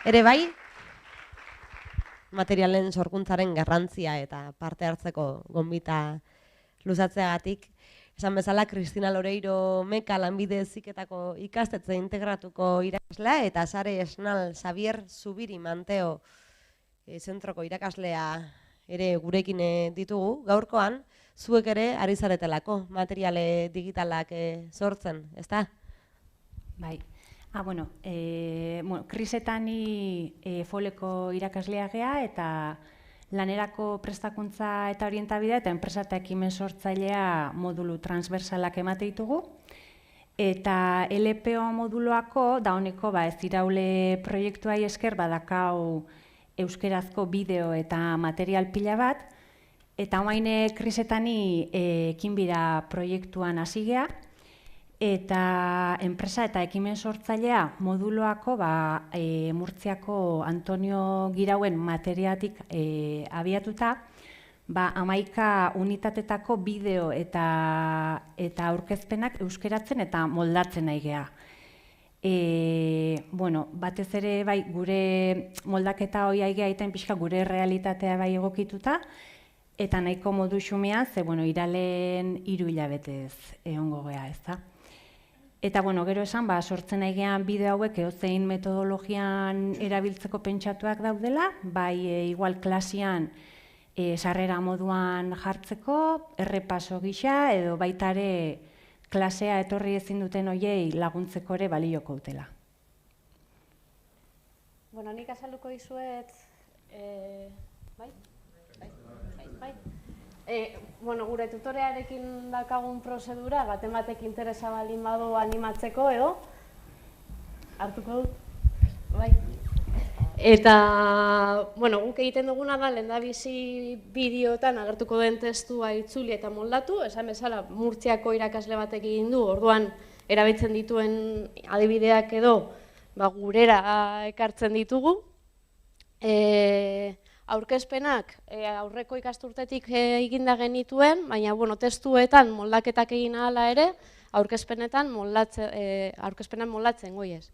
ere bai, materialen sorkuntzaren garrantzia eta parte hartzeko gonbita luzatzeagatik. Esan bezala, Cristina Loreiro Meka lanbide heziketako ikastetxe integratuko irakaslea eta Sare Esnal Xavier Zubiri Manteo zentroko irakaslea ere gurekin ditugu. Gaurkoan, zuek ere ari zaretelako materiale digitalak sortzen, ezta? Bai. Bueno, Krisetani foleko irakaslea gea eta lanerako prestakuntza eta orientabidea eta enpresa eta ekimen sortzailea modulu transversalak emate ditugu. Eta LPO moduloako dauneko ez iraule proiektuai esker badakau euskerazko bideo eta material pila bat. Eta oain Krisetani ekinbira proiektuan hasi gea. Eta enpresa eta ekimen sortzailea moduloako Murtziako Antonio Girauen materiatik abiatuta 11 unitatetako bideo eta aurkezpenak euskeratzen eta moldatzen nahi gea. Batez ere bai gure moldaketa hori aigea egiten pixka gure realitatea bai egokituta eta nahiko modu xumean, ze Iralen 3 hilabetez egongo gea, ez da? Eta, gero esan, sortzen nahi gehan bideo hauek edozein metodologian erabiltzeko pentsatuak daudela, bai igual klasian sarrera moduan jartzeko, errepaso gisa, edo baita ere klasea etorri ezin duten hoiei laguntzeko ere balioko dutela. Nik azalduko dizuet, bai? Gure tutorearekin daukagun prozedura, baten batek interesa baldin badu animatzeko edo, hartuko dut, bai. Eta, guk egiten duguna da, lehendabizi bideotan agertuko den testua itzuli eta moldatu, esan bezala Murtziako irakasle batek egin du, orduan erabiltzen dituen adibideak edo gurera ekartzen ditugu. Aurkezpenak aurreko ikasturtetik eginda genituen, baina testuetan moldaketak egin ahala ere, aurkezpenan moldatzen goiez.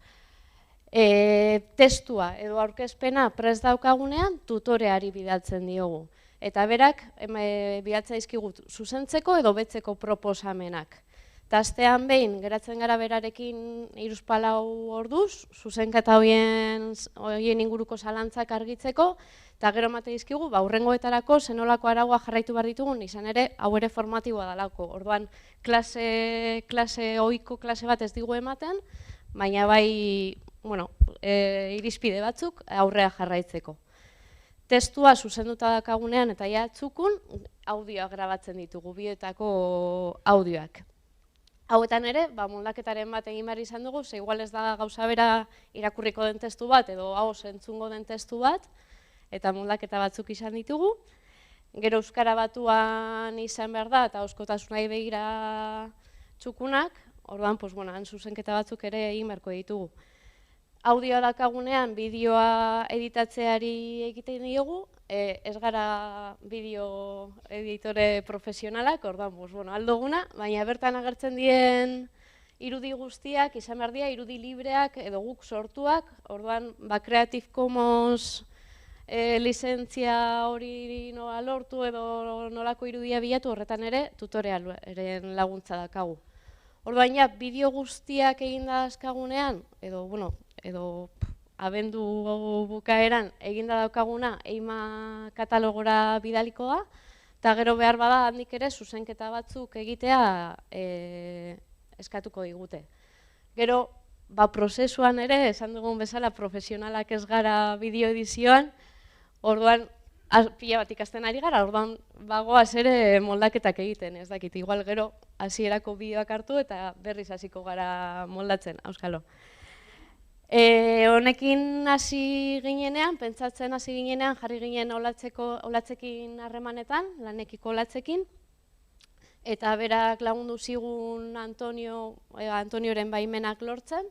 Testua edo aurkezpena prest daukagunean tutoreari bidaltzen diogu. Eta berak bidaltzen dizkigu zuzentzeko edo betzeko proposamenak. Eta astean behin, geratzen gara berarekin 3-4 orduz, zuzenketa horien inguruko zalantzak argitzeko, eta gero emate dizkigu, hurrengoetarako zenolako araua jarraitu behar ditugun, izan ere, hau ere formatiboa dalako. Orduan, ohiko klase bat ez digu ematen, baina bai irizpide batzuk aurrea jarraitzeko. Testua zuzenduta dakagunean eta jatzukun audioa grabatzen ditugu, bideotako audioak. Hauetan ere, moldaketaren bat egin behar izan dugu, ze igual ez da gauza bera irakurriko den testu bat edo ahoz entzungo den testu bat, eta moldaketa batzuk izan ditugu. Gero euskara batuan izan behar da, eta oskotasunai begira txukunak, orduan, han zuzenketa batzuk ere egin beharko ditugu. Audioa dakagunean bideoa editatzeari egiten diogu, ez gara bideo editore profesionalak, orduan, aldoguna, baina bertan agertzen dien irudi guztiak, izan behar dira, irudi libreak edo guk sortuak, orduan, Creative Commons lizentzia hori nola lortu edo nolako irudia bilatu, horretan ere tutorialen laguntza dakagu. Orduan, bideo guztiak egin dazkagunean, edo abendu bukaeran eginda daukaguna EIMA katalogora bidaliko da, eta gero behar bada handik ere zuzenketa batzuk egitea eskatuko digute. Gero, prozesuan ere, esan dugun bezala, profesionalak ez gara bideo edizioan, orduan, pila bat ikasten ari gara, orduan bagoaz ere moldaketak egiten, ez dakit, igual gero hasierako bideoak hartu eta berriz hasiko gara moldatzen, auskalo. Honekin hasi ginenean, pentsatzen hasi ginenean, jarri ginen olatzekin harremanetan, lanekiko olatzekin, eta berak lagundu zigun Antonioren baimenak lortzen,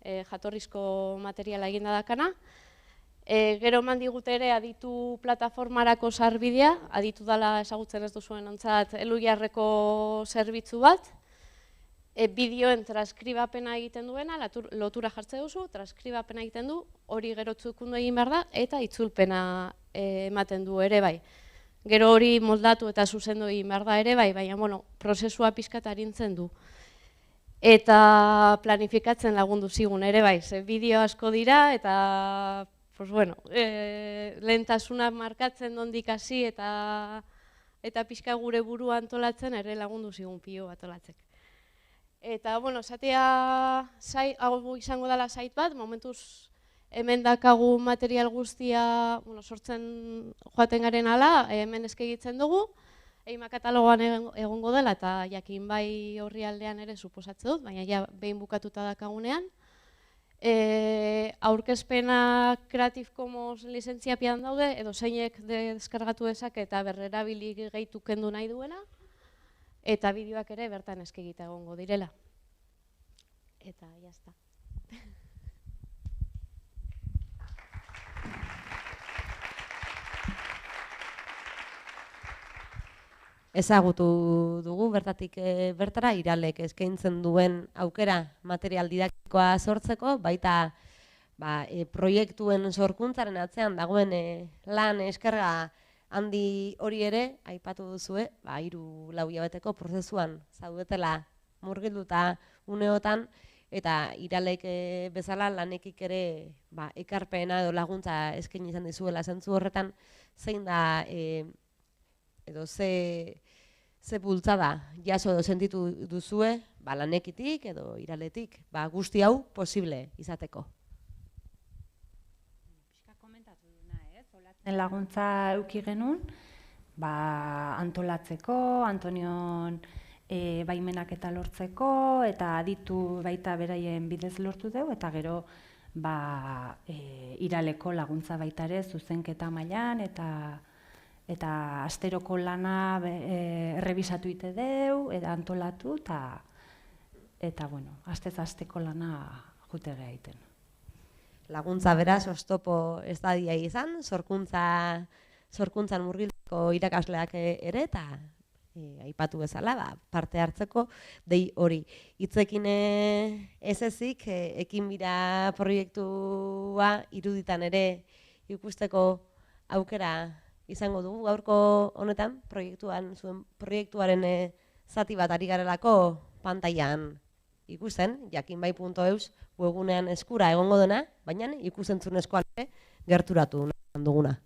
jatorrizko materiala eginda dakana. Gero eman digute ere aditu plataformarako sarbidea, aditu dela ezagutzen ez duzuen ontzat Elujarreko zerbitzu bat, bideoen transkribapena egiten duena, lotura jartze duzu, transkribapena egiten du, hori gero txukundu egin behar da, eta itzulpena ematen du ere bai. Gero hori moldatu eta zuzendu egin behar da ere bai, baina prozesua pixkat arintzen du. Eta planifikatzen lagundu zigun ere bai, ze bideo asko dira, eta lehentasunak markatzen dondik hasi eta pixka gure burua antolatzen ere lagundu zigun pilo bat olatzek. Eta, esatea hau izango dela site bat, momentuz hemen dakagu material guztia sortzen joaten garen ala, hemen eskigitzen dugu, EIMA katalogoan egongo dela eta jakin bai horri aldean ere suposatze dut, baina behin bukatuta dakagunean. Aurkezpena Creative Commons lizentziapian daude, edo zeinek deskargatu dezake eta berrerabili gehitu kendu nahi duena, eta bideoak ere bertan eskegita egongo direla. Eta, jazta. Ezagutu dugu bertatik bertara Iralek eskaintzen duen aukera material didaktikoa sortzeko, baita proiektuen sorkuntzaren atzean dagoen lan eskerga handi hori ere aipatu duzue, 3-4 hilabeteko prozesuan zaudetela murgilduta uneotan, eta Iralek bezala lanekik ere ekarpena edo laguntza eskaini izan dizuela zentzu horretan, zein da edo ze bultzada jaso edo sentitu duzue lanekitik edo Iraletik guzti hau posible izateko? Laguntza eduki genuen, antolatzeko, Antonion baimenak eta lortzeko, eta aditu baita beraien bidez lortu dugu, eta gero Iraleko laguntza baita ere zuzenketa mailan, eta asteroko lana errebisatu ite deu, eta antolatu, eta astez-asteko lana jute egiten. Laguntza beraz, oztopo ez dadia izan, sorkuntzan murgilduko irakasleak ere, eta aipatu bezala, parte hartzeko, dei hori. Hitzekin ez ezik, ekinbira proiektua iruditan ere ikusteko aukera izango dugu gaurko honetan, zuen proiektuaren zati bat ari garelako pantailan ikusten, jakinbai.eus webgunean eskura egongo dena, baina ikusentzunezkoan gerturatu nahi duguna.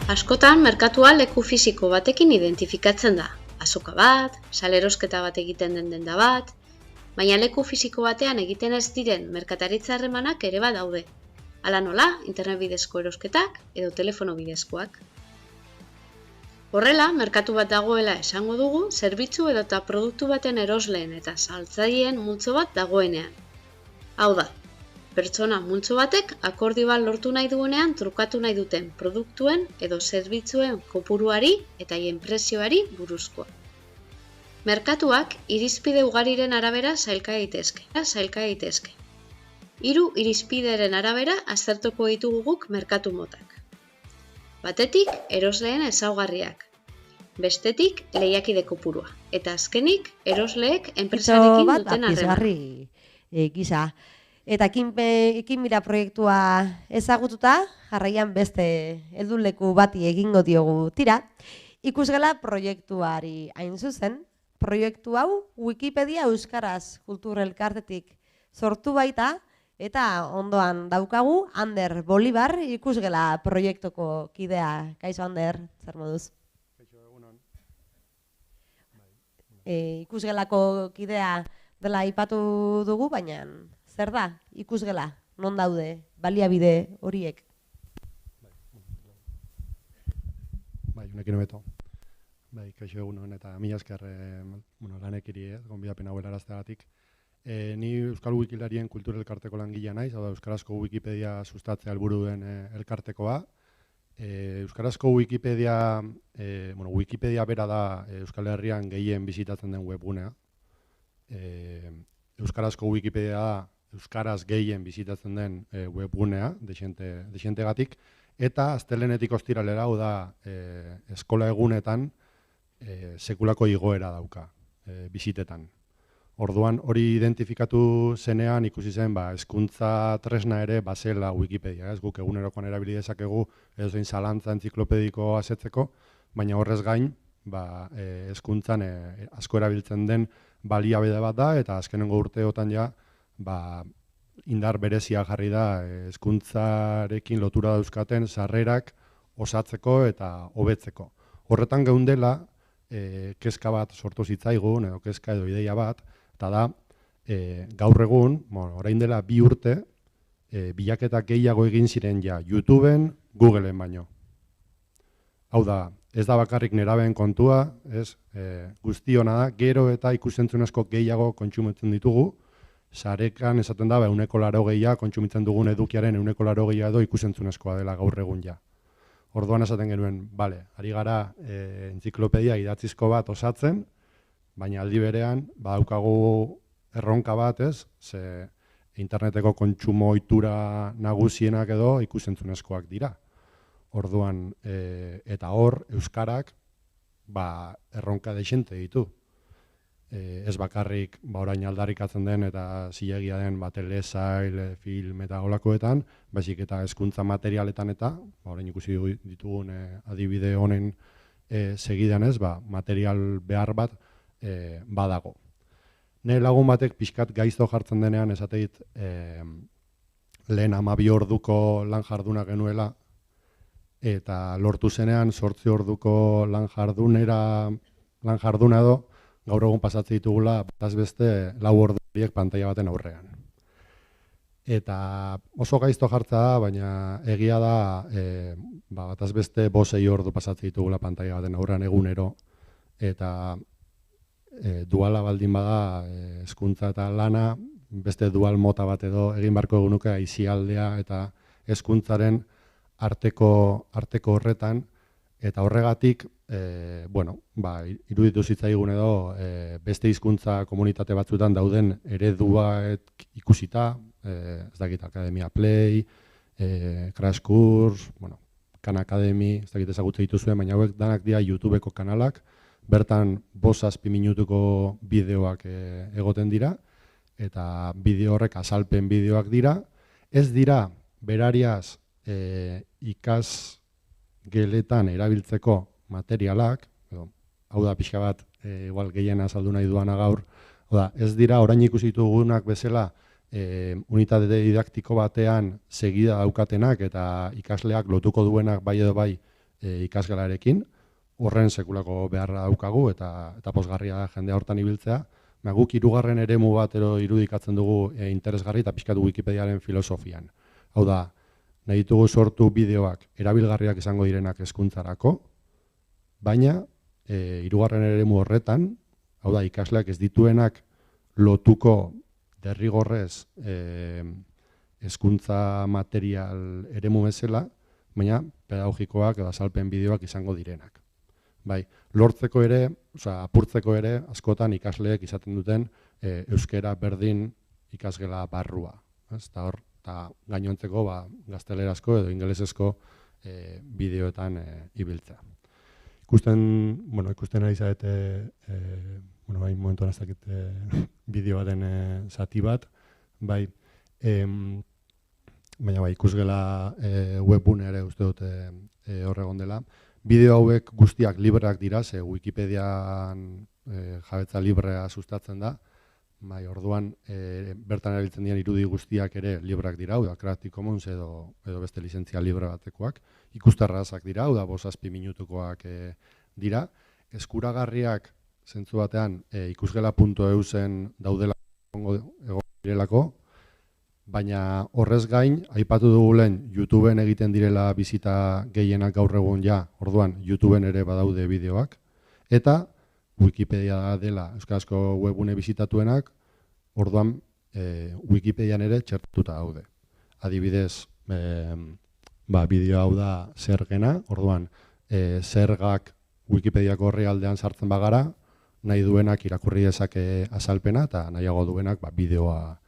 Askotan, merkatua leku fisiko batekin identifikatzen da. Azoka bat, salerosketa bat egiten den denda bat, baina leku fisiko batean egiten ez diren merkataritza harremanak ere badaude. Hala nola, internet bidezko erosketak edo telefono bidezkoak. Horrela, merkatu bat dagoela esango dugu, zerbitzu edota produktu baten erosleen eta saltzaileen multzo bat dagoenean. Hau da, pertsona multzo batek akordio bat lortu nahi duenean trukatu nahi duten produktuen edo zerbitzuen kopuruari eta haien prezioari buruzkoa. Merkatuak irizpide ugariren arabera sailka daitezke. 3 irizpideren arabera aztertuko ditugu guk merkatu motak. Batetik, erosleen ezaugarriak. Bestetik, lehiakide kopurua. Eta azkenik, erosleek enpresarekin duten harremana. Gisa. Eta ekinbira proiektua ezagututa, jarraian beste helduleku bati egingo diogu tira. Ikusgela proiektuari hain zuzen, proiektu hau Wikipedia Euskaraz Kultur Elkartetik sortu baita, eta ondoan daukagu Ander Bolibar ikusgela proiektuko kidea. Kaixo Ander, zer moduz? Kaixo, egunon. Ikusgelako kidea dela aipatu dugu, baina zer da ikusgela? Non daude baliabide horiek? Bai, unekin hobeto. Bai, kaixo egunon eta mila esker lanekiri, gonbidapen hau helarazteagatik. Ni Euskal Wikilarien Kultur Elkarteko langilea naiz, hau da Euskarazko Wikipedia sustatzea helburu duen elkartekoa. Euskarazko Wikipedia, Wikipedia bera da Euskal Herrian gehien bisitatzen den webgunea. Euskarazko Wikipedia da Euskaraz gehien bisitatzen den webgunea, dexentegatik, eta astelehenetik ostiralera, hau da eskola egunetan sekulako igoera dauka bisitetan. Orduan hori identifikatu zenean ikusi zen hezkuntza tresna ere bazela Wikipedia, ez guk egunerokoan erabili dezakegu edozein zalantza entziklopediko asetzeko, baina horrez gain hezkuntzan asko erabiltzen den baliabide bat da eta azkenengo urteotan ja indar berezia jarri da hezkuntzarekin lotura dauzkaten sarrerak osatzeko eta hobetzeko. Horretan geundela kezka bat sortu zitzaigun edo kezka edo ideia bat, eta da, gaur egun, orain dela 2 urte, bilaketak gehiago egin ziren ja YouTubeen, Googleen baino. Hau da, ez da bakarrik nerabeen kontua, guztiona da, gero eta ikusentzunezko gehiago kontsumitzen ditugu, sarekan esaten da, 180 kontsumitzen dugun edukiaren 180 edo ikusentzunezkoa dela gaur egun ja. Orduan esaten genuen, ari gara entziklopedia idatzizko bat osatzen, baina aldi berean, badaukagu erronka bat, ze interneteko kontsumo ohitura nagusienak edo ikusentzunezkoak dira. Orduan, eta hor, euskarak erronka dexente ditu. Ez bakarrik orain aldarrikatzen den eta zilegia den telesail, film eta olakoetan, baizik eta hezkuntza materialetan eta, orain ikusi ditugun adibide honen segidan material behar bat badago. Nire lagun batek pixkat gaizto jartzen denean esateit lehen 12 orduko lan jarduna genuela eta lortu zenean 8 orduko lan jarduna edo gaur egun pasatzen ditugula bataz beste 4 ordu horiek pantaila baten aurrean. Eta oso gaizto jartza da, baina egia da bataz beste 5-6 ordu pasatzen ditugula pantaila baten aurrean egunero eta duala baldin bada hezkuntza eta lana, beste dual mota bat edo egin beharko egunuke aisialdea eta hezkuntzaren arteko horretan, eta horregatik, iruditu zitzaigun edo beste hizkuntza komunitate batzuetan dauden eredua ikusita, ez dakit Akademia Play, Crash Course, Khan Academy, ez dakit ezagutzen dituzuen, baina hauek danak dira YouTubeko kanalak, bertan 5-6 minutuko bideoak egoten dira, eta bideo horrek azalpen bideoak dira. Ez dira berariaz ikasgeletan erabiltzeko materialak, hau da pixka bat, igual gehien azaldu nahi duana gaur, ez dira orain ikusi ditugunak bezala unitate didaktiko batean segida daukatenak eta ikasleak lotuko duenak bai edo bai ikasgelarekin, horren sekulako beharra daukagu eta pozgarria da jendea hortan ibiltzea. Guk hirugarren eremu bat irudikatzen dugu interesgarri eta pixkatu Wikipediaren filosofian. Hau da, nahi ditugu sortu bideoak erabilgarriak izango direnak hezkuntzarako, baina hirugarren eremu horretan, hau da, ikasleak ez dituenak lotuko derrigorrez hezkuntza material eremu bezala, baina pedagogikoak edo azalpen bideoak izango direnak. Bai, lortzeko ere, apurtzeko ere, askotan ikasleek izaten duten euskera berdin ikasgela barrua. Eta hor, gainontzeko gaztelerazko edo ingelesezko bideoetan ibiltzea. Ikusten ari zarete, momentuan ez dakit bideo baten zati bat, baina ikusgela webbune ere uste dut horregon dela. Bideo hauek guztiak libreak dira, ze Wikipedian jabetza librea sustatzen da. Orduan, bertan erabiltzen diren irudi guztiak ere libreak dira, da Creative Commons edo beste lizentzia libre batekoak. Ikustarrazak dira, da 5-6 minutukoak dira. Eskuragarriak zentzu batean ikusgela.eusen daudela egon direlako, baina horrez gain, aipatu dugu lehen, YouTubeen egiten direla bizita gehienak gaur egun orduan YouTubeen ere badaude bideoak, eta Wikipedia dela euskarazko webune bizitatuenak, orduan Wikipedian ere txertuta daude. Adibidez, bideo hau da zergena, orduan zergak Wikipediako orrialdean sartzen bagara, nahi duenak irakurri dezake azalpena, eta nahiago duenak bideoa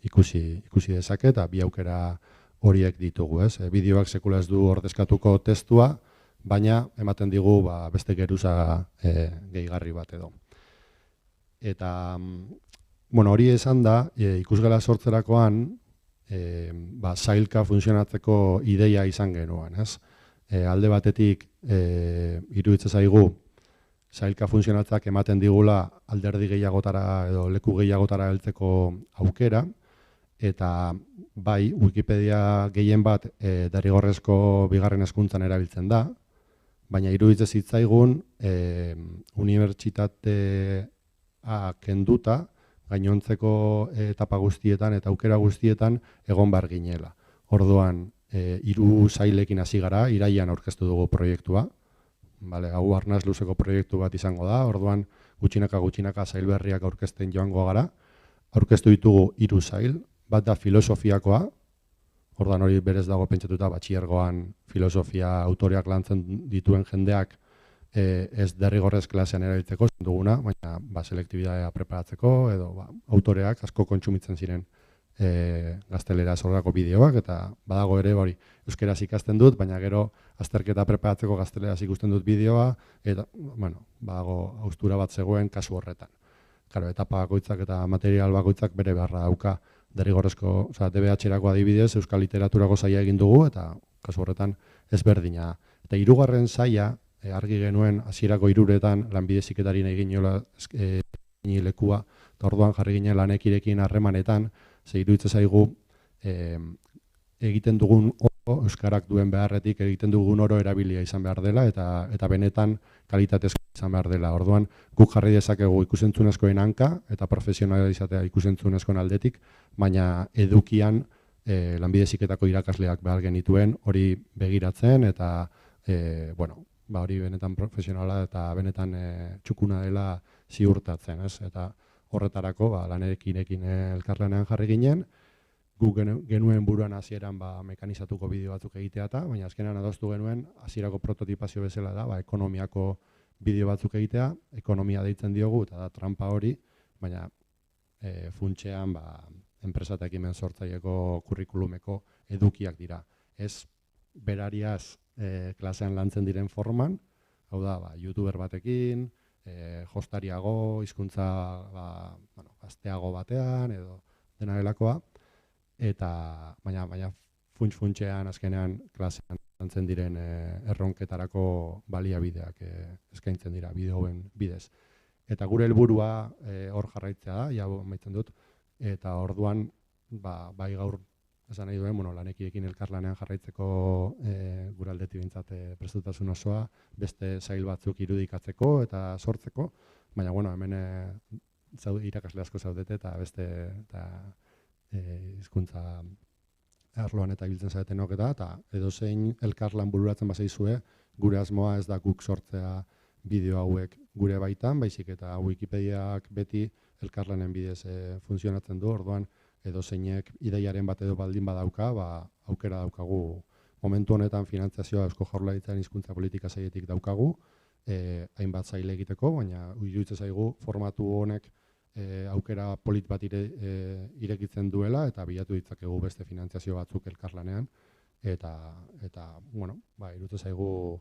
ikusi dezake, eta bi aukera horiek ditugu. Bideoak sekula ez du ordezkatuko testua, baina ematen digu beste geruza gehigarri bat edo. Eta hori esan da, ikusgela sortzerakoan zailka funtzionatzeko ideia izan genuen. Alde batetik iruditzen zaigu zailka funtzionatzak ematen digula alderdi gehiagotara edo leku gehiagotara heltzeko aukera, eta bai, Wikipedia gehien bat derrigorrezko bigarren hezkuntzan erabiltzen da, baina iruditzen zitzaigun unibertsitatea kenduta gainontzeko etapa guztietan eta aukera guztietan egon behar ginela. Orduan, 3 sailekin hasi gara, irailean aurkeztu dugu proiektua. Hau arnaz luzeko proiektu bat izango da, orduan gutxinaka sail berriak aurkezten joango gara. Aurkeztu ditugu 3 sail, bat da filosofiakoa, orduan hori berez dago pentsatuta batxilergoan filosofia autoreak lantzen dituen jendeak ez derrigorrez klasean erabiltzeko duguna, baina selektibitatea preparatzeko edo autoreak asko kontsumitzen ziren gazteleraz horrelako bideoak, eta badago ere hori euskeraz ikasten dut, baina gero azterketa preparatzeko gazteleraz ikusten dut bideoa, eta badago haustura bat zegoen kasu horretan. Etapa bakoitzak eta material bakoitzak bere beharra dauka derrigorrezko, DBH-erako adibidez, euskal literaturako saia egin dugu, eta kasu horretan ezberdina. Eta 3. saia, argi genuen hasierako 3etan lanbide heziketari nahi ginela lekua, eta orduan jarri ginen lanekirekin harremanetan, ze iruditzen zaigu egiten dugun oro, euskarak duen beharretik egiten dugun oro erabilia izan behar dela, eta benetan kalitatezko izan behar dela. Orduan, guk jarri dezakegu ikusentzunezkoen hanka, eta profesionalizatea ikusentzunezkoen aldetik, baina edukian lanbide heziketako irakasleak behar genituen hori begiratzen, eta hori benetan profesionala eta benetan txukuna dela ziurtatzen. Eta horretarako lanekinekin elkarlanean jarri ginen, guk genuen buruan hasieran mekanizatuko bideo batzuk egitea eta, baina azkenean adostu genuen hasierako prototipazio bezala da, ekonomiako bideo batzuk egitea, ekonomia deitzen diogu eta da trampa hori, baina funtsean enpresa eta ekimen sortzaileeko kurrikulumeko edukiak dira. Ez berariaz klasean lantzen diren forman, hau da, youtuber batekin, jostariago, hizkuntza gazteago batean, edo dena delakoa, eta baina funtsean azkenean klasean lantzen diren erronketarako baliabideak eskaintzen dira bideoen bidez. Eta gure helburua hor jarraitzea da, ja maitzen dut, eta orduan bai gaur esan nahi duen, lanekiekin elkarlanean jarraitzeko gure aldetik behintzat prestutasun osoa, beste sail batzuk irudikatzeko eta sortzeko, baina hemen irakasle asko zaudete eta beste hizkuntza arloan eta ibiltzen zaretenok eta edozein elkarlan bururatzen bazaizue, gure asmoa ez da guk sortzea bideo hauek gure baitan, baizik eta Wikipediak beti elkarlanen bidez funtzionatzen du, orduan edozeinek ideiaren bat edo baldin badauka, aukera daukagu. Momentu honetan finantzazioa Eusko Jaurlaritzaren hizkuntza politika sailetik daukagu, hainbat saile egiteko, baina iruditzen zaigu formatu honek aukera polit bat irekitzen duela eta bilatu ditzakegu beste finantzazio batzuk elkarlanean eta iruditzen zaigu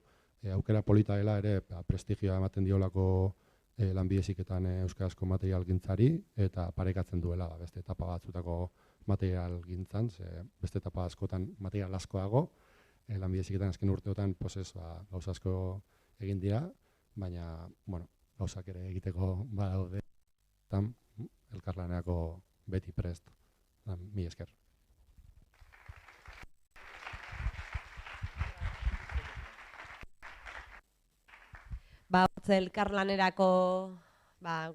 aukera polita dela ere prestigioa ematen diolako Lanbide Heziketan euskarazko materialgintzari eta parekatzen duela beste etapa batzutako materialgintzan, beste etapa askotan material asko dago, Lanbide Heziketan azken urteotan gauza asko egin dira, baina gauzak ere egiteko badaude. Elkarlanerako beti prest. Mila esker. Elkarlanerako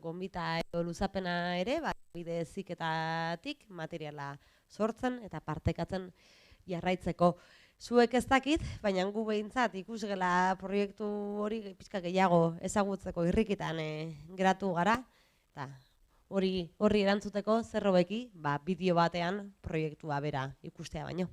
gonbita edo luzapena ere, Lanbide Heziketatik materiala sortzen eta partekatzen jarraitzeko. Zuek ez dakit, baina gu behintzat ikusgela proiektu hori pixka gehiago ezagutzeko irrikitan geratu gara, eta horri erantzuteko zer hobeki bideo batean proiektua bera ikustea baino.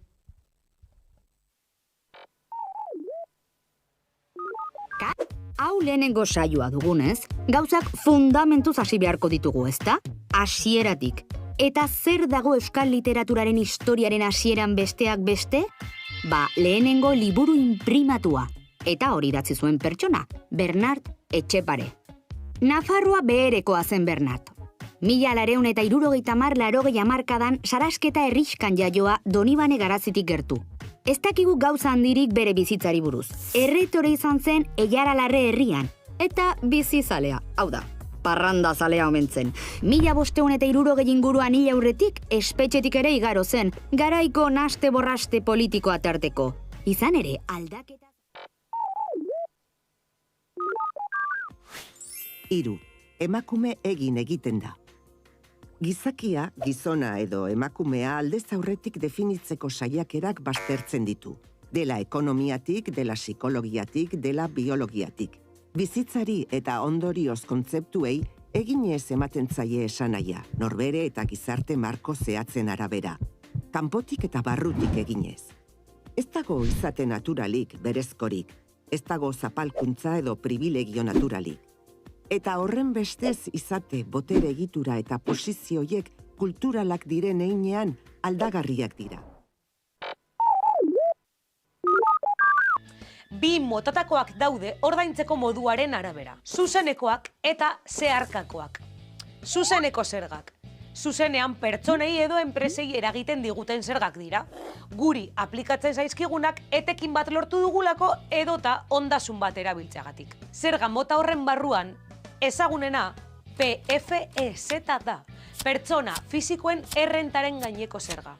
Hau lehenengo saioa dugunez, gauzak fundamentuz hasi beharko ditugu, ezta? Hasieratik. Eta zer dago euskal literaturaren historiaren hasieran besteak beste? Lehenengo liburu inprimatua. Eta hori idatzi zuen pertsona, Bernard Etxepare. Nafarroa beherekoa zen Bernard. 1970-80 hamarkadan Sarasketa herrixkan jaioa Donibane Garazitik gertu. Ez dakigu gauza handirik bere bizitzari buruz. Erretore izan zen Eiaralarre herrian, eta bizizalea, hau da, parranda zalea omen zen. 1570 inguruan hil aurretik, espetxetik ere igaro zen, garaiko naste-borraste politikoa tarteko. Izan ere, aldaketa... 3. Emakume egiten da. Gizakia, gizona edo emakumea aldez aurretik definitzeko saiakerak baztertzen ditu. Dela ekonomiatik, dela psikologiatik, dela biologiatik. Bizitzari eta ondorioz kontzeptuei eginez ematen zaie esanaia, norbere eta gizarte marko zehatzen arabera. Kanpotik eta barrutik eginez. Ez dago izate naturalik, berezkorik. Ez dago zapalkuntza edo privilegio naturalik. Eta horren bestez izate, botere egitura eta posizioiek kulturalak diren heinean aldagarriak dira. Bi motatakoak daude ordaintzeko moduaren arabera. Zuzenekoak eta zeharkakoak. Zuzeneko zergak. Zuzenean pertsonei edo enpresei eragiten diguten zergak dira. Guri aplikatzen zaizkigunak etekin bat lortu dugulako edota ondasun bat erabiltzeagatik. Zerga mota horren barruan, ezagunena PFEZ da, pertsona fisikoen errentaren gaineko zerga.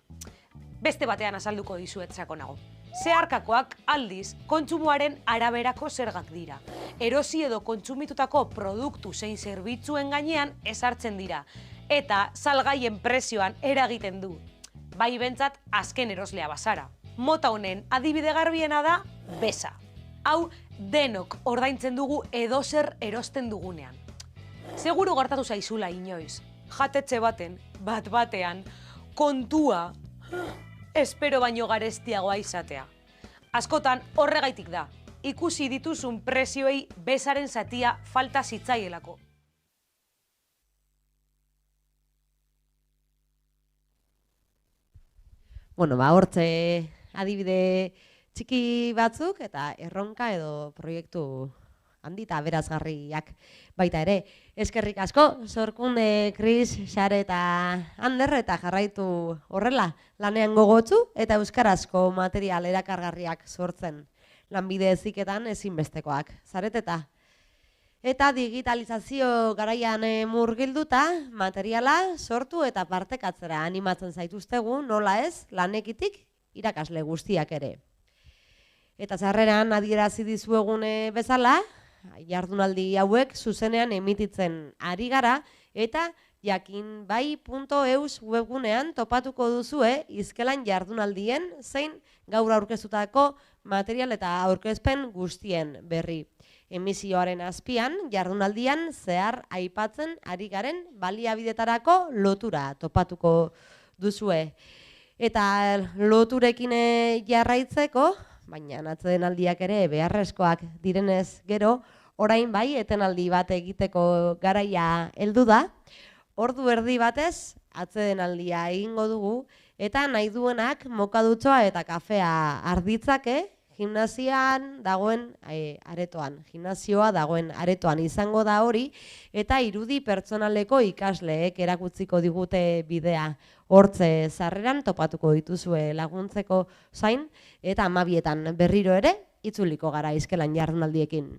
Beste batean azalduko dizuet sakonago. Zeharkakoak aldiz kontsumoaren araberako zergak dira. Erosi edo kontsumitutako produktu zein zerbitzuen gainean ezartzen dira, eta salgaien prezioan eragiten du. Bai bentzat azken eroslea bazara. Mota honen adibide garbiena da beza. Hau denok ordaintzen dugu edozer erosten dugunean. Seguru gertatu zaizula inoiz, jatetxe batean, kontua, espero baino garestiagoa izatea. Askotan horregaitik da, ikusi dituzun prezioei bezaren zatia falta zitzaielako. Hortze adibide txiki batzuk eta erronka edo proiektu handi eta aberazgarriak baita ere. Eskerrik asko, Sorkunde, Kris, Xare eta Ander eta jarraitu horrela lanean gogotsu eta euskarazko material erakargarriak sortzen. Lanbide Heziketan ezinbestekoak. Zaret eta Eta digitalizazio garaian murgilduta, materiala sortu eta partekatzera animatzen zaituztegu, nola ez, lanekitik irakasle guztiak ere. Eta sarreran adierazi dizuegune bezala, jardunaldi hauek zuzenean emititzen ari gara, eta jakinbai.eus webgunean topatuko duzue izkelan jardunaldien zein gaur aurkeztutako material eta aurkezpen guztien berri. Emisioaren azpian, jardunaldian zehar aipatzen ari garen baliabidetarako lotura topatuko duzue. Eta loturekin jarraitzeko, baina atsedenaldiak ere beharrezkoak direnez gero, orain bai etenaldi bat egiteko garaia heldu da, ordu erdi batez atsedenaldia egingo dugu, eta nahi duenak mokadutxoa eta kafea arditzake, gimnasioa dagoen aretoan izango da hori, eta irudi pertsonaleko ikasleek erakutziko digute bidea. Hortze sarreran topatuko dituzue laguntzeko zain, eta 12etan berriro ere itzuliko gara izkelan jardunaldiekin.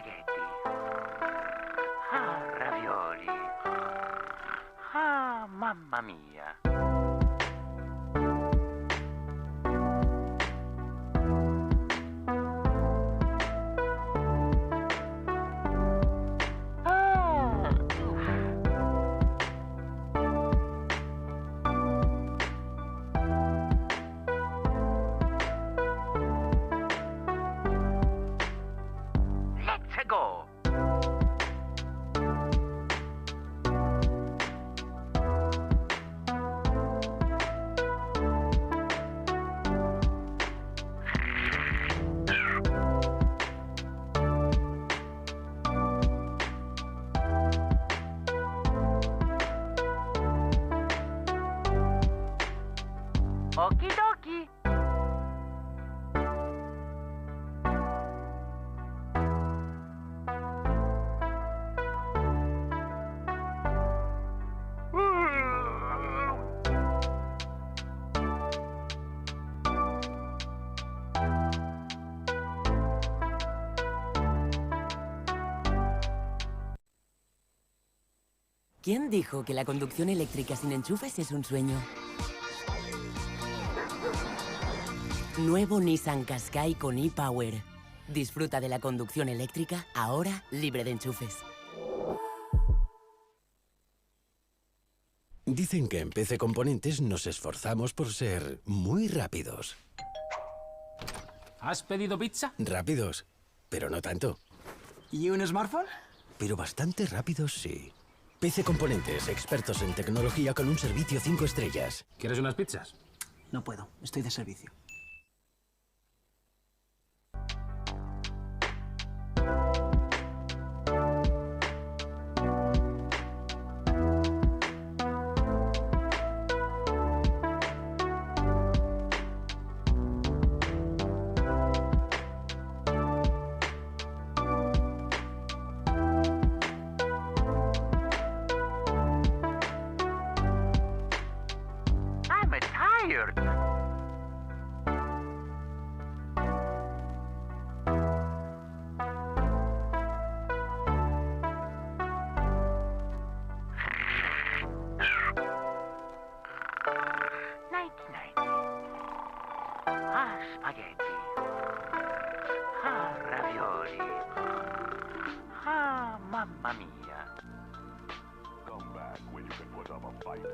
spaghetti. Ravioli. Mamma mia. Let's go. Okidoki. ¿Quién dijo que la conducción eléctrica sin enchufes es un sueño? Nuevo Nissan Qashqai con e-Power. Disfruta de la conducción eléctrica, ahora libre de enchufes. Dicen que en PC Componentes nos esforzamos por ser muy rápidos. ¿Has pedido pizza? Rápidos, pero no tanto. ¿Y un smartphone? Pero bastante rápidos, sí. PC Componentes, expertos en tecnología con un servicio 5 estrellas. ¿Quieres unas pizzas? No puedo, estoy de servicio. I'm tired. Spaghetti. Ravioli. Mamma mia. Come back when you can put up a fight.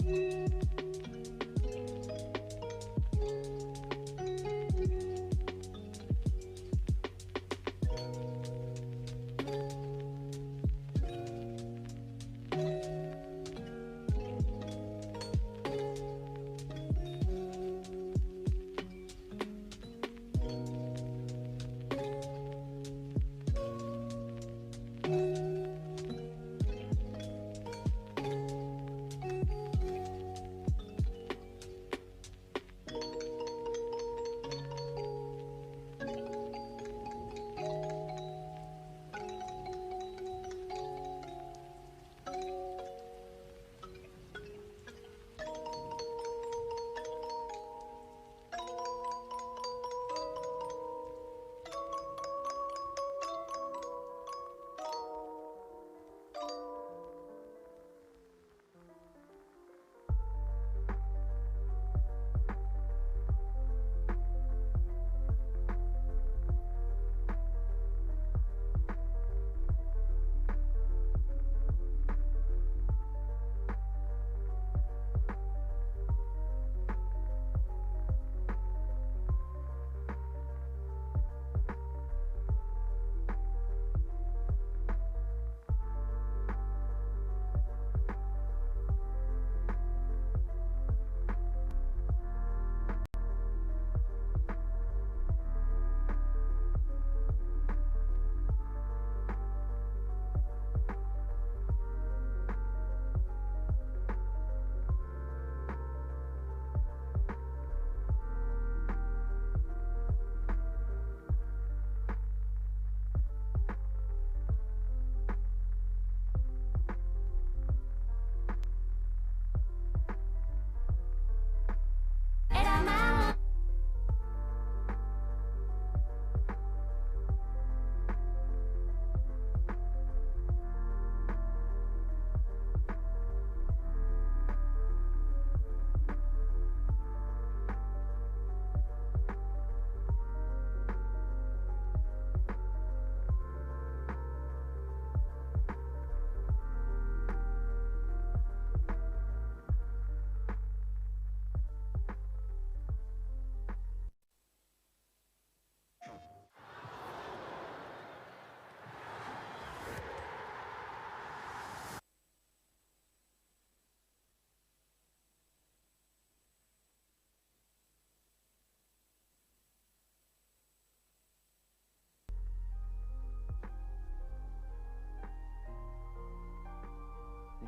The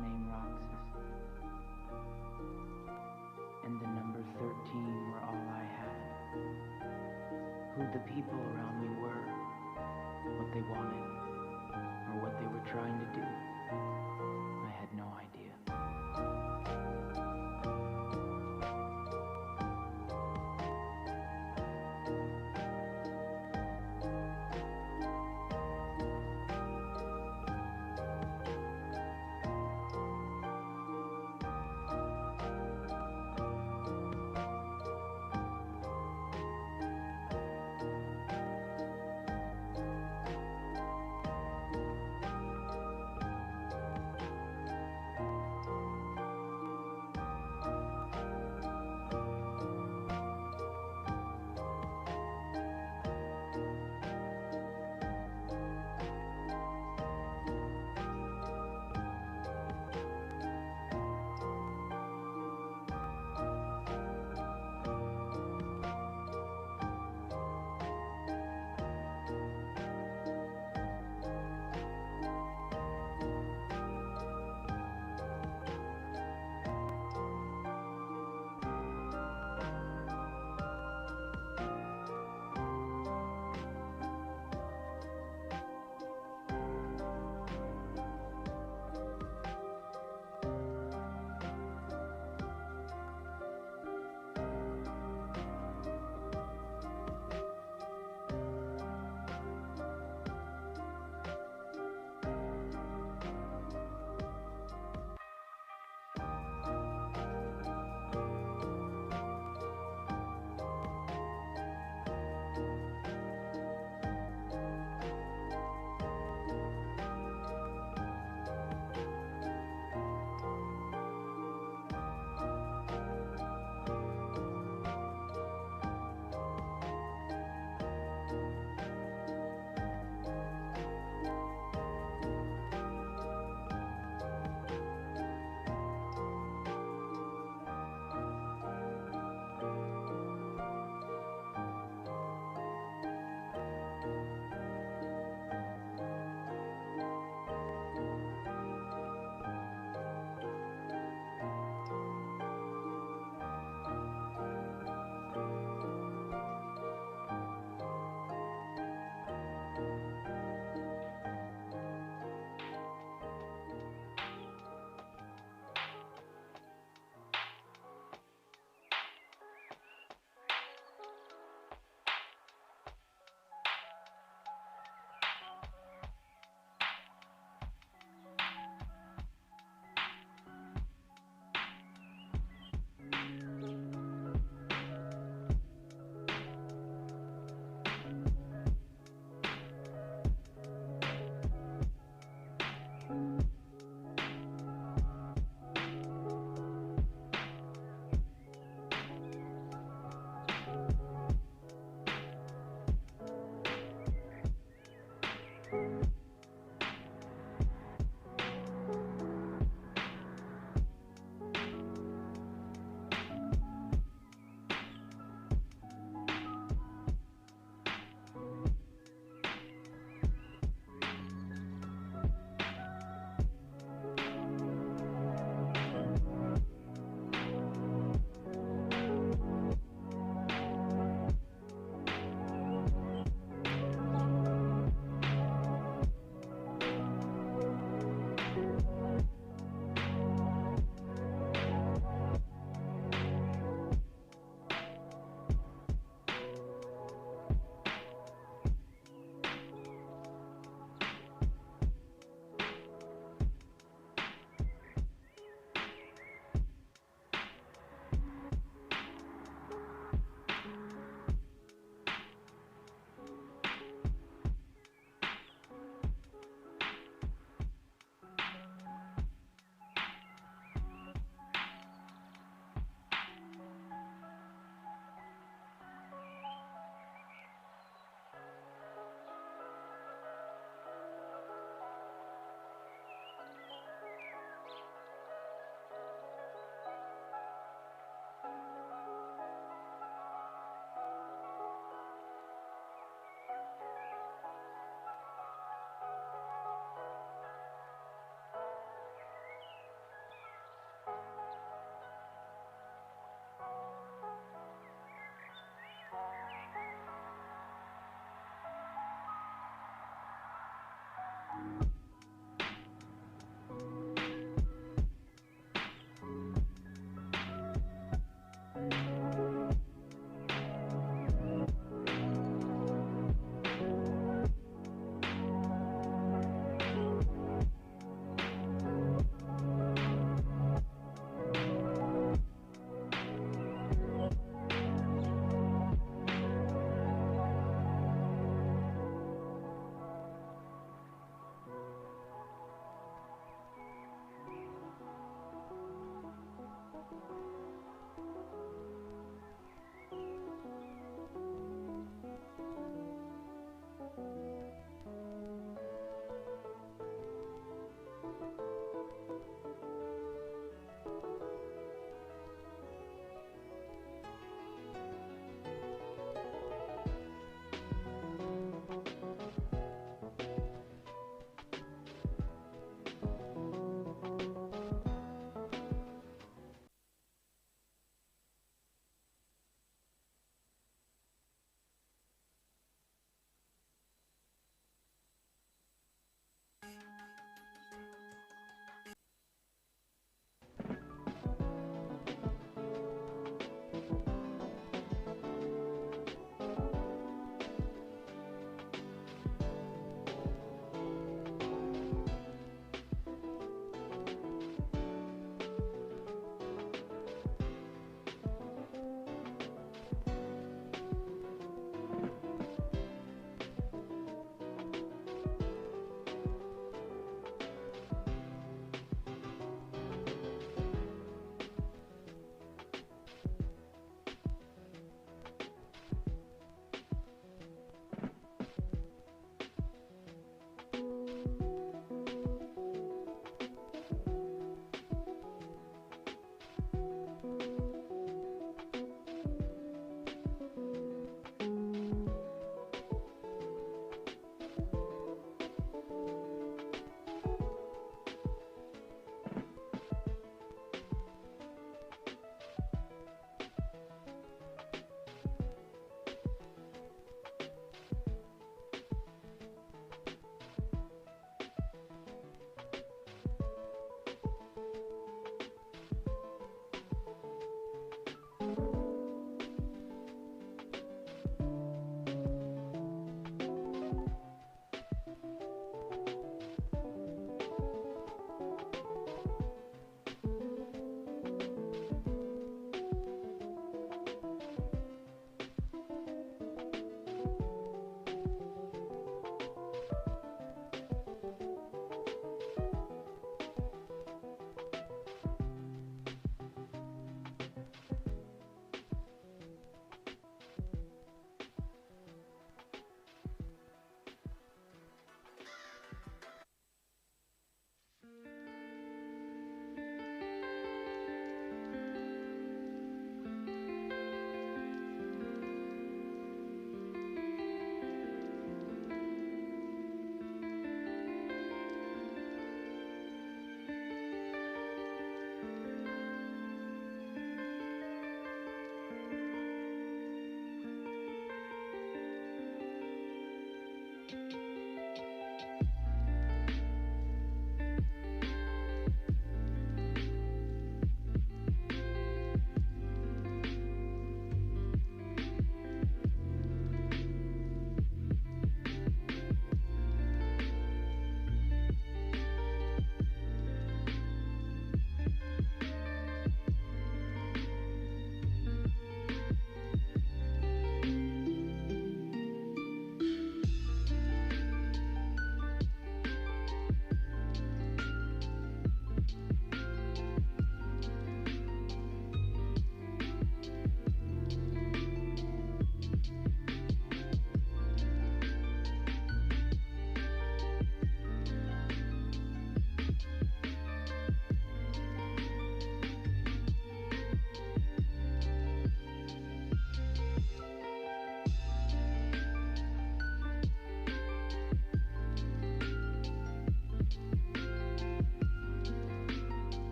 name Roxas and the number 13 were all I had. Who the people around me were, what they wanted, or what they were trying to do, I had no idea.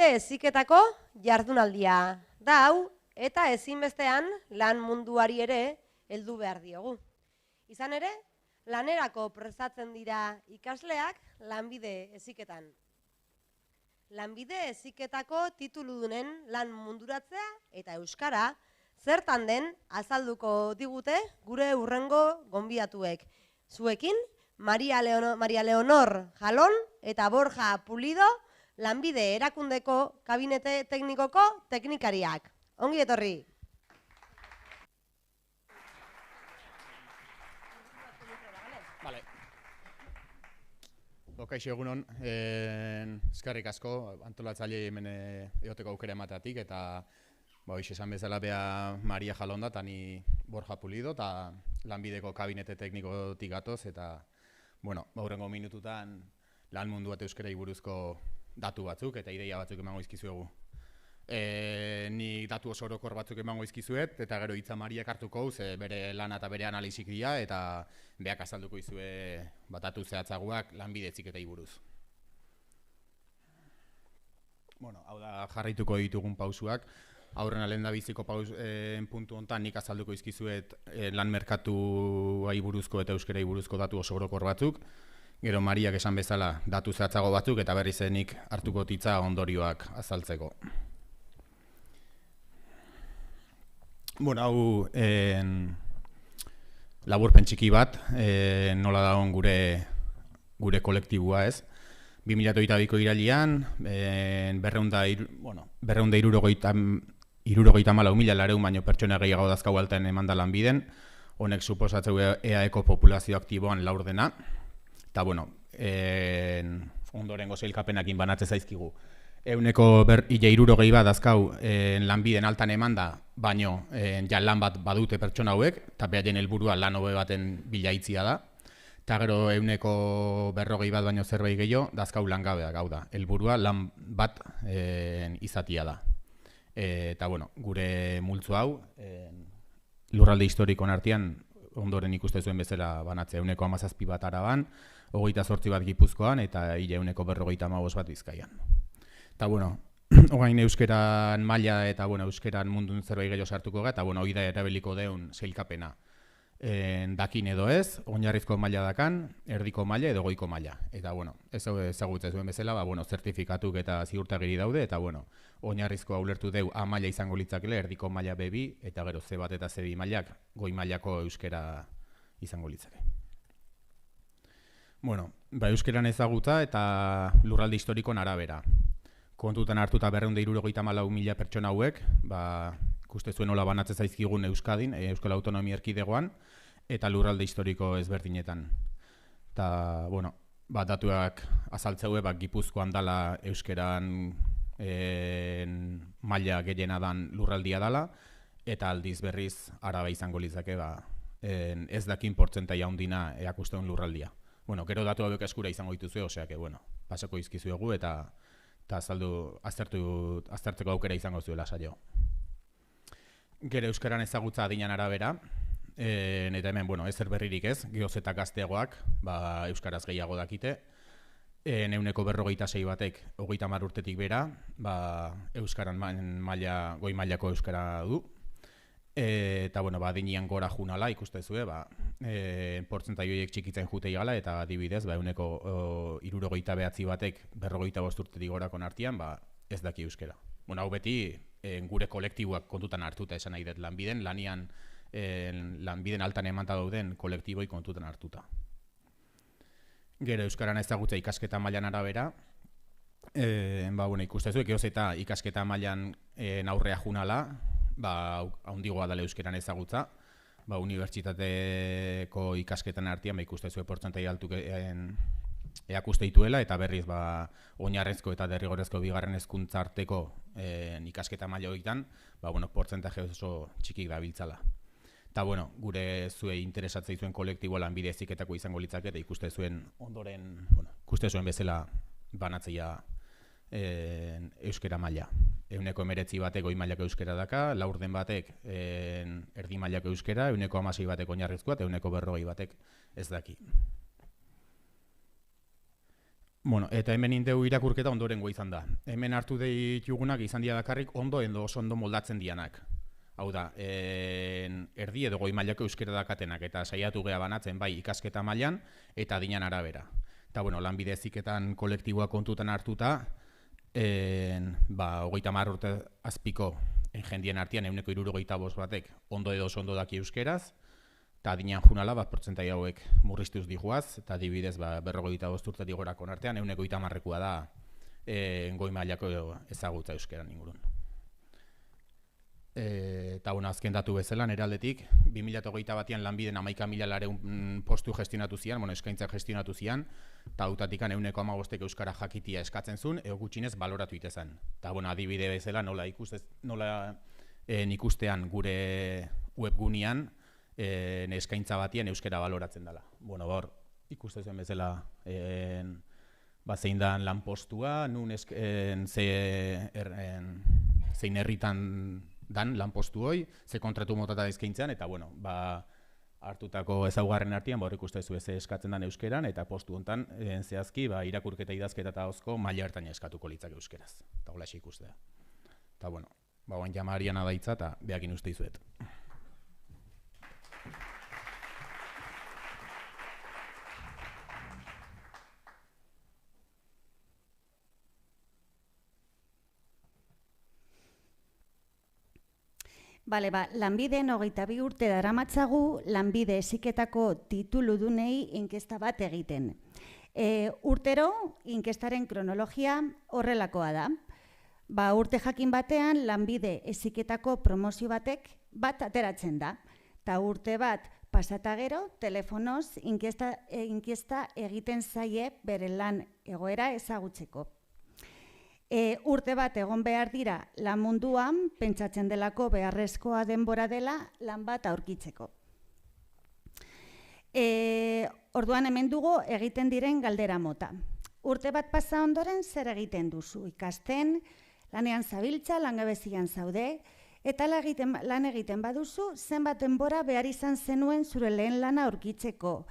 lanbide heziketako jardunaldia da hau, eta ezinbestean lan munduari ere heldu behar diogu. Izan ere, lanerako prestatzen dira ikasleak lanbide heziketan. Lanbide heziketako tituludunen lan munduratzea eta euskara zertan den azalduko digute gure hurrengo gonbidatuek. Zuekin, Maria Leonor Jalón eta Borja Pulido, lanbide erakundeko kabinete teknikoko teknikariak. Ongi etorri! Kaixo egunon, eskerrik asko antolatzaile hemen egoteko aukera emateatik, eta hoxe esan bezala bea Maria Jalón da, eta ni Borja Pulido, eta lanbideko kabinete teknikotik gatoz, eta hurrengo minututan lan mundu bat euskarari buruzko datu batzuk eta ideia batzuk emango izkizuegu. Ni datu oso orokor batzuk emango izkizuet, eta gero hitza Mariak hartuko, ze bere lana eta bere analizik dira, eta beak azalduko izue datu zehatzagoak lanbide heziketei buruz. Hau da jarraituko ditugun pausuak. Aurrena lehendabiziko puntu honetan nik azalduko izkizuet lan merkatuai buruzko eta euskarei buruzko datu oso orokor batzuk. Gero Mariak esan bezala datu zehatzago batzuk, eta berriz nik hartuko hitza ondorioak azaltzeko. Hau laburpen txiki bat, nola dagoen gure kolektibua ez. 2022ko irailean, 264.000 baino pertsona gehiago dazkau alten eman da lanbiden, honek suposatzeu EAeko populazio aktiboan laurdena, eta ondorengo sailkapenakin banatze zaizkigu. Euneko ia 60 bat dazkau lanbiden altan eman da, baino lan bat badute pertsona hauek, eta behaien helburua lan hobe baten bilaitzia da. Eta gero euneko 40 bat baino zerbait gehiago dazkau langabeak, hau da, helburua lan bat izatia da. Eta gure multzo hau, lurralde historikoan artean, ondoren ikuste zuen bezala banatzea, euneko 17 bat Araban, 28 bat Gipuzkoan, eta euneko 55 bat Bizkaian. Eta ogain euskeran maila eta euskeran mundun zerbait gehiago sartuko gara, eta hori da erabiliko deun sailkapena. Dakin edo ez, oinarrizko maila dakan, erdiko maila edo goiko maila. Eta ez ezagutzen zuen bezala, zertifikatuk eta ziurtagiri daude, eta oinarrizkoa ulertu deu A maila izango litzakele, erdiko maila B2, eta gero C1 eta C2 mailak goi mailako euskera izango litzake. Euskeran ezagutza eta lurralde historikoan arabera. Kontutan hartuta 264.000 pertsona hauek, ikuste zuen nola banatzen zaizkigun Euskadin, Euskal Autonomia Erkidegoan, eta lurralde historiko ezberdinetan. Eta, datuak azaltzeue, Gipuzkoan dala euskeran maila gehiena dan lurraldia dala, eta aldiz berriz Araba izango litzake, ez dakin portzentaia handina eakusteun lurraldia. Gero datu hauek eskura izango dituzue, osea, pasako izkizuegu eta aztertzeko aukera izango zuela saio. Gero euskaran ezagutza adinan arabera, eta hemen, ezer berririk ez, geoz eta gazteagoak, euskaraz gehiago dakite, euneko 46 batek 30 urtetik bera, euskaran goi mailako euskara du, eta, adinean gora junala ikuste zue, portzentai horiek txikitzen jutei gala, eta adibidez, euneko 69 batek 45 urtetik gorakon artean, ez daki euskara. Hau beti, gure kolektiboak kontutan hartuta esan nahi dut lanbiden, lanbiden altan emanta dauden kolektiboi kontutan hartuta. Gero euskaran ezagutza ikasketa mailan arabera, ikuste zuek, geoz eta ikasketa mailan aurrea junala, haundigoa dala euskaran ezagutza, unibertsitateko ikasketan artean ikuste zuek portzentai altuk eakuste dituela, eta berriz oinarrezko eta derrigorrezko bigarren hezkuntza arteko ikasketa maila horietan, portzentaje oso txikik dabiltzala. Eta, gure zuei interesatzei zuen kolektibo lanbide heziketako izango litzake, eta ikuste zuen ondoren, ikuste zuen bezala banatzea euskera maila. Euneko 19 batek goi mailako euskera daka, laurden batek erdi mailako euskera, euneko 16 batek oinarrizkoa, eta euneko 40 batek ez daki. Bueno, eta hemen indeu irakurketa ondorengo izan da. Hemen hartu ditugunak izan dira dakarrik ondo edo oso ondo moldatzen dianak. Hau da, erdi edo goi mailako euskera dakatenak eta saiatu gea banatzen bai ikasketa mailan eta adinan arabera. Eta bueno, lanbide heziketan kolektiboa kontutan hartuta, 30 urte azpiko jendien artean 75 batek ondo edo oso ondo daki euskeraz, eta adinean junala, portzentai hauek murriztuz dihuaz, eta adibidez 45 urtetik gorakon artean 30%koa da goi mailako ezagutza euskeran ingurun. Eta azken datu bezala, nire aldetik, 2021an lanbiden 11.000 postu gestionatu zian, eskaintza gestionatu zian, eta hautatikan 15% euskara jakitia eskatzen zuen, ego gutxinez baloratu itezan. Eta adibide bezala nola ikustean gure webgunean eskaintza batien euskara baloratzen dela. Hor, ikustezen bezala zein da lanpostua, zein herritan dan lanpostu hoi, ze kontratu motata eskaintzan, eta hartutako ezaugarren artean, hor ikustezu ez eskatzen den euskeran, eta postu hontan zehazki irakurketa idazketa eta hozko maila ertaina eskatuko litzak euskeraz. Eta hola ikustea. Eta oain jamarian adaitza eta behakin uste izuet. Lanbiden 22 urte daramatzagu lanbide heziketako tituludunei inkesta bat egiten. Urtero, inkestaren kronologia horrelakoa da. Urte jakin batean lanbide heziketako promozio bat ateratzen da. Ta urte bat pasata gero, telefonoz inkesta egiten zaie bere lan egoera ezagutzeko. Urte bat egon behar dira lan munduan, pentsatzen delako beharrezkoa denbora dela lan bat aurkitzeko. Orduan hemen dugu egiten diren galdera mota. Urte bat pasa ondoren zer egiten duzu? Ikasten, lanean zabiltza, langabezian zaude, eta lan egiten baduzu, zenbat denbora behar izan zenuen zure lehen lana aurkitzeko.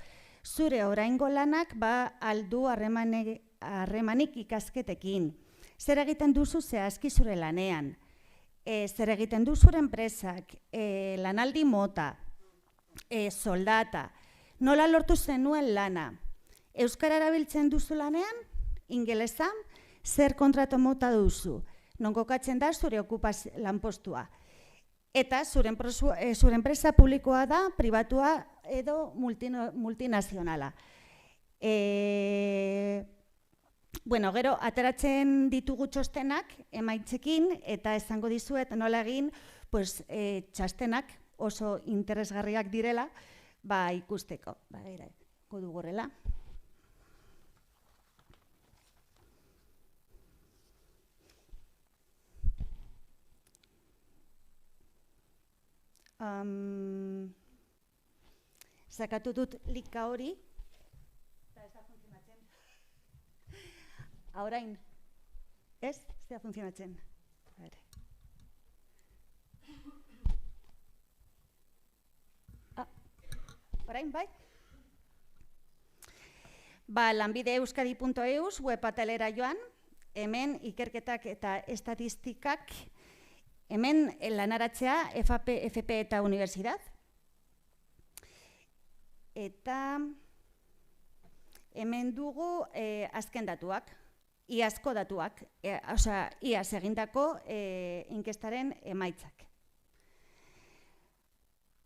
Zure oraingo lanak aldu harremanik ikasketekin. Zer egiten duzu zehazki zure lanean, zer egiten du zure enpresak, lanaldi mota, soldata, nola lortu zenuen lana, euskara erabiltzen duzu lanean, ingelesa, zer kontratu mota duzu, non kokatzen da zure lanpostua, eta zure enpresa publikoa da, pribatua edo multinazionala. Gero, ateratzen ditugu txostenak emaitzekin eta esango dizuet nola egin txastenak oso interesgarriak direla ikusteko. Godu gorrela. Sakatu dut lika hori. Orain, ez da funtzionatzen. Orain, bai? Lanbide-euskadi.eus web atelera joan, hemen ikerketak eta estatistikak, hemen lanaratzea FP eta Universidad. Eta hemen dugu azken datuak. Iazko datuak, iaz egindako inkestaren emaitzak.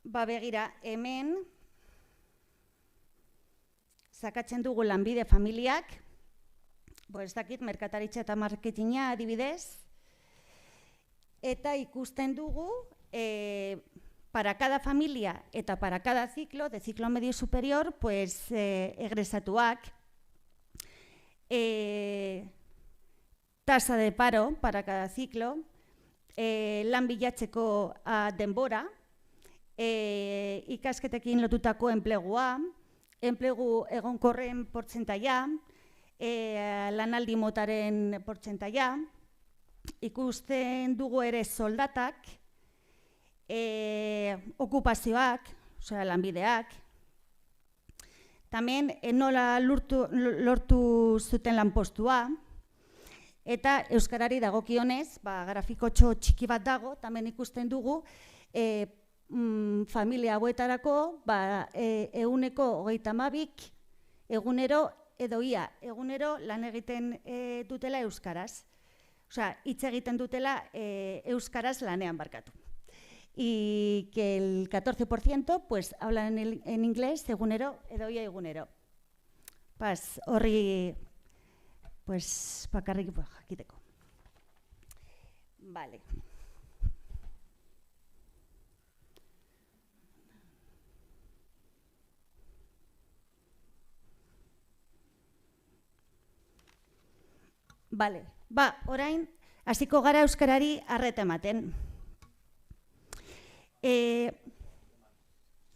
Begira, hemen sakatzen dugu lanbide familiak, ez dakit, merkataritza eta marketinga adibidez, eta ikusten dugu, para cada familia eta para cada ciclo, de ciclo medio superior, egresatuak, tasa de paro para cada ciclo, lan bilatzeko denbora, ikasketekin lotutako enplegua, enplegu egonkorren portzentaia, lanaldi motaren portzentaia, ikusten dugu ere soldatak, okupazioak, lanbideak, Tamen, nola lortu zuten lanpostua, eta euskarari dagokionez, grafikotxo txiki bat dago, tamen ikusten dugu, familia hauetarako, 132 egunero, edo ia, egunero lan egiten dutela euskaraz. Osea, hitz egiten dutela euskaraz lanean barkatu. Y que el 14% pues hablan en inglés egunero, edo ia egunero. Horri, pues, bakarrik jakiteko. Vale. Vale, orain, hasiko gara euskarari arreta ematen.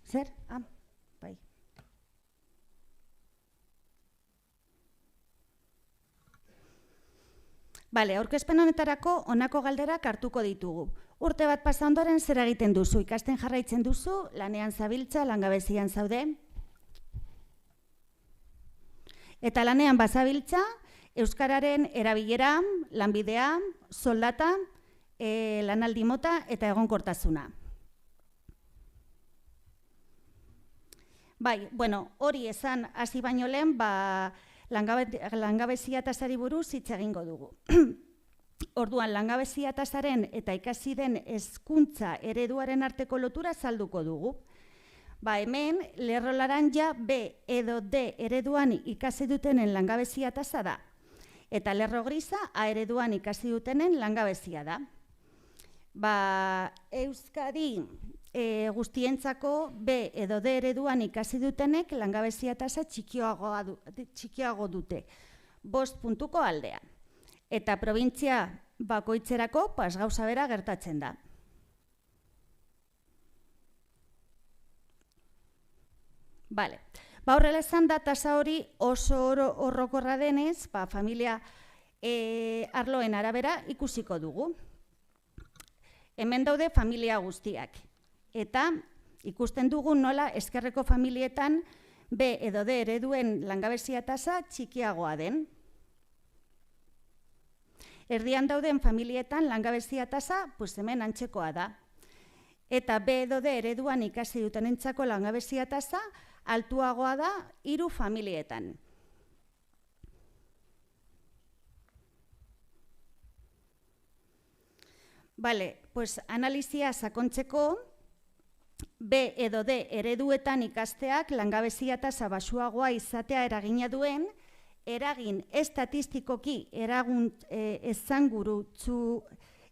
Zer? Bai. Bale, aurkezpen honetarako honako galderak hartuko ditugu. Urte bat pasa ondoren zer egiten duzu? Ikasten jarraitzen duzu? Lanean zabiltza? Langabezian zaude? Eta lanean bazabiltza, euskararen erabilera, lanbidea, soldata, lanaldi mota eta egonkortasuna. Bai, hori esan hasi baino lehen, langabezia tasari buruz hitz egingo dugu. Orduan, langabezia tasaren eta ikasi den hezkuntza ereduaren arteko lotura azalduko dugu. Hemen, lerro laranja B edo D ereduan ikasi dutenen langabezia tasa da. Eta lerro grisa A ereduan ikasi dutenen langabezia da. Euskadi guztientzako B edo D ereduan ikasi dutenek langabezia tasa txikiago dute, 5 puntuko aldea. Eta probintzia bakoitzerako gauza bera gertatzen da. Horrela esan da, tasa hori oso orokorra denez, familia arloen arabera ikusiko dugu. Hemen daude familia guztiak. Eta ikusten dugu nola ezkerreko familietan B edo D ereduen langabezia tasa txikiagoa den. Erdian dauden familietan langabezia tasa hemen antzekoa da. Eta B edo D ereduan ikasi dutenentzako langabezia tasa altuagoa da 3 familietan. Analizia sakontzeko, B edo D ereduetan ikasteak langabezia tasa baxuagoa izatea eragina duen, eragin estatistikoki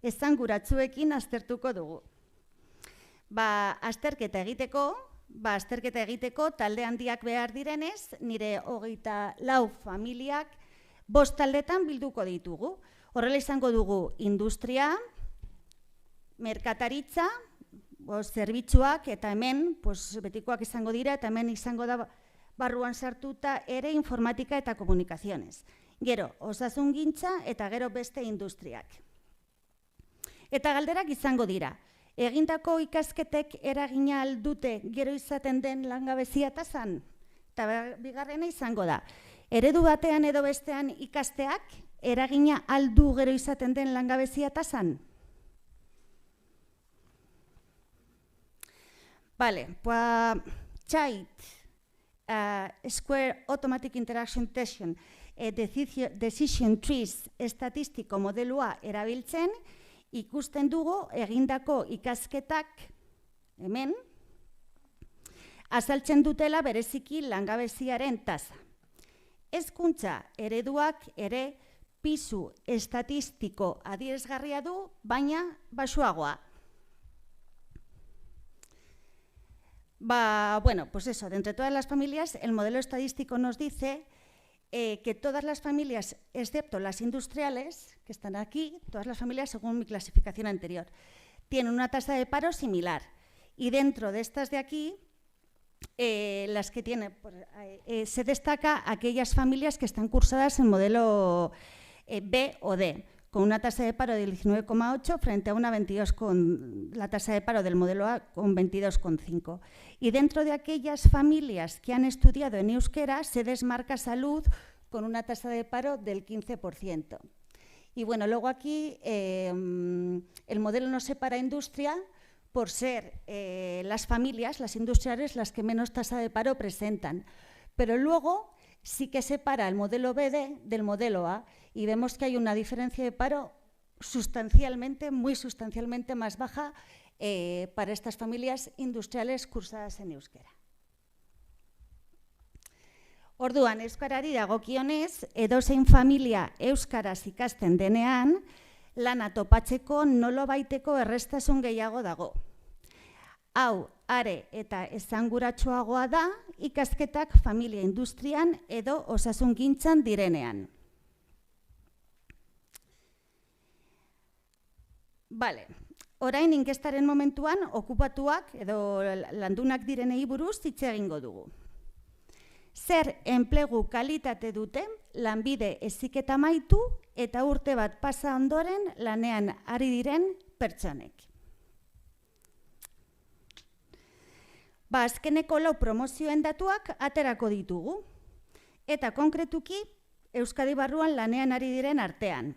esanguratsuekin aztertuko dugu. Azterketa egiteko talde handiak behar direnez, nire 24 familiak 5 taldetan bilduko ditugu. Horrela izango dugu industria, merkataritza, zerbitzuak eta hemen betikoak izango dira eta hemen izango da barruan sartuta ere informatika eta komunikaziones. Gero, osasungintza eta gero beste industriak. Eta galderak izango dira. Egindako ikasketek eragina aldute gero izaten den langabezia tasan? Eta bigarrena izango da. Eredu batean edo bestean ikasteak eragina aldu gero izaten den langabezia tasan? Square Automatic Interaction Testing Decision Trees estatistiko modelua erabiltzen, ikusten dugu egindako ikasketak hemen azaltzen dutela bereziki langabeziaren tasa. Hezkuntza ereduak ere pisu estatistiko adierazgarria du, baina baxuagoa. De entre todas las familias, el modelo estadístico nos dice que todas las familias, excepto las industriales, que están aquí, todas las familias, según mi clasificación anterior, tienen una tasa de paro similar. Y dentro de estas de aquí, las que tienen, se destaca aquellas familias que están cursadas en modelo B o D, con una tasa de paro del 19,8 frente a una 22 la tasa de paro del modelo A con 22,5. Y dentro de aquellas familias que han estudiado en euskera se desmarca Salud con una tasa de paro del 15%. Y bueno, luego aquí el modelo no separa industria por ser las familias, las industriales, las que menos tasa de paro presentan. Pero luego sí que separa el modelo B del modelo A y vemos que hay una diferencia de paro sustancialmente, muy sustancialmente más baja para estas familias industriales cursadas en euskera. Orduan, euskarari dagokionez, edozein familia euskaraz ikasten denean, lana topatzeko nolabaiteko errestasun gehiago dago. Hau, are eta esanguratsuagoa da ikasketak familia industrian edo osasungintzan direnean. Bale, orain inkestaren momentuan okupatuak edo landunak direnei buruz hitz egingo dugu. Zer enplegu kalitate dute lanbide heziketa amaitu eta urte bat pasa ondoren lanean ari diren pertsonek. Azkeneko 4 promozioen datuak aterako ditugu. Eta konkretuki Euskadi barruan lanean ari diren artean.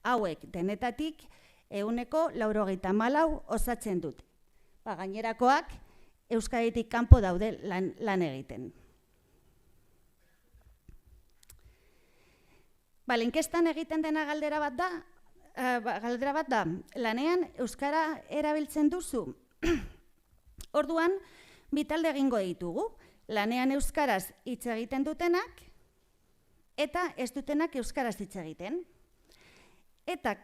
Hauek denetatik 94 osatzen dute. Gainerakoak Euskaditik kanpo daude lan egiten. Inkestan egiten dena galdera bat da, lanean euskara erabiltzen duzu. Orduan, bi talde egingo ditugu, lanean euskaraz hitz egiten dutenak eta ez dutenak euskaraz hitz egiten. Eta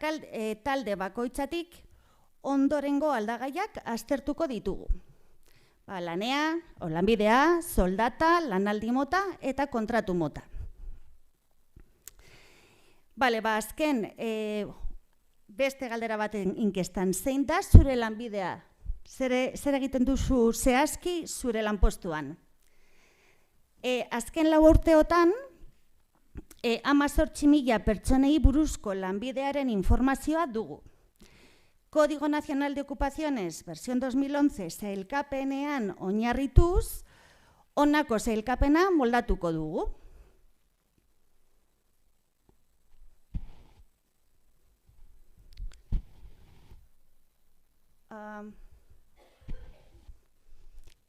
talde bakoitzatik ondorengo aldagaiak aztertuko ditugu. Lanea, lanbidea, soldata, lanaldi mota eta kontratu mota. Azken beste galdera baten inkestan, zein da zure lanbidea? Zer egiten duzu zehazki zure lanpostuan? Azken 4 urteotan, 18.000 pertsonei buruzko lanbidearen informazioa dugu. Código Nacional de Ocupaciones, versión 2011, sailkapenean oinarrituz, honako sailkapena moldatuko dugu.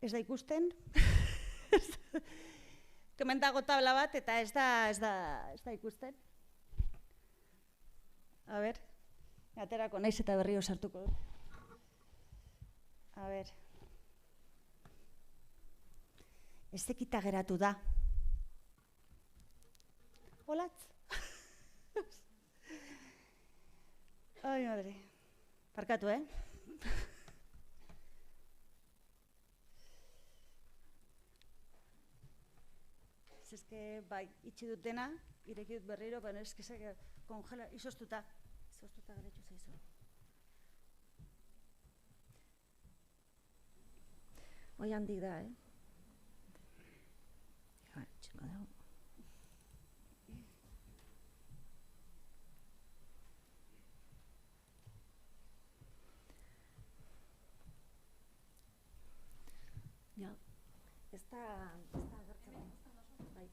Ez da ikusten? Hemen dago tabla bat eta ez da ikusten. A ber, aterako naiz eta berriro sartuko dut. A ber. Ezekita geratu da. Holatz? Ai, madre. Parkatu, Eske, bai, itxi dut dena, ireki dut berriro, baina eske kongela, izoztuta geretsu zaizu. Hoi handik da, Txiko dago. Ja, ez da agertzen. Bai.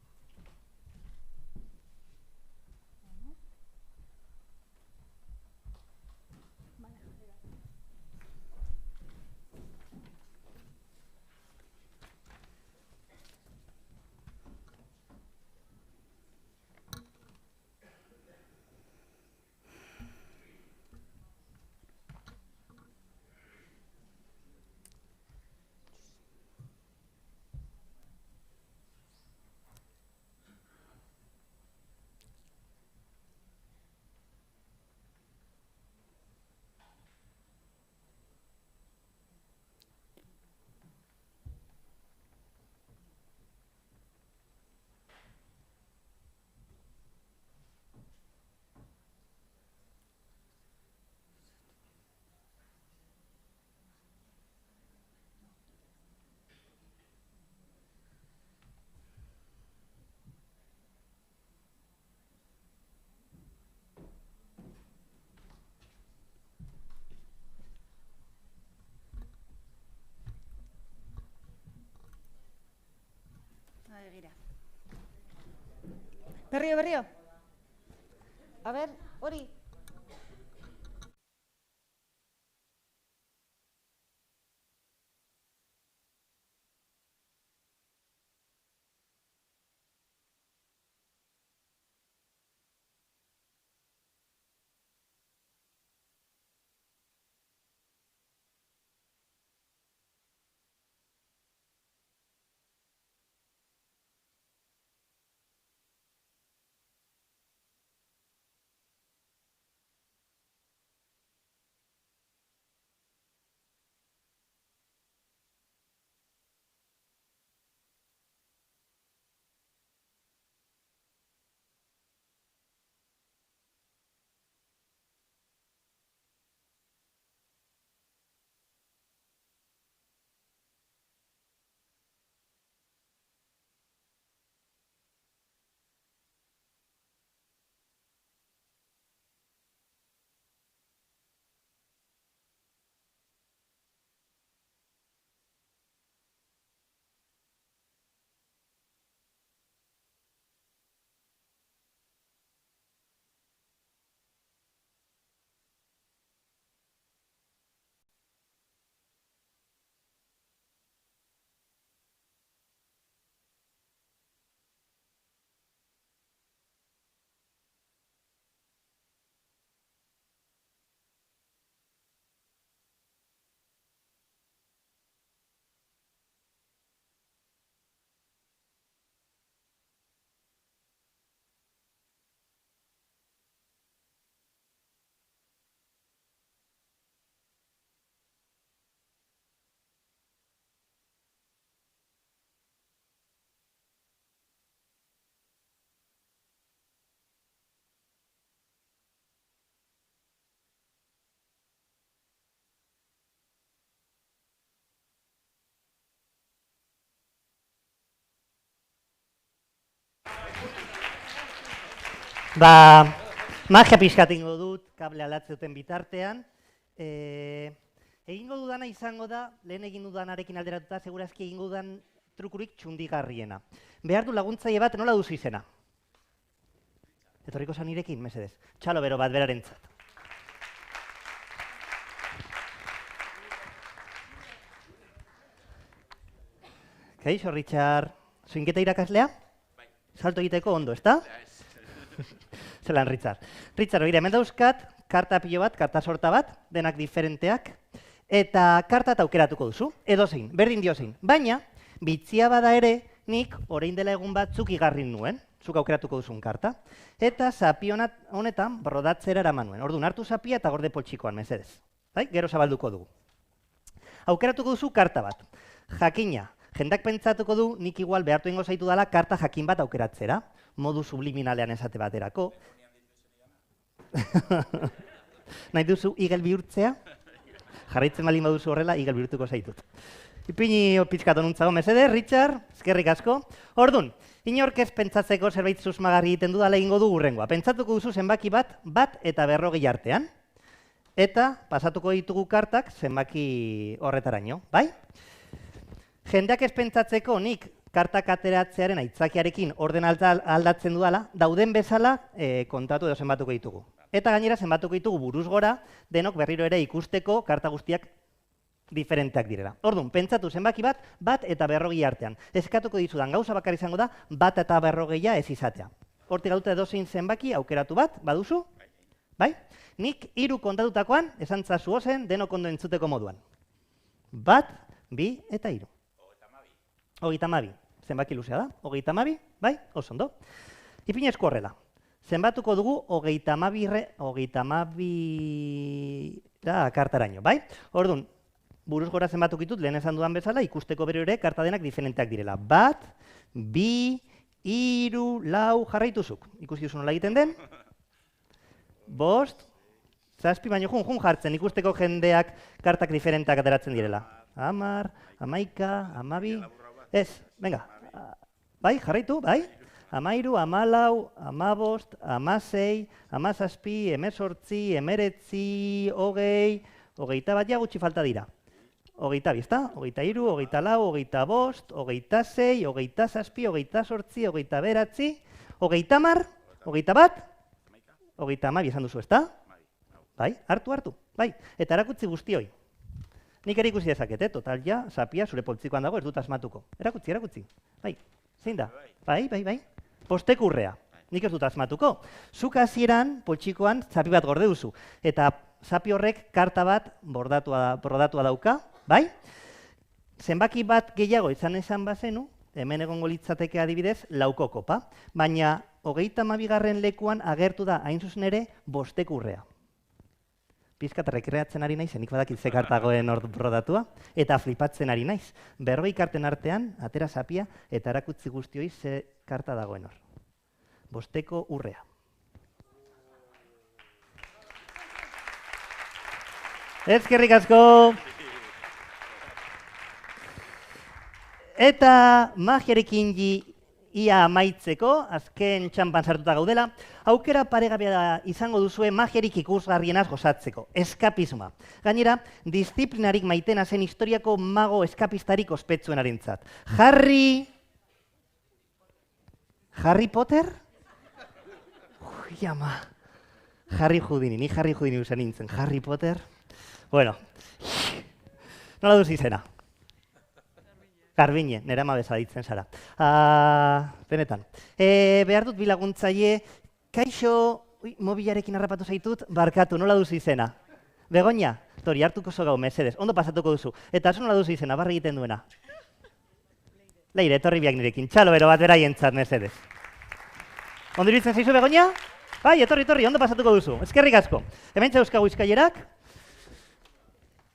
Berrio. A ber, hori. Magia pixkat ingo dut, kable aldatze duten bitartean. Egingo dudana izango da, lehen egin dudanarekin alderatuta, segurazki egingo dudan trukurik txundigarriena. Behar du laguntzaile bat, nola duzu izena? Etorriko zan nirekin, mesedez. Txalo bero bat berarentzat. Kaixo, Richard. Zuinketa irakaslea? Bai. Salto egiteko ondo, ezta? Zelan, Richard. Richard, oire, hemen dauzkat, karta pilo bat, karta sorta bat, denak diferenteak, eta karta eta aukeratuko duzu, edozein, berdin diozein. Baina, bitzia bada ere, nik orain dela egun batzuk igarrin nuen, zuk aukeratuko duzun karta, eta zapi honetan brodatzera eraman nuen. Orduan, hartu zapia eta gorde poltsikoan, mesedez. Gero zabalduko dugu. Aukeratuko duzu karta bat. Jakina, jendak pentsatuko du, nik igual behartu ingo zaitu dela karta jakin bat aukeratzera, modu subliminalean esate baterako. Nahi duzu igel bihurtzea? Jarraitzen baldin baduzu horrela, igel bihurtuko zaitut. Ipini pizkatu nuntzago, mesede, Richard, eskerrik asko. Ordun, inork ez pentsatzeko zerbait susmagarri egiten dudala egingo du hurrengoa. Pentsatuko duzu zenbaki bat eta 40 artean. Eta pasatuko ditugu kartak zenbaki horretaraino, bai? Jendeak ez pentsatzeko nik kartak ateratzearen aitzakiarekin orden aldatzen dudala, dauden bezala kontatu edo zenbatuko ditugu. Eta gainera zenbatuko ditugu buruz gora, denok berriro ere ikusteko karta guztiak diferenteak direla. Orduan, pentsatu zenbaki bat eta 40 artean. Eskatuko dizudan gauza bakar izango da, bat eta 40 ez izatea. Hortik gaute edozein zenbaki aukeratu bat, baduzu? Bai? Nik 3 kontatutakoan, esan zazu ozen, denok ondo entzuteko moduan. 1, 2 eta 3. 32. Zenbaki luzea da, 32, bai? Oso ondo. Ipinezko horrela. Zenbatuko dugu 32 kartaraino, bai? Orduan, buruz gora zenbatuko ditut, lehen esan dudan bezala, ikusteko bero ere karta denak diferenteak direla. 1, 2, 3, 4, jarraituzuk. Ikusi duzu nola egiten den? 5, 7, baino jun jartzen, ikusteko jendeak kartak diferenteak ateratzen direla. 10, 11, 12, ez, venga, bai, jarraitu, bai? 13, 14, 15, 16, 17, 18, 19, 20, 21 bat ja gutxi falta dira. 22, ezta? 23, 24, 25, 26, 27, 28, 29, 30, 21, 32 esan duzu, ezta? Bai, hartu. Bai, eta erakutzi guztioi. Nik ere ikusi dezaket, total ja, zapia zure poltsikoan dago, ez dut asmatuko. Erakutzi. Bai, zein da? Bai. Postekurrea. Nik ez dut asmatuko. Zuk hasieran poltsikoan zapi bat gorde duzu. Eta zapi horrek karta bat bordatua dauka, bai? Zenbaki bat gehiago izan bazenu, hemen egongo litzateke adibidez, lauko kopa. Baina 32. lekuan agertu da hain zuzen ere bostekurrea. Pizkat rekreatzen ari naiz, nik badakit ze kartagoen hor bordatua, eta flipatzen ari naiz. 40 karten artean, atera zapia, eta erakutzi guztioi ze karta dagoen hor. Bosteko urrea. Eskerrik asko! Eta magiarekin ia amaitzeko, azken txanpan sartuta gaudela, aukera paregabea izango duzue magiarik ikusgarrienaz gozatzeko, eskapismoa. Gainera, disiplinarik maitena zen historiako mago eskapistarik ospetsuenarentzat. Harry Potter? Ui, ama. Harry Houdini, ni Harry Houdini usan nintzen. Harry Potter? Bueno, nola duz izena? Garbine, nera ama bezaditzen zara. Benetan. Behar dut bilaguntzaile, kaixo, mobilarekin harrapatu zaitut, barkatu, nola duz izena? Begoña, tori, hartuko zo gau, mesedez, ondo pasatuko duzu. Eta zu nola duz izena, barra egiten duena? Leire, etorri biak nirekin, txalo bero bat beraientzat, mesedez. Ondo iruditzen zaizu, Begoña? Bai, etorri, ondo pasatuko duzu. Eskerrik asko. Hemen euskagu izkaierak.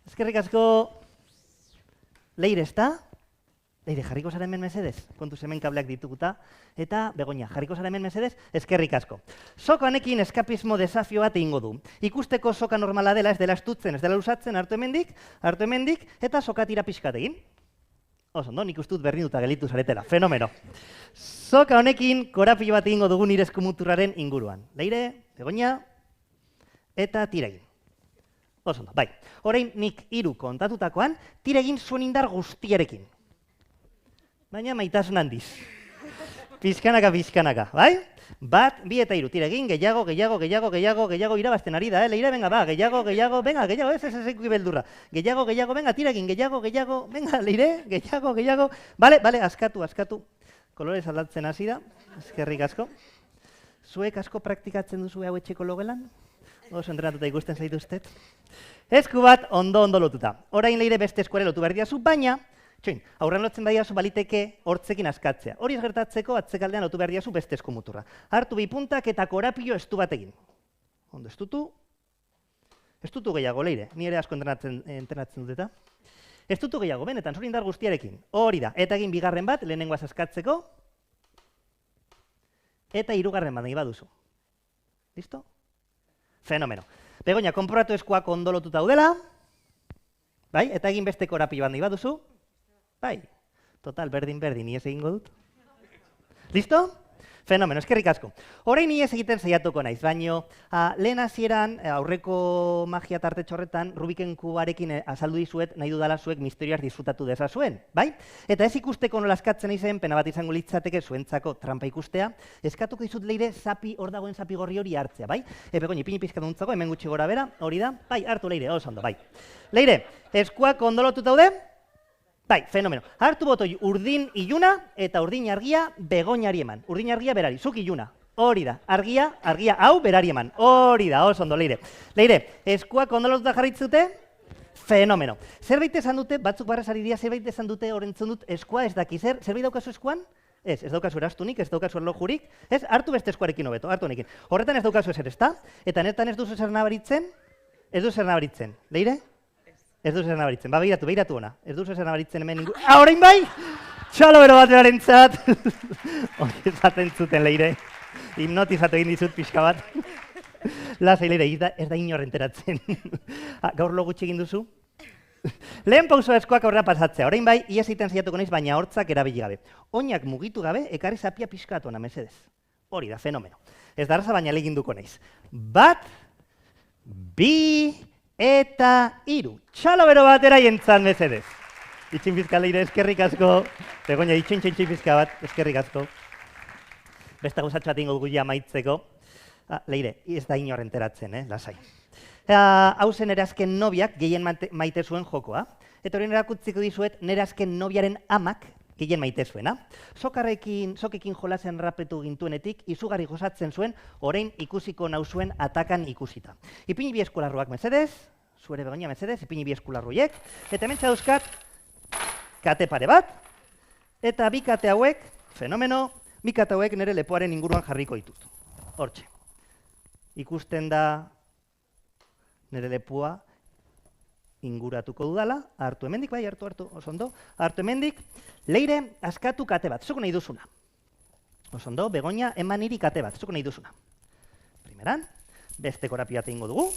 Eskerrik asko. Leire, ezta? Leire, jarriko zara hemen mesedez, kontuz hemen kableak dituguta. Eta, Begoña, jarriko zara hemen mesedez, eskerrik asko. Soka honekin eskapismo desafio bat egingo du. Ikusteko soka normala dela, ez dela estutzen, ez dela lusatzen, hartu hemendik, eta soka tira pixkat egin. Oso, ondo, nik ustut berdinduta gelitu zaretela, fenomeno. Soka honekin korapilo bat egingo dugu nire eskumuturraren inguruan. Leire, Begoña, eta tira egin. Oso, ondo, bai. Orain nik 3 kontatutakoan, tira egin zuen indar guztiarekin. Baina maitasun handiz. Pizkanaka, bai? 1, 2 eta 3, tira egin, gehiago, irabazten ari da, Leire, venga, ba, gehiago, ez ikuki beldurra. Gehiago, venga, tira egin, gehiago, venga, Leire, gehiago. Bale, askatu. Kolorez aldatzen hasi da, eskerrik asko. Zuek asko praktikatzen duzu hau etxeko logelan? Oso entrenatuta ikusten zaituztet. Esku bat ondo lotuta. Orain Leire beste eskuare lotu behar diazu, baina txoin, aurren lotzen badiazu baliteke hortzekin askatzea. Hori ez gertatzeko atzekaldean lotu behar diazu beste eskumuturra. Hartu 2 puntak eta korapilo estu bat egin. Ondo, estutu gehiago, Leire, ni ere asko entrenatzen dut eta. Estutu gehiago, benetan, zure indar guztiarekin. Hori da, eta egin 2. bat, lehenengoaz askatzeko. Eta 3. bat nahi baduzu. Listo? Fenomeno. Begoña, konprobatu eskuak ondo lotuta daudela. Bai, eta egin beste korapilo bat nahi baduzu. Bai, total, berdin, ni ez egingo dut. Listo? Fenomeno, eskerrik asko. Orain ni ez egiten saiatuko naiz, baino lehen hasieran aurreko magia tartetxo horretan Rubiken kubarekin azaldu dizuet nahi dudala zuek misterioaz disfrutatu dezazuen, bai? Eta ez ikusteko nola askatzen izen, pena bat izango litzateke zuentzako trampa ikustea, eskatuko dizut Leire hor dagoen zapi gorri hori hartzea, bai? Begoña, ipini pizkat duntzako, hemen gutxi gora bera, hori da, bai, hartu Leire, oso ondo, bai. Leire, eskuak ondo lotuta daude? Bai, fenomeno. Hartu botoi urdin iluna eta urdin argia Begoñari eman. Urdin argia berari, zuk iluna. Hori da, argia hau berari eman. Hori da, oso ondo, Leire. Leire, eskuak ondo lotuta jarritzute? Fenomeno. Zerbait esan dute, batzuk barrezari dira, zerbait esan dute horrentzun dut eskua ez daki zer. Zerbait daukazu eskuan? Ez daukazu erastunik, ez daukazu erlojurik. Ez, hartu beste eskuarekin hobeto, hartu honekin. Horretan ez daukazu ezer, ezta? Eta netan ez duzu zer nabaritzen? Ez duzu zer nabaritzen. Leire? Ez duzu zer nabaritzen, ba, behiratu ona. Ez duzu zer nabaritzen hemen ningu... Orain bai! Txalo bero bat berarentzat! Hori esaten zuten, Leire. Hipnotizatu egin dizut pixka bat. Lasai, Leire, ez da inorren enteratzen. Gaur lo gutxi egin duzu? Lehen pauso eskuak aurrera pasatzea. Orain bai, iaz egiten saiatuko naiz, baina hortzak erabili gabe. Oinak mugitu gabe, ekarri zapia pixkatu ona, mesedez. Hori da, fenomeno. Ez darraza baina leginduko naiz. 1, 2... eta 3. Txalo bero bat eraientzan, mesedez. Itxin pizka, Leire, eskerrik asko. Begoña, itxin pizka bat, eskerrik asko. beste gauzatxo bat ingo dugu ja amaitzeko. Leire, ez da inor enteratzen, lasai. Hau zen nire azken nobiak gehien maite zuen jokoa. Eta hori erakutziko dizuet nire azken nobiaren amak gehien maite zuena. Sokekin jolasen rapetu gintuenetik, izugarri gozatzen zuen, orain ikusiko nauzuen atakan ikusita. Ipini bi eskularruak mesedez, zuere Begoña mesedez, ipini bi eskularruiek, eta hemen txauzkat kate pare bat, eta bi kate hauek, fenomeno, bi kate hauek nire lepoaren inguruan jarriko ditut. Hortxe. Ikusten da nire lepua inguratuko dudala, hartu hemendik, bai, hartu, oso ondo, hartu hemendik, Leire, askatu kate bat, zuko nahi duzuna. Oso ondo, Begoña, eman niri kate bat, zuko nahi duzuna. Primeran, beste korapiate ingo dugu.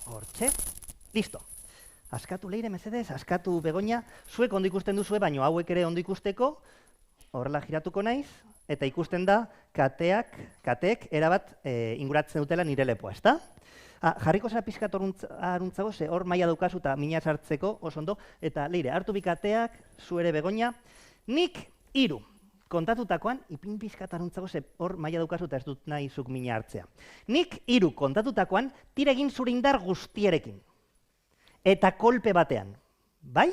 Hortxe, listo. Askatu Leire, mesedez, askatu Begoña, zuek ondo ikusten duzue, baino hauek ere ondo ikusteko, horrela giratuko naiz, eta ikusten da kateek erabat inguratzen dutela nire lepoa, ezta? Jarriko zara pizkat aruntzago, ze hor maila daukazu eta mina sartzeko, oso ondo, eta Leire, hartu bi kateak, zu ere Begoña, nik 3 kontatutakoan, ipin pizkat aruntzago, ze hor maila daukazu eta ez dut nahi zuk mina hartzea. Nik 3 kontatutakoan, tira egin zure indar guztierekin. Eta kolpe batean, bai?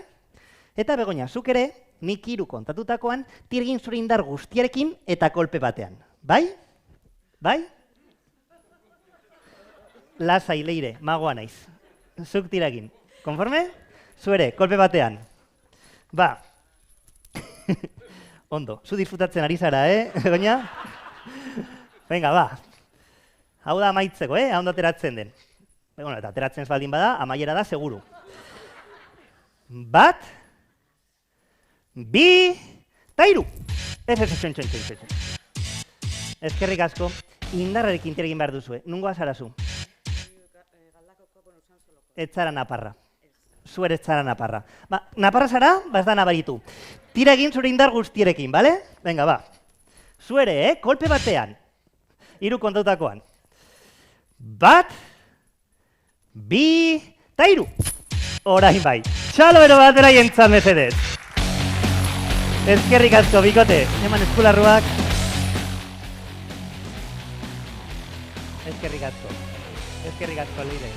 Eta Begoña, zuk ere, nik 3 kontatutakoan, tira egin zure indar guztierekin eta kolpe batean. Bai? Bai? Lasai, Leire, magoa naiz. Zuk tira egin. Konforme? Zuere, kolpe batean. Ba. Ondo, zu disfrutatzen ari zara, Begoña? Venga, ba. Hau da amaitzeko, hau ondo ateratzen den. Bueno, eta ateratzen ez baldin bada, amaiera da, seguru. 1, 2, eta 3. Ez. Eskerrik asko, indarrarekin tira egin behar duzue. Nungoa zara zu? Etzara naparra. Zuere etzara naparra. Ba, naparra zara, ez da nabaritu. Tira egin zure indar guztierekin, bale? Venga, ba. Zuere, kolpe batean. 3 kontatakoan. 1, 2, eta 3. Orain bai. Txalo ero bat beraientzat mesedez. Eskerrik asko, bikote. Eman eskularruak. Eskerrik asko. Eskerrik asko, Leire.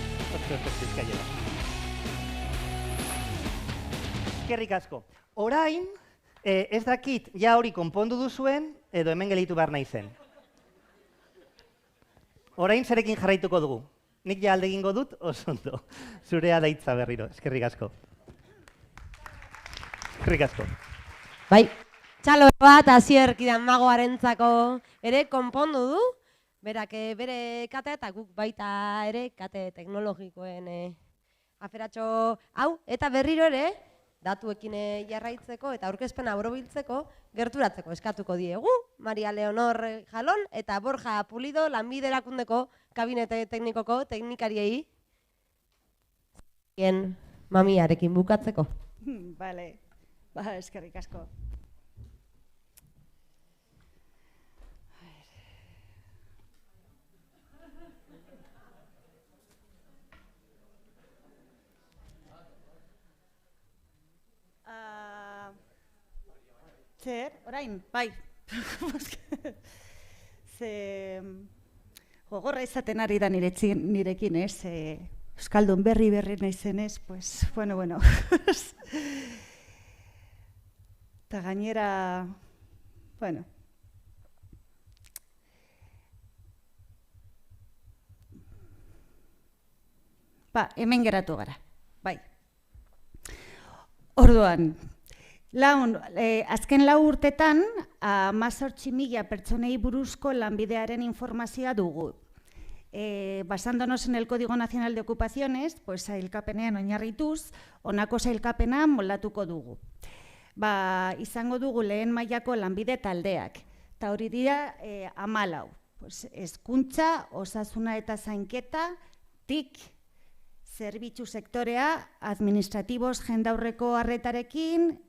Eskerrik asko. Orain, ez dakit, ja hori konpondu duzuen, edo hemen gelitu behar nahi zen. Orain zerekin jarraituko dugu. Nik ja alde egingo dut, oso ondo. Zurea daitza berriro. Eskerrik asko. Eskerrik asko. Bai, txalo bat, Asierkidan magoarentzako ere konpondu du. Berak bere kate eta guk baita ere kate teknologikoen aferatxo hau. Eta berriro ere, datuekin jarraitzeko eta aurkezpena borobiltzeko gerturatzeko eskatuko diegu. Maria Leonor Jalon eta Borja Pulido Lanbide Erakundeko kabinete teknikoko teknikariei mamiarekin bukatzeko. Bale, eskerrik asko. Zer, orain, bai. Ze gogorra izaten ari da nirekin, euskaldun berri naizenez, pues, bueno. Eta gainera, bueno. Ba, hemen geratu gara, bai. Orduan, azken 4 urtetan, 18.000 pertsonei buruzko lanbidearen informazioa dugu. Basándonos en el Código Nacional de Ocupaciones, sailkapenean oinarrituz, honako sailkapena moldatuko dugu. Izango dugu lehen mailako lanbide taldeak, eta hori dira 14. Hezkuntza, osasuna eta zainketa, TIC, zerbitzu sektorea, administratibos jendaurreko arretarekin,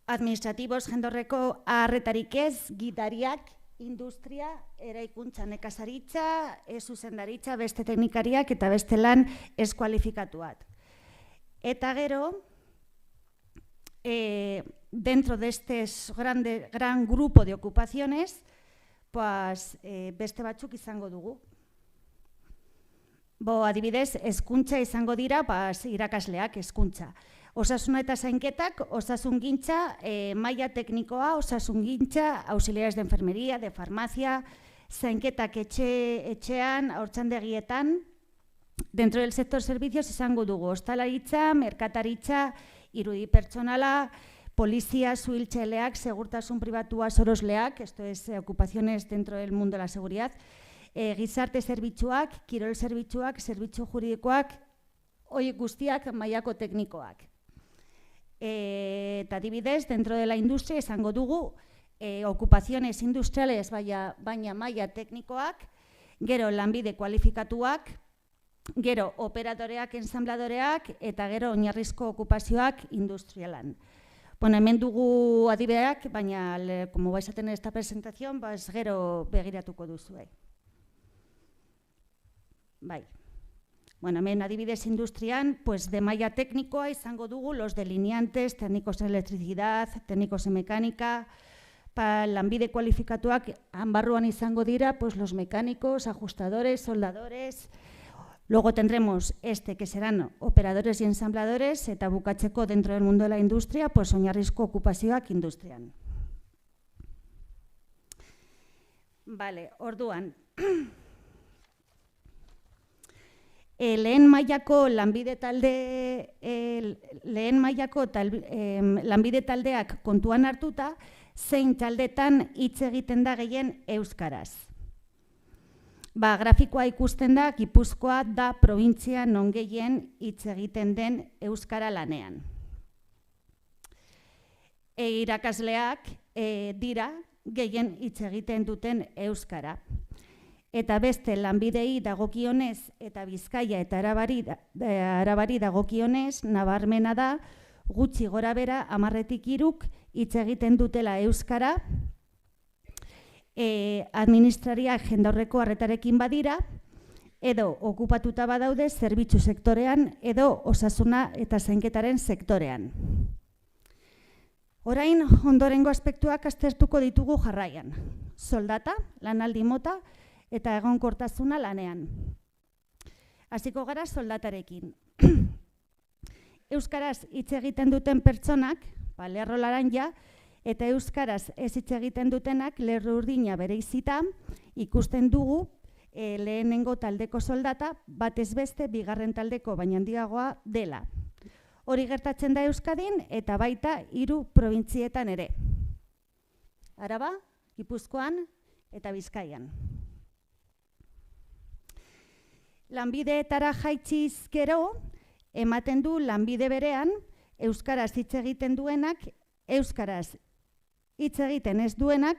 administratibos jendaurreko arretarik ez, gidariak, industria, eraikuntza nekazaritza, zuzendaritza, beste teknikariak eta beste lan ez kualifikatuak. Eta gero, dentro de este gran grupo de ocupaciones, pues, beste batzuk izango dugu. Adibidez, hezkuntza izango dira, irakasleak hezkuntza. Osasuna eta zainketak, osasungintza, maila teknikoa, osasungintza, auxiliares de enfermería, de farmacia, zainketak etxean, haurtxandegietan. Dentro del sector servicios izango dugu ostalaritza, merkataritza, irudi pertsonala, polizia, suhiltzaileak, segurtasun pribatua, sorosleak, esto es ocupaciones dentro del mundo de la seguridad, gizarte zerbitzuak, kirol zerbitzuak, zerbitzu juridikoak, horiek guztiak mailako teknikoak. Eta adibidez, dentro de la industria izango dugu ocupaciones industriales baina maila teknikoak, gero lanbide kualifikatuak, gero operadoreak, ensambladoreak, eta gero oinarrizko okupazioak industrialan. Bueno, hemen dugu adibideak, baina, como vais a tener esta presentación, gero begiratuko duzue. Bai. Bueno, hemen adibidez industrian, pues de maila teknikoa izango dugu los delineantes, técnicos en electricidad, técnicos en mecánica, lanbide kualifikatuak barruan izango dira, pues los mecánicos, ajustadores, soldadores. Luego tendremos que serán operadores y ensambladores, eta bukatzeko dentro del mundo de la industria, pues oinarrizko okupazioak industrian. Vale, orduan. Lehen mailako lanbide taldeak kontuan hartuta, zein taldetan hitz egiten da gehien euskaraz. Grafikoa ikusten da, Gipuzkoa da probintzia non gehien hitz egiten den euskara lanean. Irakasleak dira gehien hitz egiten duten euskara. Eta beste lanbidei dagokionez eta Bizkaia eta Arabari dagokionez nabarmena da gutxi gora bera 10-tik 3 hitz egiten dutela euskara, administrariak jendaurreko arretarekin badira, edo okupatuta badaude zerbitzu sektorean edo osasuna eta zainketaren sektorean. Orain ondorengo aspektuak aztertuko ditugu jarraian. Soldata, lanaldi mota, eta egonkortasuna lanean. Hasiko gara soldatarekin. Euskaraz hitz egiten duten pertsonak, lerro laranja, eta euskaraz ez hitz egiten dutenak lerro urdina bereizita ikusten dugu lehenengo taldeko soldata, batez beste bigarren taldeko baina handiagoa dela. Hori gertatzen da Euskadin eta baita 3 probintzietan ere. Araba, Gipuzkoan eta Bizkaian. Lanbideetara jaitziz gero, ematen du lanbide berean, euskaraz hitz egiten duenak, euskaraz hitz egiten ez duenak,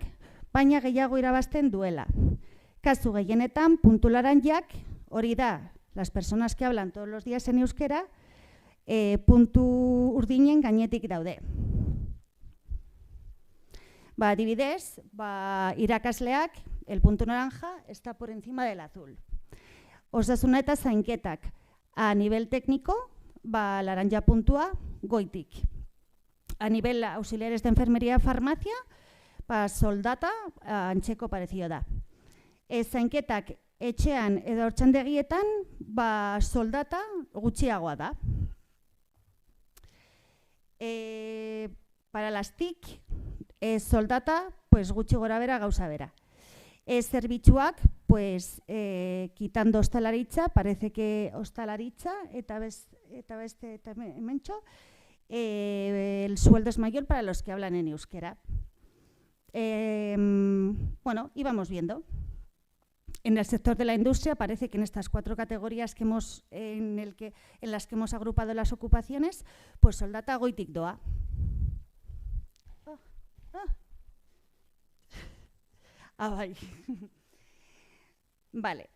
baina gehiago irabazten duela. Kasu gehienetan, puntu laranjak, hori da, las personas que hablan todos los días en euskera, puntu urdinen gainetik daude. Adibidez, irakasleak, el punto naranja está por encima del azul. Osasuna eta zainketak, a nivel técnico, laranja puntua goitik. A nivel auxiliares de enfermería farmacia, soldata, antxeko parecido da. Zainketak etxean edo hortxandegietan, soldata gutxiagoa da. Para las TIC, soldata, gutxi gora bera gauza bera. Zerbitzuak, quitando hostalaritza, parece que hostalaritza, eta beste hementxo, el sueldo es mayor para los que hablan en euskera. Bueno, y vamos viendo. En el sector de la industria parece que en estas 4 categorías en las que hemos agrupado las ocupaciones, soldata goitik doa. Bai. Vale.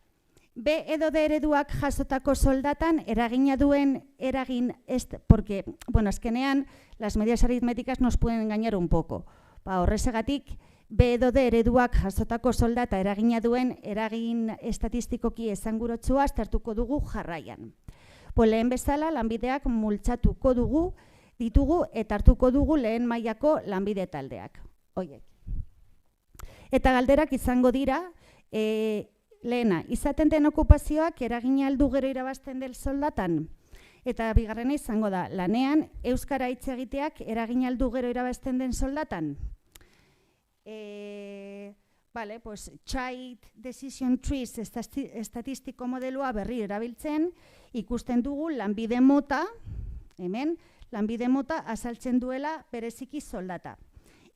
B edo D ereduak jasotako soldatan eragina duen porque, azkenean, las medidas aritméticas nos pueden engañar un poco. Horrezegatik, B edo D ereduak jasotako soldata eragina duen eragin estatistikoki esangurotsua aztertuko dugu jarraian. Lehen bezala, lanbideak multzatuko ditugu eta hartuko dugu lehen mailako lanbide taldeak. Oiek. Eta galderak izango dira, lehena, izaten den okupazioak eragina aldu gero irabazten del soldatan? Eta bigarrena izango da, lanean, euskara hitz egiteak eragina aldu gero irabazten den soldatan? Child Decision Trees estatistiko modeloa berri erabiltzen, ikusten dugu lanbide mota, hemen, lanbide mota azaltzen duela bereziki soldata.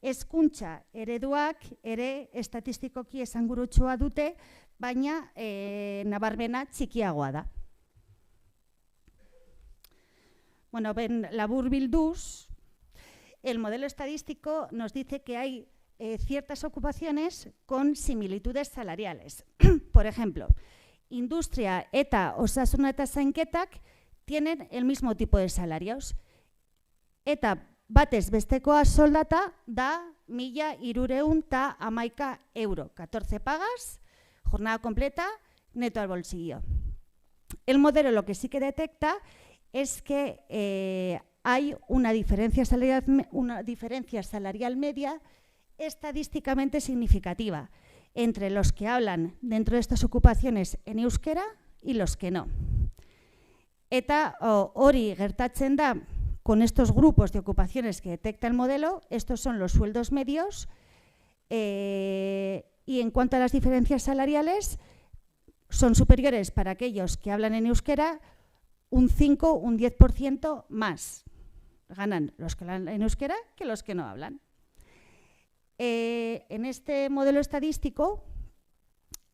Hezkuntza ereduak ere estatistikoki esangurutxoa dute, baina nabarmena txikiagoa da. Bueno, labur bilduz, el modelo estadístico nos dice que hay ciertas ocupaciones con similitudes salariales. Por ejemplo, industria eta osasuna eta zainketak tienen el mismo tipo de salarios. Eta batez bestekoa soldata da 1.311 euro. 14 pagas, jornada completa, neto al bolsillo. El modelo lo que sí que detecta es que hay una diferencia salarial media estadísticamente significativa entre los que hablan dentro de estas ocupaciones en euskera y los que no. Eta hori gertatzen da con estos grupos de ocupaciones que detecta el modelo, estos son los sueldos medios, y en cuanto a las diferencias salariales, son superiores para aquellos que hablan en euskera un 5, un 10% más. Ganan los que hablan en euskera que los que no hablan. En este modelo estadístico,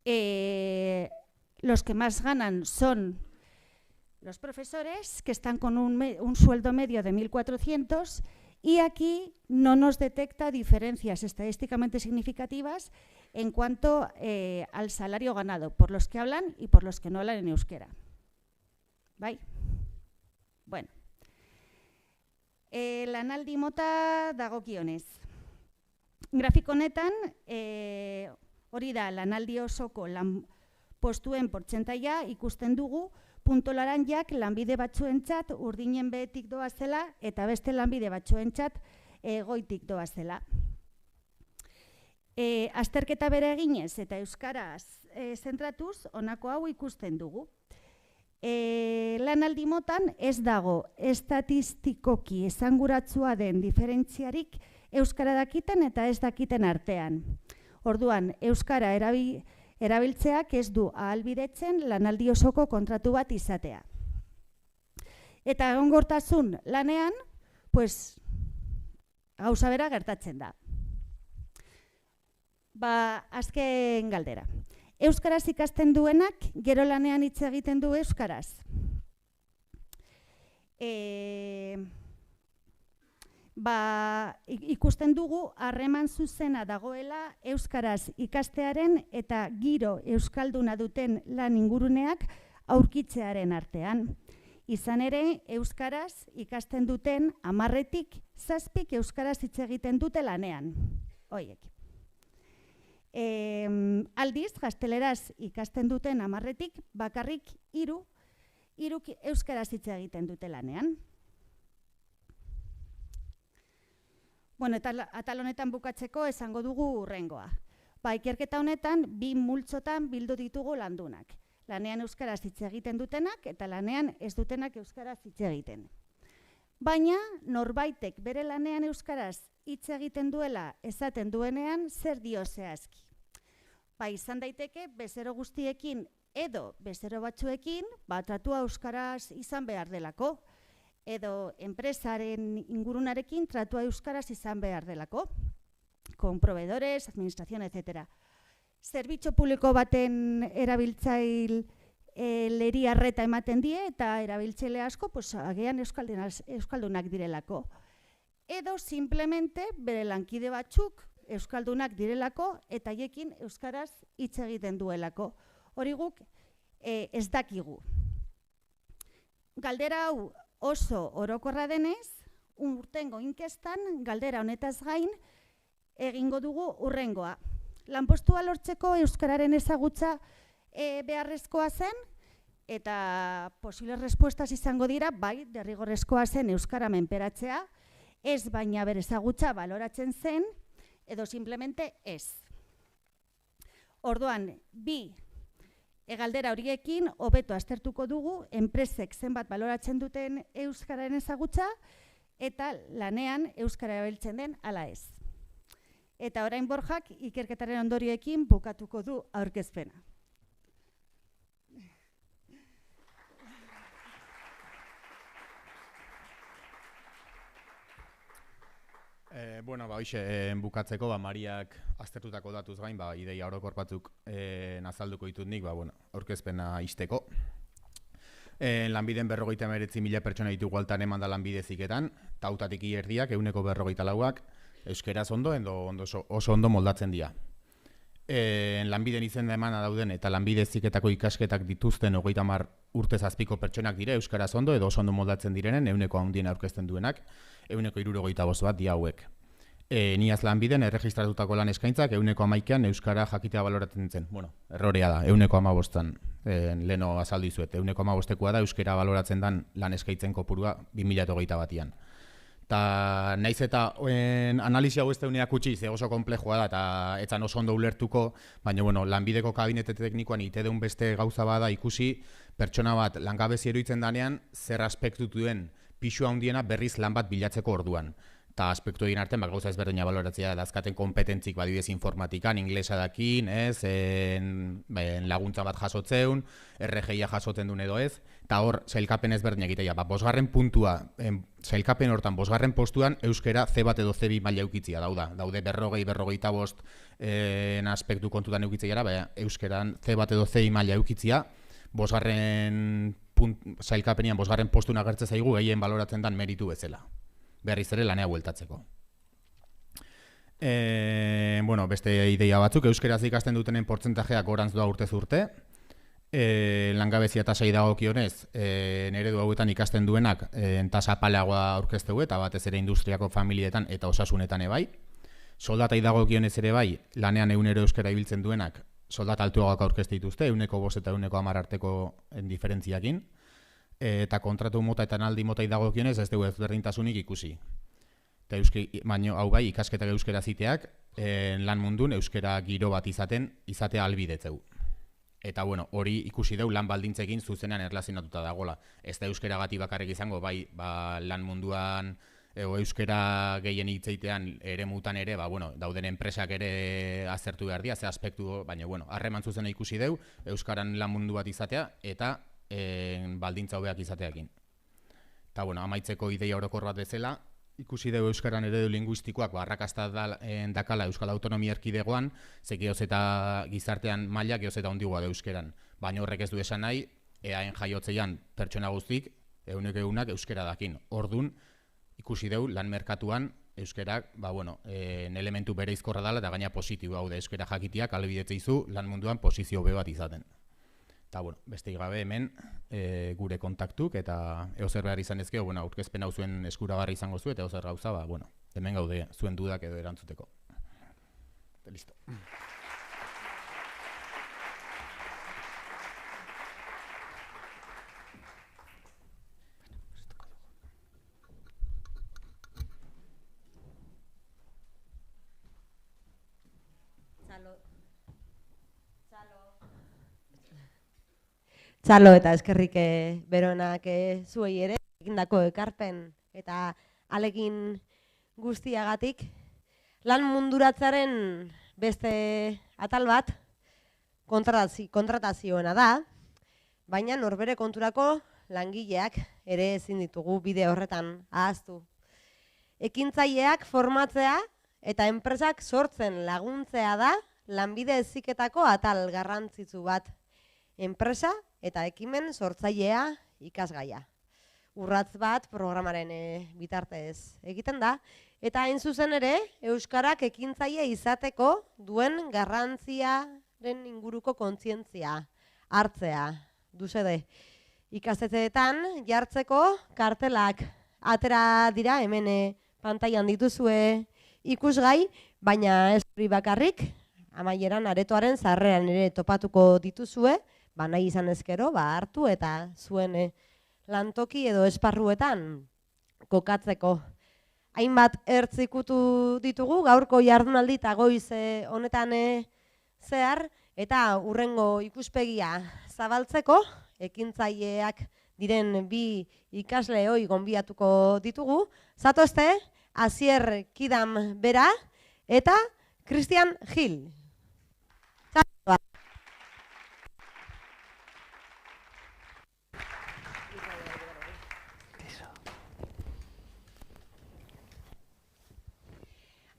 los que más ganan son los profesores, que están con un sueldo medio de 1.400, y aquí no nos detecta diferencias estadísticamente significativas en cuanto al salario ganado por los que hablan y por los que no hablan en euskera. Bai? Bueno. Lanaldi mota dagokionez. Grafiko honetan, hori da lanaldi osoko postuen portzentaia ikusten dugu, punto laranjak lanbide batzuentzat urdinen behetik doazela eta beste lanbide batzuentzat goitik doazela. Azterketa bere eginez eta euskaraz zentratuz, honako hau ikusten dugu. Lanaldi motan ez dago estatistikoki esanguratsua den diferentziarik euskara dakiten eta ez dakiten artean. Orduan, euskara erabiltzeak ez du ahalbidetzen lanaldi osoko kontratu bat izatea. Eta egonkortasun lanean, gauza bera gertatzen da. Azken galdera. Euskaraz ikasten duenak, gero lanean hitz egiten du euskaraz. Ikusten dugu harreman zuzena dagoela euskaraz ikastearen eta giro euskalduna duten lan inguruneak aurkitzearen artean. Izan ere, euskaraz ikasten duten 10-tik 7 euskaraz hitz egiten dute lanean. Hoiek. Aldiz, gazteleraz ikasten duten 10-tik bakarrik 3 euskaraz hitz egiten dute lanean. Bueno, eta atal honetan bukatzeko esango dugu hurrengoa. Ikerketa honetan 2 multzotan bildu ditugu landunak. Lanean euskaraz hitz egiten dutenak eta lanean ez dutenak euskaraz hitz egiten. Baina norbaitek bere lanean euskaraz hitz egiten duela esaten duenean zer dio zehazki. Izan daiteke bezero guztiekin edo bezero batzuekin tratua euskaraz izan behar delako. Edo enpresaren ingurunarekin tratua euskaraz izan behar delako, con proveedores, administración, etc. Zerbitzu publiko baten erabiltzaileri arreta ematen die eta erabiltzaile asko agian euskaldunak direlako. Edo simplemente bere lankide batzuk euskaldunak direlako eta haiekin euskaraz hitz egiten duelako. Hori guk ez dakigu. Galdera hau oso orokorra denez, urtengo inkestan galdera honetaz gain egingo dugu hurrengoa. Lanpostua lortzeko euskararen ezagutza beharrezkoa zen, Eta posibles respuestas izango dira, bai, derrigorrezkoa zen euskara menperatzea, ez baina bere ezagutza baloratzen zen, edo simplemente ez. Orduan, bi galdera horiekin hobeto aztertuko dugu enpresek zenbat baloratzen duten euskararen ezagutza eta lanean euskara erabiltzen den ala ez. Eta orain Borjak ikerketaren ondorioekin bukatuko du aurkezpena. Bueno, hoxe bukatzeko, Mariak aztertutako datuz gain, ideia orokor batzuk azalduko ditut nik, aurkezpena izteko. Lanbiden 59.000 pertsona ditugu altan eman da lanbide ziketan, eta hautatik erdiak 44%ak euskeraz ondo, oso ondo moldatzen dira. Lanbiden izenda emana dauden eta lanbide ziketako ikasketak dituzten 30 urtez azpiko pertsonak dire euskaraz ondo edo oso ondo moldatzen direnen 100 handien aurkezten duenak, 175 bat dia hauek. Niaz lanbiden erregistratutako lan eskaintzak 11%an euskara jakitea baloratzen zen. Bueno, errorea da, 11%an leno azaldu izuet. 11%koa da euskara baloratzen den lan eskaintzen kopurua 2021 batian. Ta naiz eta analisi hau ez deuneak utzi, ze oso konplexua da eta etzan oso ondo ulertuko, baina lanbideko kabinete teknikoan ite deun beste gauza bada ikusi, pertsona bat langabezi eruditzen danean, zer aspektu duen pixua handiena berriz lan bat bilatzeko orduan. Eta aspektu egin artean, gauza ezberdina baloratzea dazkaten kompetentzik badibidez informatikan, inglesa dakin, laguntza bat jasotzeun, RGIa jasotzen duen edo ez, eta hor, sailkapen ezberdinak egitea. Bosgarren puntua, sailkapen hortan, bosgarren postuan, euskera C1 edo C2 maila eukitzia daude 40-45 aspektu kontutan eukitzea, euskeran C1 edo C2 maila eukitzia, bosgarren sailkapenian, bosgarren postuna agertzen zaigu, gehien baloratzen dan meritu bezala. Berriz ere lanea bueltatzeko. Beste ideia batzuk, euskeraz ikasten dutenen portzentajeak gorantz doa urtez urte. Langabezia tasai dagokionez, eredu hauetan ikasten duenak tasa apaleagoa aurkeztegu eta batez ere industriako familietan eta osasunetan ebai. Soldatai dagokionez ere bai, lanean 100 euskara ibiltzen duenak, soldata altuagoak aurkezte dituzte, 5% eta 10% arteko diferentziakin. Eta kontratu mota eta naldi motai dagokionez ez dugu ezberdintasunik ikusi. Baina hau bai, ikasketak euskera ziteak, lan mundun euskera giro bat izatea albidetzeu. Eta hori ikusi deu lan baldintzekin zuzenean erlazionatuta dagoela. Ez da euskera gati bakarrik izango, bai lan munduan euskera gehien hitzeitean ere mutan ere, dauden enpresak ere azertu behar dira, ze aspektu, baina harreman zuzena ikusi deu, euskaran lan mundu bat izatea, eta baldintza hobeak izateakin. Eta amaitzeko ideia orokor bat bezala, ikusi dugu euskaran eredu linguistikoak arrakasta dakala Euskal Autonomia Erkidegoan, ze geoz eta gizartean maila geoz eta ondigoa da euskeran. Baina horrek ez du esan nahi, eaen jaiotzeian pertsona guztik, egunak euskera dakin. Ordun ikusi dugu lan merkatuan euskerak, elementu bere izkorra dela eta gaina positibo hau da euskera jakitiak albidetzeizu lan munduan posizio hobe bat izaten. Eta, beste gabe hemen gure kontaktuk eta eozer behar izan ezkeo, aurkezpen hau zuen eskuragarri izango zu eta eozer gauza, hemen gaude zuen dudak edo erantzuteko. Eta listo. Txalo eta eskerrik beronak zuei ere, egindako ekarpen eta alegin guztiagatik. Lan munduratzaren beste atal bat kontratazioena da, baina norbere konturako langileak ere ezin ditugu bide horretan ahaztu. Ekintzaileak formatzea eta enpresak sortzen laguntzea da lanbide heziketako atal garrantzitsu bat. Enpresa eta ekimen sortzailea ikasgaia. Urratz bat programaren bitartez egiten da, eta hain zuzen ere, euskarak ekintzaile izateko duen garrantziaren inguruko kontzientzia hartzea duzede. Ikastetxeetan jartzeko kartelak atera dira, hemen pantailan dituzue ikusgai, baina ez hori bakarrik, amaieran aretoaren sarreran ere topatuko dituzue, nahi izan ezkero, hartu eta zuen lantoki edo esparruetan kokatzeko. Hainbat ertz ikutu ditugu, gaurko jardunaldi eta goiz honetan zehar, eta hurrengo ikuspegia zabaltzeko, ekintzaileak diren bi ikasle hoi gonbiatuko ditugu. Zatozte, Asier Kidam bera eta Cristian Gil.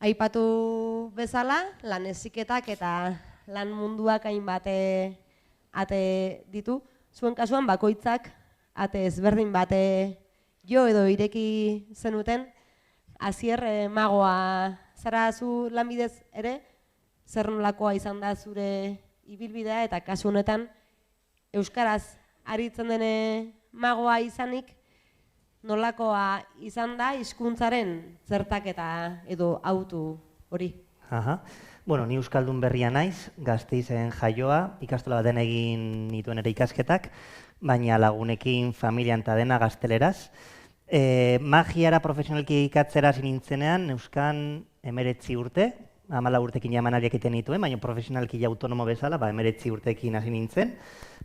Aipatu bezala, lan heziketak eta lan munduak hainbat ate ditu. Zuen kasuan bakoitzak ate ezberdin bate jo edo ireki zenuten. Asier, magoa zara zu lanbidez ere, zer nolakoa izan da zure ibilbidea eta kasu honetan euskaraz aritzen den magoa izanik, nolakoa izan da hizkuntzaren zertaketa edo autu hori? Bueno, ni euskaldun berria naiz, Gasteizen jaioa, ikastola baten egin nituen ere ikasketak, baina lagunekin familian eta dena gazteleraz. Magiara profesionalki ikatzera nintzenean, euskan 19 urte, 14 urtekin emanaldiak egiten nituen, baina profesionalki autonomo bezala, 19 urtekin hasi nintzen,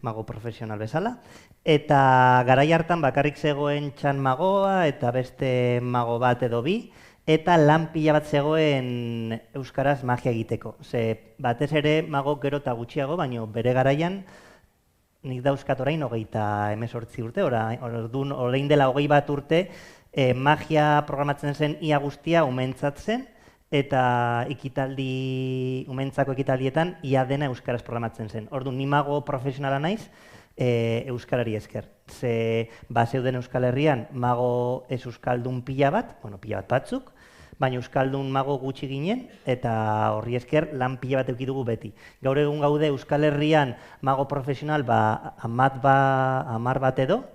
mago profesional bezala. Eta garai hartan bakarrik zegoen txan magoa eta beste mago bat edo bi, eta lan pila bat zegoen euskaraz magia egiteko. Ze batez ere mago gero eta gutxiago, baina bere garaian nik dauzkat orain 28 urte, orain dela 21 urte magia programatzen zen ia guztia umentzatzen, eta umentzako ekitaldietan ia dena euskaraz programatzen zen. Orduan, ni mago profesionala naiz euskarari esker. Ze bazeuden Euskal Herrian mago ez euskaldun pila bat batzuk, baina euskaldun mago gutxi ginen, eta horri esker lan pila bat eduki dugu beti. Gaur egun gaude Euskal Herrian mago profesional 10 bat edo,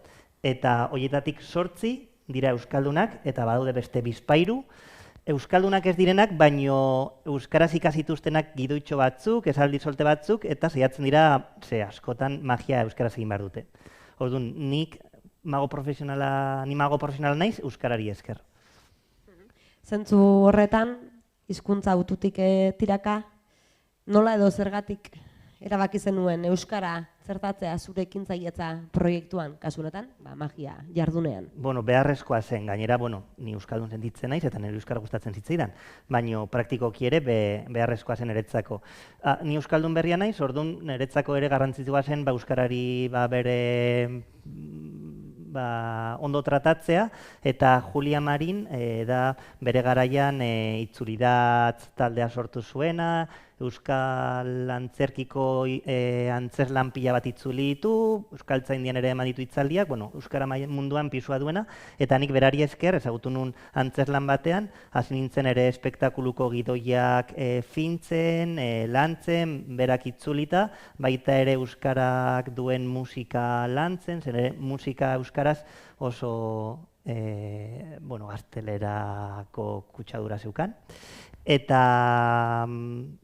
eta horietatik 8 dira euskaldunak, eta badaude beste bizpahiru, euskaldunak ez direnak, baino euskaraz ikasituztenak gidoitxo batzuk, esaldi solte batzuk, eta saiatzen dira, askotan magia euskaraz egin behar dute. Orduan, ni mago profesionala naiz euskarari esker. Zentzu horretan, hizkuntza aututik tiraka, nola edo zergatik erabaki zenuen euskara zertatzea zure ekintzailetza proiektuan, kasu honetan, magia jardunean? Bueno, beharrezkoa zen, gainera, ni euskaldun sentitzen naiz eta nire euskara gustatzen zitzaidan, baina praktikoki ere beharrezkoa zen niretzako. Ni euskaldun berria naiz, orduan niretzako ere garrantzitsua zen euskarari bere ondo tratatzea, eta Julia Marin da bere garaian itzulidatz taldea sortu zuena, euskal antzerkiko antzerlan pila bat itzuli ditu, euskaltzaindian ere eman ditu hitzaldiak, euskara munduan pisua duena, eta nik berari esker ezagutu nun antzerlan batean, hasi nintzen ere espektakuluko gidoiak fintzen, lantzen, berak itzulita, baita ere euskarak duen musika lantzen, zer musika euskaraz oso gaztelerako kutsadura zeukan. Eta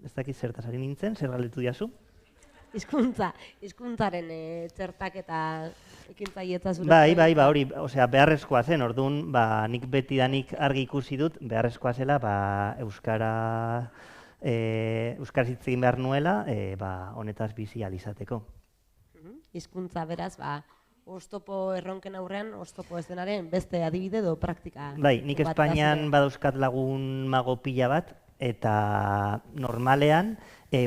ez dakit zertaz ari nintzen, zer galdetu diazu? Hizkuntzaren txertaketa ekintzailetza zure. Bai, hori, beharrezkoa zen, orduan, nik betidanik argi ikusi dut, beharrezkoa zela, euskaraz hitz egin behar nuela, honetaz bizi ahal izateko. Hizkuntza beraz, oztopo erronken aurrean, oztopo ez denaren beste adibide edo praktika. Bai, nik Espainian badauzkat lagun mago pila bat, eta normalean,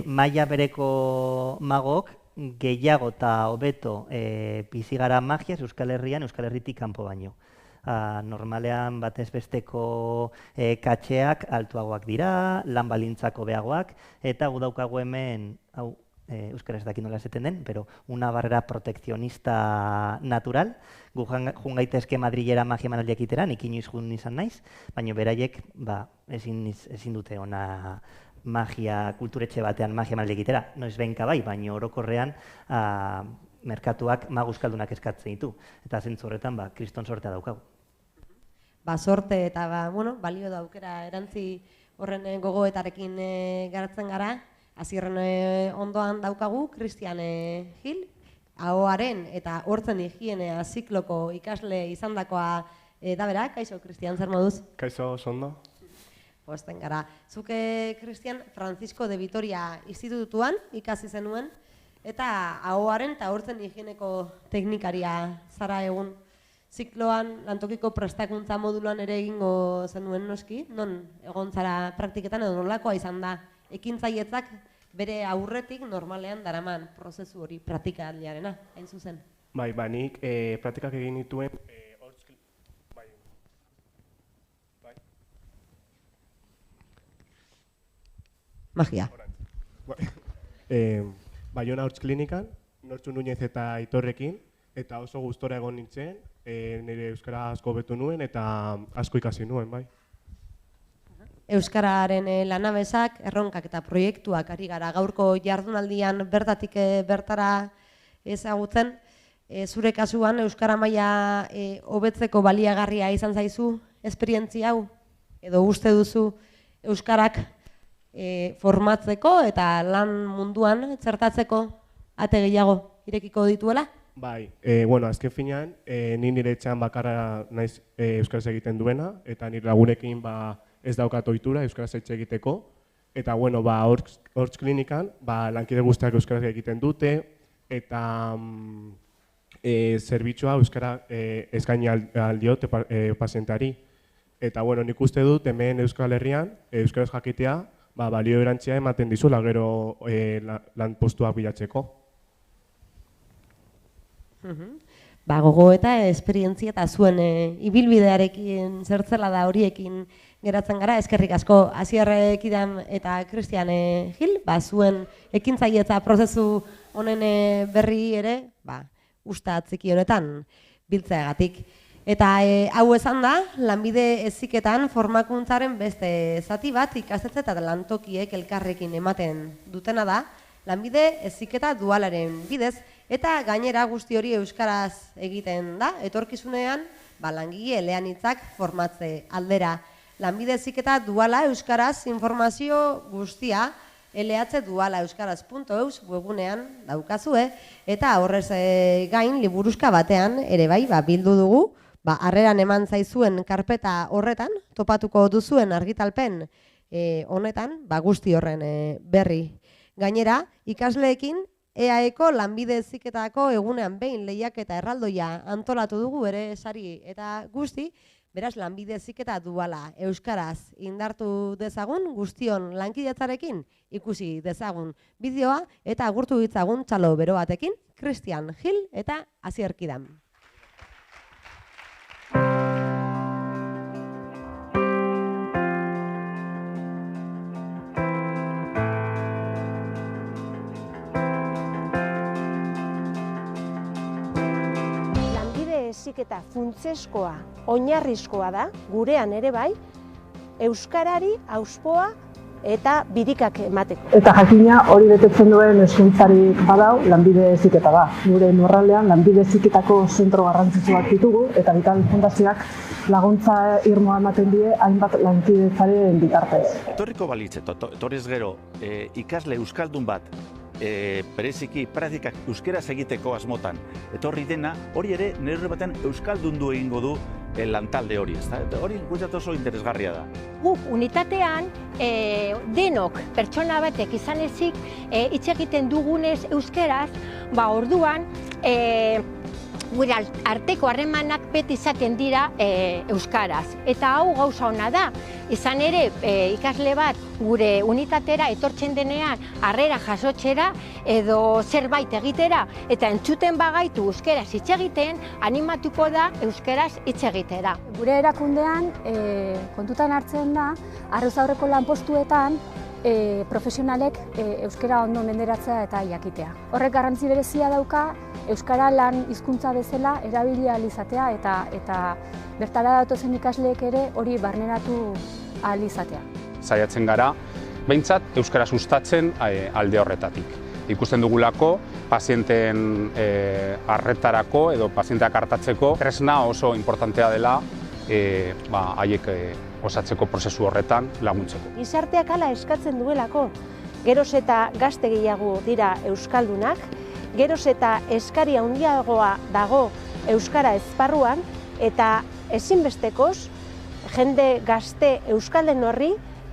maila bereko magok gehiago eta hobeto bizi gara magiaz Euskal Herrian, Euskal Herritik kanpo baino. Normalean batez besteko katxeak altuagoak dira, lan balintzako beagoak, eta gu daukagu hemen, euskaraz dakit nola esaten den, pero una barrera proteccionista natural. Gu joan gaitezke Madrilera magia emanaldiak egitera, nik inoiz joan izan naiz, baina beraiek ezin dute ona magia kulturetxe batean magia emanaldiak egitera. Noiz behinka bai, baina orokorrean merkatuak mago euskaldunak eskatzen ditu. Eta zentzu horretan, kriston sortea daukagu. Sorte eta balio da aukera erantzi horren gogoetarekin garatzen gara. Hasierren ondoan daukagu Cristian Gil, ahoaren eta hortzen higienea zikloko ikasle izandakoa da bera, kaixo, Cristian, zer moduz? Kaixo, ondo. Posten gara. Zuke, Cristian, Francisco de Vitoria institutuan ikasi zenuen, eta ahoaren eta hortzen higieneko teknikaria zara egun. Zikloan, lantokiko prestakuntza moduluan ere egingo zenuen noski, non egon zara praktiketan edo nolakoa izan da. Ekintzailetzak bere aurretik normalean daraman prozesu hori praktikaliarena, hain zuzen. Bai, nik praktikak egin dituen magia. Baiona Hortz Klinikan, Nortxu Nuñez eta Aitorrekin, eta oso gustora egon nintzen, nire euskara asko betu nuen eta asko ikasi nuen, bai. Euskararen lanabesak, erronkak eta proiektuak ari gara gaurko jardunaldian bertatik bertara ezagutzen. Zure kasuan euskara maila hobetzeko baliagarria izan zaizu esperientzia hau? Edo uste duzu euskarak formatzeko eta lan munduan txertatzeko ate gehiago irekiko dituela? Bai, azken finean, ni nire etxean bakarra naiz euskaraz egiten duena, eta nire lagunekin ez daukat ohitura euskaraz etxe egiteko, eta Hortz Klinikan lankide guztiak euskaraz egiten dute, eta zerbitzua euskara eskaini aldiot pazientari. Eta nik uste dut hemen Euskal Herrian euskaraz jakitea balio erantzia ematen dizula gero lan postuak bilatzeko. Gogo eta esperientzia eta zuen ibilbidearekin zertzela da horiekin geratzen gara, eskerrik asko Asier Kidam eta Cristian Gil, zuen ekintzailetza prozesu honen berri ere, usta atziki honetan biltzeagatik. Eta hau esan da, lanbide heziketan formakuntzaren beste zati bat ikastetxe eta lantokiek elkarrekin ematen dutena da, lanbide heziketa dualaren bidez, eta gainera guzti hori euskaraz egiten da, etorkizunean langile eleanitzak formatze aldera. Lanbide heziketa duala euskaraz informazio guztia lhdualaeuskaraz.eus webunean daukazue, eta horrez gain liburuska batean ere bildu dugu, harreran eman zaizuen karpeta horretan, topatuko duzuen argitalpen honetan, guzti horren berri. Gainera, ikasleekin EAEko lanbide heziketako egunean behin lehiaketa erraldoia antolatu dugu ere sari eta guzti, beraz lanbide heziketa duala euskaraz indartu dezagun, guztion lankidetzarekin ikusi dezagun bideoa eta agurtu ditzagun txalo bero batekin, Cristian Gil eta Asier Kidam. Heziketa funtseskoa, oinarrizkoa da, gurean ere bai, euskarari auspoa eta birikak emateko. Eta jakina hori betetzen duen hezkuntzarik badau, lanbide heziketa da. Gure lurraldean lanbide heziketako zentro garrantzitsuak ditugu eta Vital Fundazioak laguntza irmoa ematen die hainbat lankidetzaren bitartez. Etorriko balitz, etorriz gero ikasle euskaldun bat bereziki praktikak euskeraz egiteko asmotan etorri dena, hori ere neurri baten euskaldundu egingo du lantalde hori, ezta? Hori guretzat oso interesgarria da. Guk unitatean denok pertsona batek izan ezik hitz egiten dugunez euskeraz, orduan gure arteko harremanak beti izaten dira euskaraz. Eta hau gauza ona da, izan ere ikasle bat gure unitatera etortzen denean harrera jasotzera edo zerbait egitera eta entzuten bagaitu euskeraz hitz egiten, animatuko da euskeraz hitz egitera. Gure erakundean kontutan hartzen da, arruz aurreko lanpostuetan profesionalek euskara ondo menderatzea eta jakitea. Horrek garrantzi berezia dauka, euskara lan hizkuntza bezala erabili ahal izatea eta bertara datozen ikasleek ere hori barneratu ahal izatea. Saiatzen gara, behintzat euskara sustatzen alde horretatik. Ikusten dugulako, pazienten arretarako edo pazienteak hartatzeko tresna oso importantea dela haiek osatzeko prozesu horretan laguntzeko. Gizarteak hala eskatzen duelako, geroz eta gazte gehiago dira euskaldunak, geroz eta eskari handiagoa dago euskara esparruan, eta ezinbestekoz jende gazte euskalden horri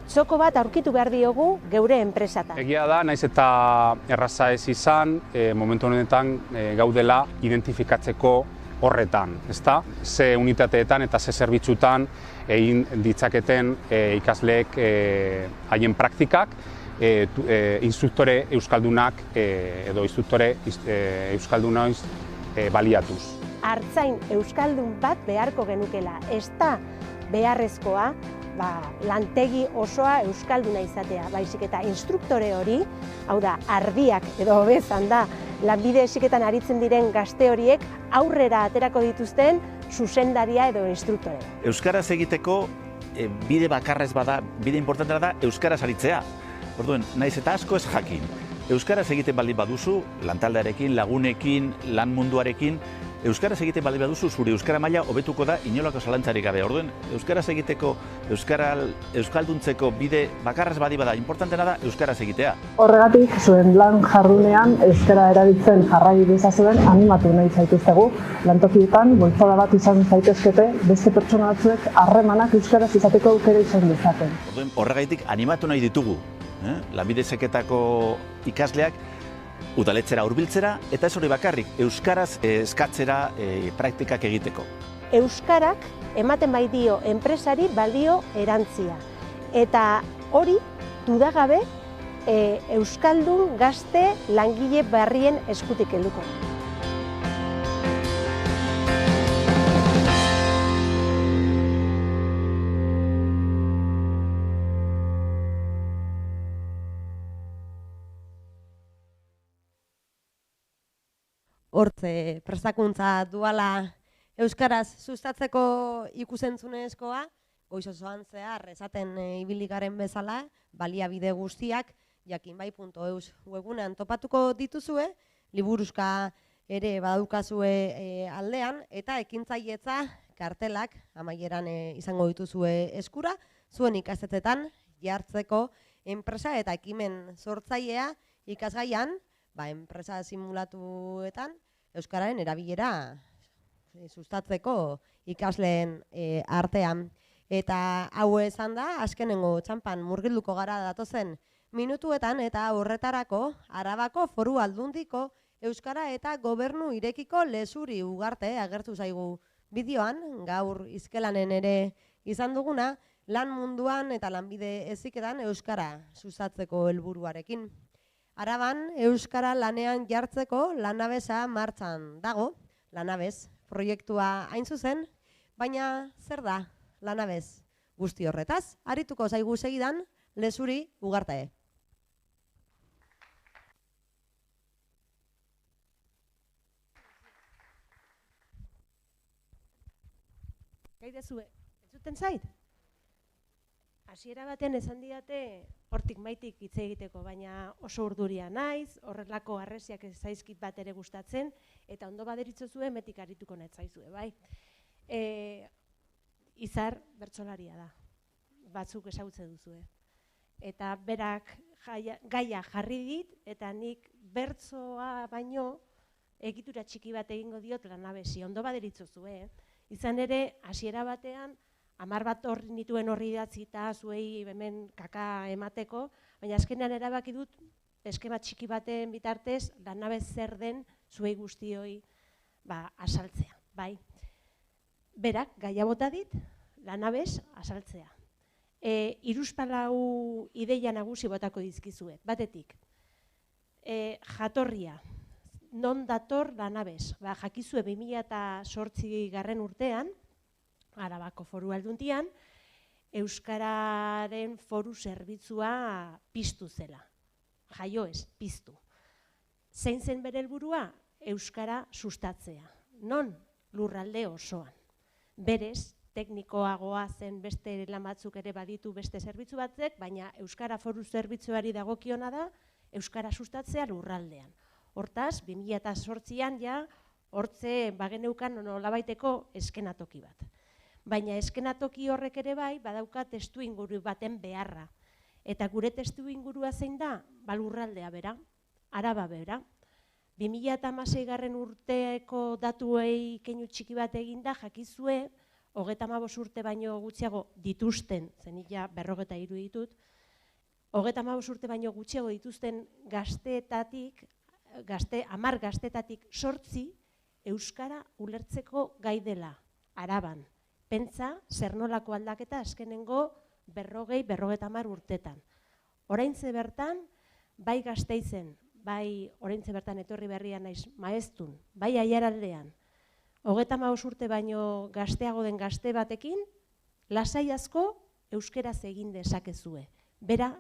txoko bat aurkitu behar diogu geure enpresatan. Egia da, naiz eta erraza ez izan, momentu honetan gaudela identifikatzeko horretan, ezta? Ze unitateetan eta ze zerbitzutan egin ditzaketen ikasleek haien praktikak, instruktore euskaldunak edo instruktore euskaldunoiz baliatuz. Artzain euskaldun bat beharko genukela, ez da beharrezkoa lantegi osoa euskalduna izatea, baizik eta instruktore hori, hau da, ardiak edo hobezan da, lanbide heziketan aritzen diren gazte horiek aurrera aterako dituzten zuzendaria edo instruktore. Euskaraz egiteko bide bakarrez bada, bide importantena da euskaraz aritzea. Orduan, naiz eta asko ez jakin. Euskaraz egiten baldin baduzu, lantaldearekin, lagunekin, lan munduarekin, euskaraz egiten baldin baduzu, zure euskara maila hobetuko da inolako zalantzarik gabe. Orduan, euskaraz egiteko, euskalduntzeko bide bakarrez badi bada, importantena da euskaraz egitea. Horregatik, zuen lan jardunean euskara erabiltzen jarrai dezazuen animatu nahi zaituztegu. Lantokietan, bultzada bat izan zaitezkete, beste pertsona batzuek harremanak euskaraz izateko aukera izan dezaten. Orduan, horregatik animatu nahi ditugu. Lanbide heziketako ikasleak udaletxera hurbiltzera, eta ez hori bakarrik, euskaraz eskatzera praktikak egiteko. Euskarak ematen bai dio enpresari balio erantzia. Eta hori, dudagabe, euskaldun gazte langile berrien eskutik helduko. Hortze, prestakuntza duala euskaraz sustatzeko ikusentzunezkoa, goiz osoan zehar esaten ibili garen bezala, baliabide guztiak jakinbai.eus webunean topatuko dituzue, liburuzka ere badaukazue aldean, eta ekintzailetza kartelak amaieran izango dituzue eskura, zuen ikastetxetan jartzeko enpresa eta ekimen sortzailea ikasgaian, enpresa simulatuetan euskararen erabilera sustatzeko ikasleen artean. Eta hau esan da, azkenengo txanpan murgilduko gara datozen minutuetan, eta horretarako Arabako Foru Aldundiko euskara eta gobernu irekiko lezuri ugarte agertu zaigu bideoan, gaur izkelanen ere izan duguna, lan munduan eta lanbide heziketan euskara sustatzeko helburuarekin. Araban, euskara lanean jartzeko Lanabesa martxan dago, Lanabes proiektua hain zuzen, baina zer da Lanabes guzti horretaz? Arituko zaigu segidan, lezuri ugartae. Gaidezue, ez zuten zait? Hasiera baten esan didate hortik maitik hitz egiteko, baina oso urduria naiz, horrelako harresiak ez zaizkit bat ere gustatzen, eta ondo baderitzozue metik arituko netzaizue, bai? Izar bertsolaria da, batzuk ezagutzen duzue. Eta berak gaia jarri dit, eta nik bertsoa baino egitura txiki bat egingo diot Lanabesi, ondo baderitzozue. Izan ere, hasiera batean, 10 bat horri nituen horri idatzita zuei hemen kaka emateko, baina azkenean erabaki dut eskema txiki baten bitartez Lanabes zer den zuei guztioi asaltzea, bai. Berak, gaia bota dit, Lanabes asaltzea. 34 ideia nagusi botako dizkizue, batetik. Jatorria, non dator Lanabes? Jakizue 2008 urtean, Arabako Foru Aldundian, euskararen foru zerbitzua piztu zela. Jaio ez, piztu. Zein zen bere helburua? Euskara sustatzea. Non? Lurralde osoan. Berez, teknikoagoa zen beste lan batzuk ere baditu beste zerbitzu batzek, baina euskara foru zerbitzuari dagokiona da euskara sustatzea lurraldean. Hortaz, 2008an ja, hortze bageneukan nolabaiteko eskenatoki bat. Baina eskenatoki horrek ere bai, badauka testu inguru baten beharra. Eta gure testu ingurua zein da? Lurraldea bera, Araba bera. 2016 urteko datuei keinu txiki bat eginda, jakizue, 35 urte baino gutxiago dituzten, zenila 43 ditut, 35 urte baino gutxiago dituzten gazteetatik, 10 gazteetatik 8 euskara ulertzeko gai dela, Araban. Pentsa, zer nolako aldaketa azkenengo 40-50 urtetan. Oraintze bertan, bai Gasteizen, bai oraintze bertan etorri berria naiz Maeztun, bai Aiaraldean, 35 urte baino gazteago den gazte batekin, lasai asko euskeraz egin dezakezue. Bera,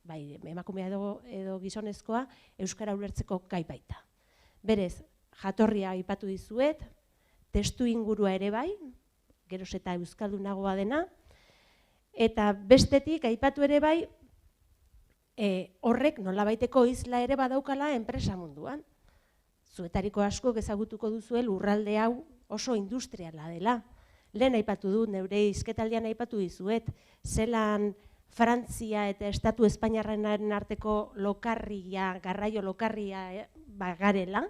bai, emakumea edo gizonezkoa, euskara ulertzeko gai baita. Berez, jatorria aipatu dizuet, testu ingurua ere bai, geroz eta euskaldunagoa dena, eta bestetik aipatu ere bai, horrek nolabaiteko isla ere badaukala enpresa munduan. Zuetariko asko ezagutuko duzue lurralde hau oso industriala dela. Lehen aipatu du, neure hizketaldian aipatu dizuet, zelan Frantzia eta Estatu Espainiarraren arteko lokarria, garraio lokarria bagarela,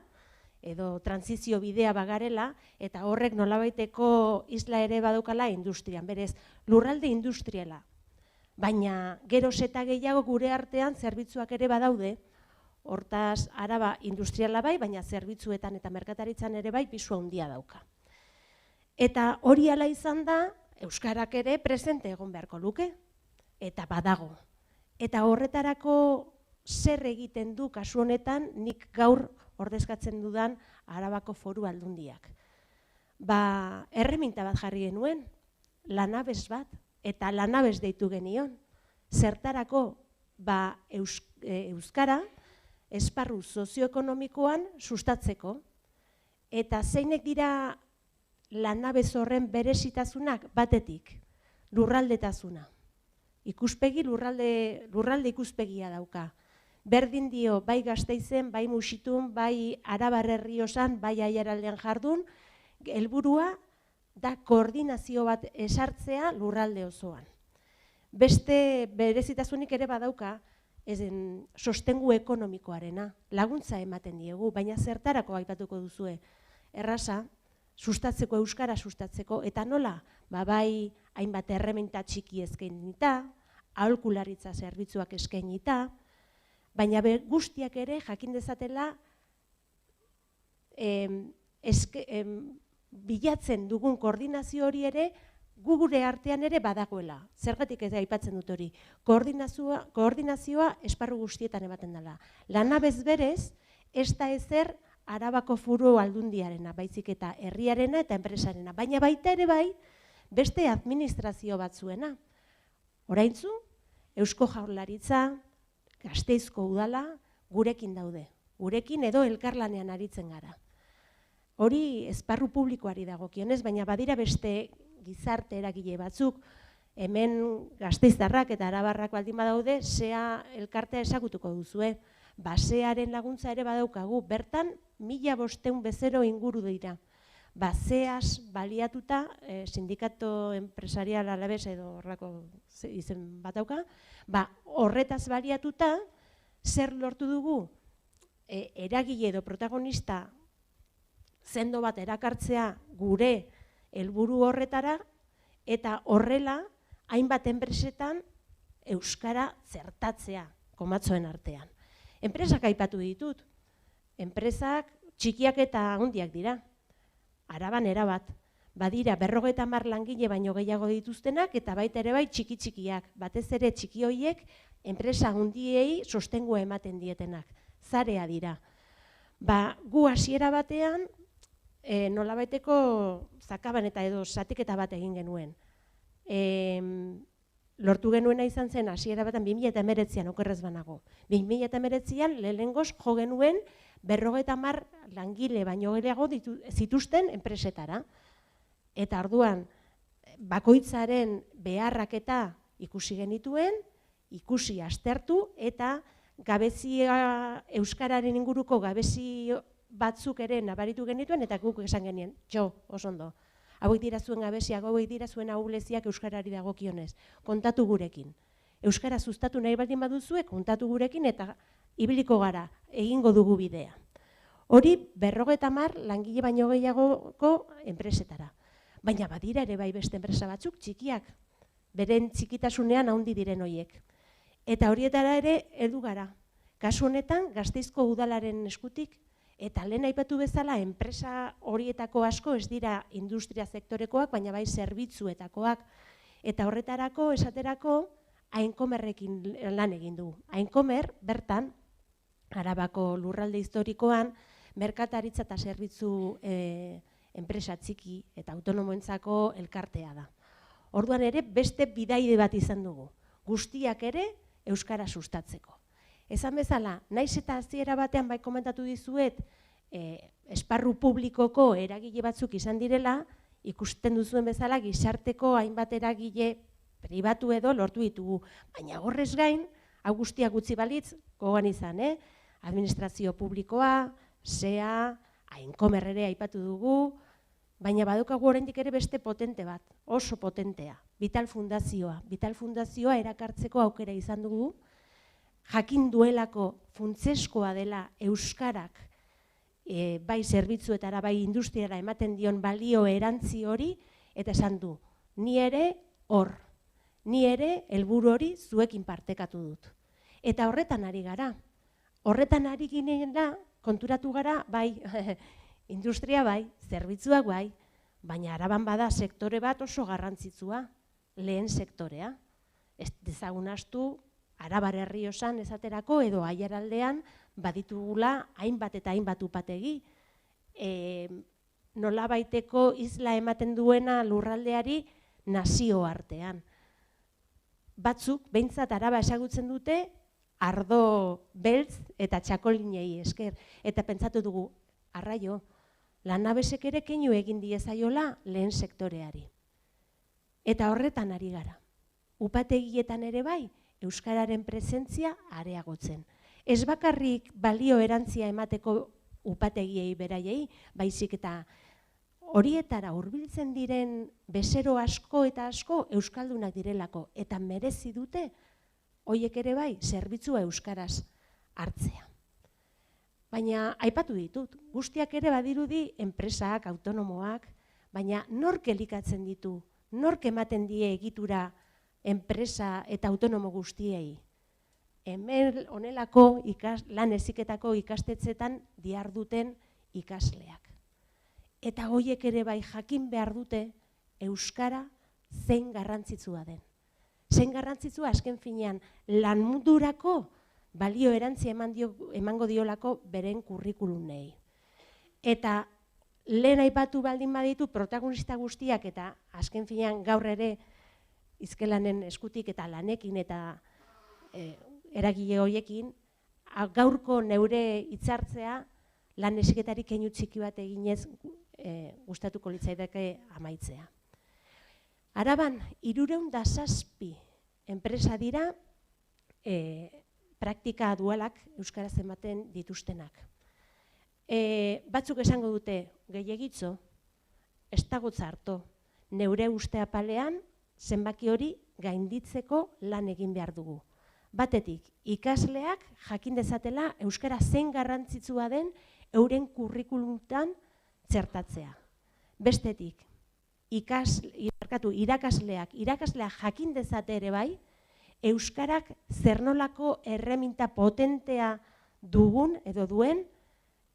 edo transizio bidea bagarela, eta horrek nolabaiteko isla ere badaukala industrian, berez, lurralde industriala. Baina geroz eta gehiago gure artean zerbitzuak ere badaude, hortaz Araba industriala bai, baina zerbitzuetan eta merkataritzan ere bai pisu handia dauka. Eta hori hala izan da, euskarak ere presente egon beharko luke, eta badago. Eta horretarako zer egiten du kasu honetan nik gaur ordezkatzen dudan Arabako Foru Aldundiak. Erreminta bat jarri genuen, lanabes bat, eta lanabes deitu genion. Zertarako euskara esparru sozioekonomikoan sustatzeko. Eta zeinek dira lanabes horren berezitasunak batetik, lurraldetasuna. Ikuspegi lurralde ikuspegia dauka. Berdin dio bai Gasteizen, bai Musitun, bai Arabar Errioxan, bai Aiaraldean jardun, helburua da koordinazio bat esartzea lurralde osoan. Beste berezitasunik ere badauka, sostengu ekonomikoarena, laguntza ematen diegu, baina zertarako aipatuko duzue. Erraza, sustatzeko, euskara sustatzeko, eta nola, bai hainbat erreminta txiki eskainita, aholkularitza zerbitzuak eskainita, baina guztiak ere jakin dezatela bilatzen dugun koordinazio hori ere gure artean ere badagoela. Zergatik ez aipatzen dut hori. Koordinazioa esparru guztietan ematen dela. Lanabez berez, ez da ezer Arabako Foru Aldundiarena, baizik eta herriarena eta enpresarena. Baina baita ere bai, beste administrazio batzuena. Oraintzu, Eusko Jaurlaritza, Gasteizko udala, gurekin daude. Gurekin edo elkarlanean aritzen gara. Hori esparru publikoari dagokionez, baina badira beste gizarte eragile batzuk, hemen Gasteiztarrak eta Arabarrak baldin badaude, SEA elkartea ezagutuko duzue. Basearen laguntza ere badaukagu, bertan 1500 bezero inguru dira. SEAS baliatuta, sindikato empresarial alabez edo horrako izen bat dauka, horretaz baliatuta, zer lortu dugu eragile edo protagonista zendo bat erakartzea gure helburu horretara, eta horrela hainbat enpresetan euskara zertatzea komatzoen artean. Enpresak aipatu ditut, enpresak txikiak eta handiak dira. Araban erabat, badira 50 langile baino gehiago dituztenak eta baita ere bai txiki-txikiak, batez ere txiki hoiek enpresa handiei sostengua ematen dietenak, zarea dira. Gu hasiera batean nolabaiteko zakaban eta edo zatiketa bat egin genuen. Lortu genuena izan zen hasiera batean 2019an okerrez banago. 2019an lehenengoz jo genuen 50 langile baino gehiago zituzten enpresetara. Eta orduan bakoitzaren beharrak eta ikusi genituen, ikusi aztertu eta gabezia euskararen inguruko gabezi batzuk ere nabaritu genituen eta guk esan genien, oso ondo. Hauek dira zuen gabeziak, hauek dira zuen ahuleziak euskarari dagokionez. Kontatu gurekin. Euskara sustatu nahi baldin baduzue, kontatu gurekin eta ibiliko gara, egingo dugu bidea. Hori 50 langile baino gehiagoko enpresetara. Baina badira ere bai beste enpresa batzuk txikiak, beren txikitasunean handi diren hoiek. Eta horietara ere heldu gara. Kasu honetan Gasteizko udalaren eskutik eta lehen aipatu bezala enpresa horietako asko ez dira industria sektorekoak, baina bai zerbitzuetakoak. Eta horretarako esaterako Ainkomerrekin lan egin du. Ainkomer bertan Arabako lurralde historikoan merkataritza eta zerbitzu enpresa txiki eta autonomoentzako elkartea da. Orduan ere beste bidaide bat izan dugu, guztiak ere euskara sustatzeko. Esan bezala, naiz eta hasiera batean bai komentatu dizuet, esparru publikoko eragile batzuk izan direla, ikusten duzuen bezala gizarteko hainbat eragile pribatu edo lortu ditugu. Baina horrez gain, hau guztiak utzi balitz, gogoan izan, administrazio publikoa, SEA, Ainkomer ere aipatu dugu, baina badukagu oraindik ere beste potente bat, oso potentea, Vital Fundazioa. Vital Fundazioa erakartzeko aukera izan dugu, jakin duelako funtseskoa dela euskarak bai zerbitzuetara, bai industriara ematen dion balio erantzi hori, eta esan du, ni ere hor, ni ere helburu hori zuekin partekatu dut. Eta horretan ari gara. Horretan ari ginela konturatu gara, bai, industria bai, zerbitzuak bai, baina Araban bada sektore bat oso garrantzitsua, lehen sektorea. Ez dezagun ahaztu, Arabar Errioxan esaterako edo Aiaraldean baditugula hainbat eta hainbat upategi. Nolabaiteko isla ematen duena lurraldeari nazioartean. Batzuk, behintzat Araba ezagutzen dute, ardo beltz eta txakolinei esker. Eta pentsatu dugu, arraio, Lanabesek ere keinu egin diezaiola lehen sektoreari. Eta horretan ari gara. Upategietan ere bai, euskararen presentzia areagotzen. Ez bakarrik balio erantzia emateko upategiei beraiei, baizik eta horietara hurbiltzen diren bezero asko eta asko euskaldunak direlako, eta merezi dute horiek ere bai zerbitzua euskaraz hartzea. Baina aipatu ditut, guztiak ere badirudi enpresak, autonomoak, baina nork elikatzen ditu, nork ematen die egitura enpresa eta autonomo guztiei. Hemen honelako lan heziketako ikastetxeetan diharduten ikasleak. Eta horiek ere bai jakin behar dute euskara zein garrantzitsua den. Zein garrantzitsua azken finean lan mundurako balio erantzia emango diolako beren kurrikulumei. Eta lehen aipatu baldin baditu protagonista guztiak eta azken finean gaur ere Izkelanen eskutik eta lanekin eta eragile horiekin, gaurko neure hitzartzea lan heziketarik keinu txiki bat eginez gustatuko litzaidake amaitzea. Araban 307 enpresa dira praktika dualak euskaraz ematen dituztenak. Batzuk esango dute gehiegitzo, ez dago harto, neure uste apalean zenbaki hori gainditzeko lan egin behar dugu. Batetik, ikasleak jakin dezatela euskara zein garrantzitsua den euren kurrikulumtan txertatzea. Bestetik, irakasleak jakin dezate ere bai, euskarak zernolako erreminta potentea dugun edo duen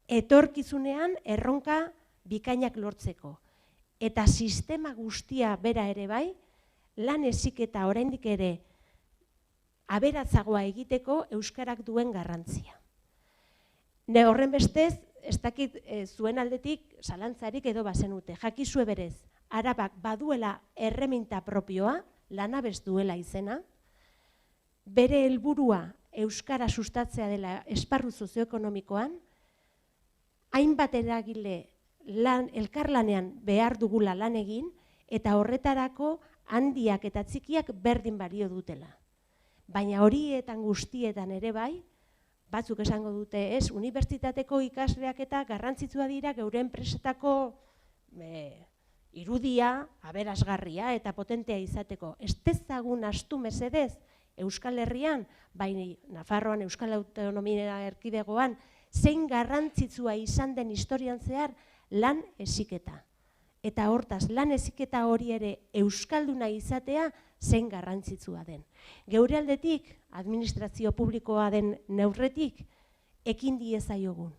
etorkizunean erronka bikainak lortzeko. Eta sistema guztia bera ere bai, lan heziketa oraindik ere aberatzagoa egiteko euskarak duen garrantzia. Horren bestez, ez dakit zuen aldetik zalantzarik edo bazenute. Jakizue berez, Arabak baduela erreminta propioa, Lanabes duela izena, bere helburua euskara sustatzea dela esparru sozioekonomikoan, hainbat eragile elkarlanean behar dugula lan egin, eta horretarako handiak eta txikiak berdin balio dutela. Baina horietan guztietan ere bai, batzuk esango dute ez, unibertsitateko ikasleak eta garrantzitsua dira geure enpresetako irudia, aberasgarria eta potentea izateko. Ez dezagun astu mesedez Euskal Herrian, bai Nafarroan, Euskal Autonomia Erkidegoan, zein garrantzitsua izan den historian zehar lan heziketa. Eta hortaz, lan heziketa hori ere euskalduna izatea zein garrantzitsua den. Geure aldetik, administrazio publikoa den neurretik, ekin diezaiogun.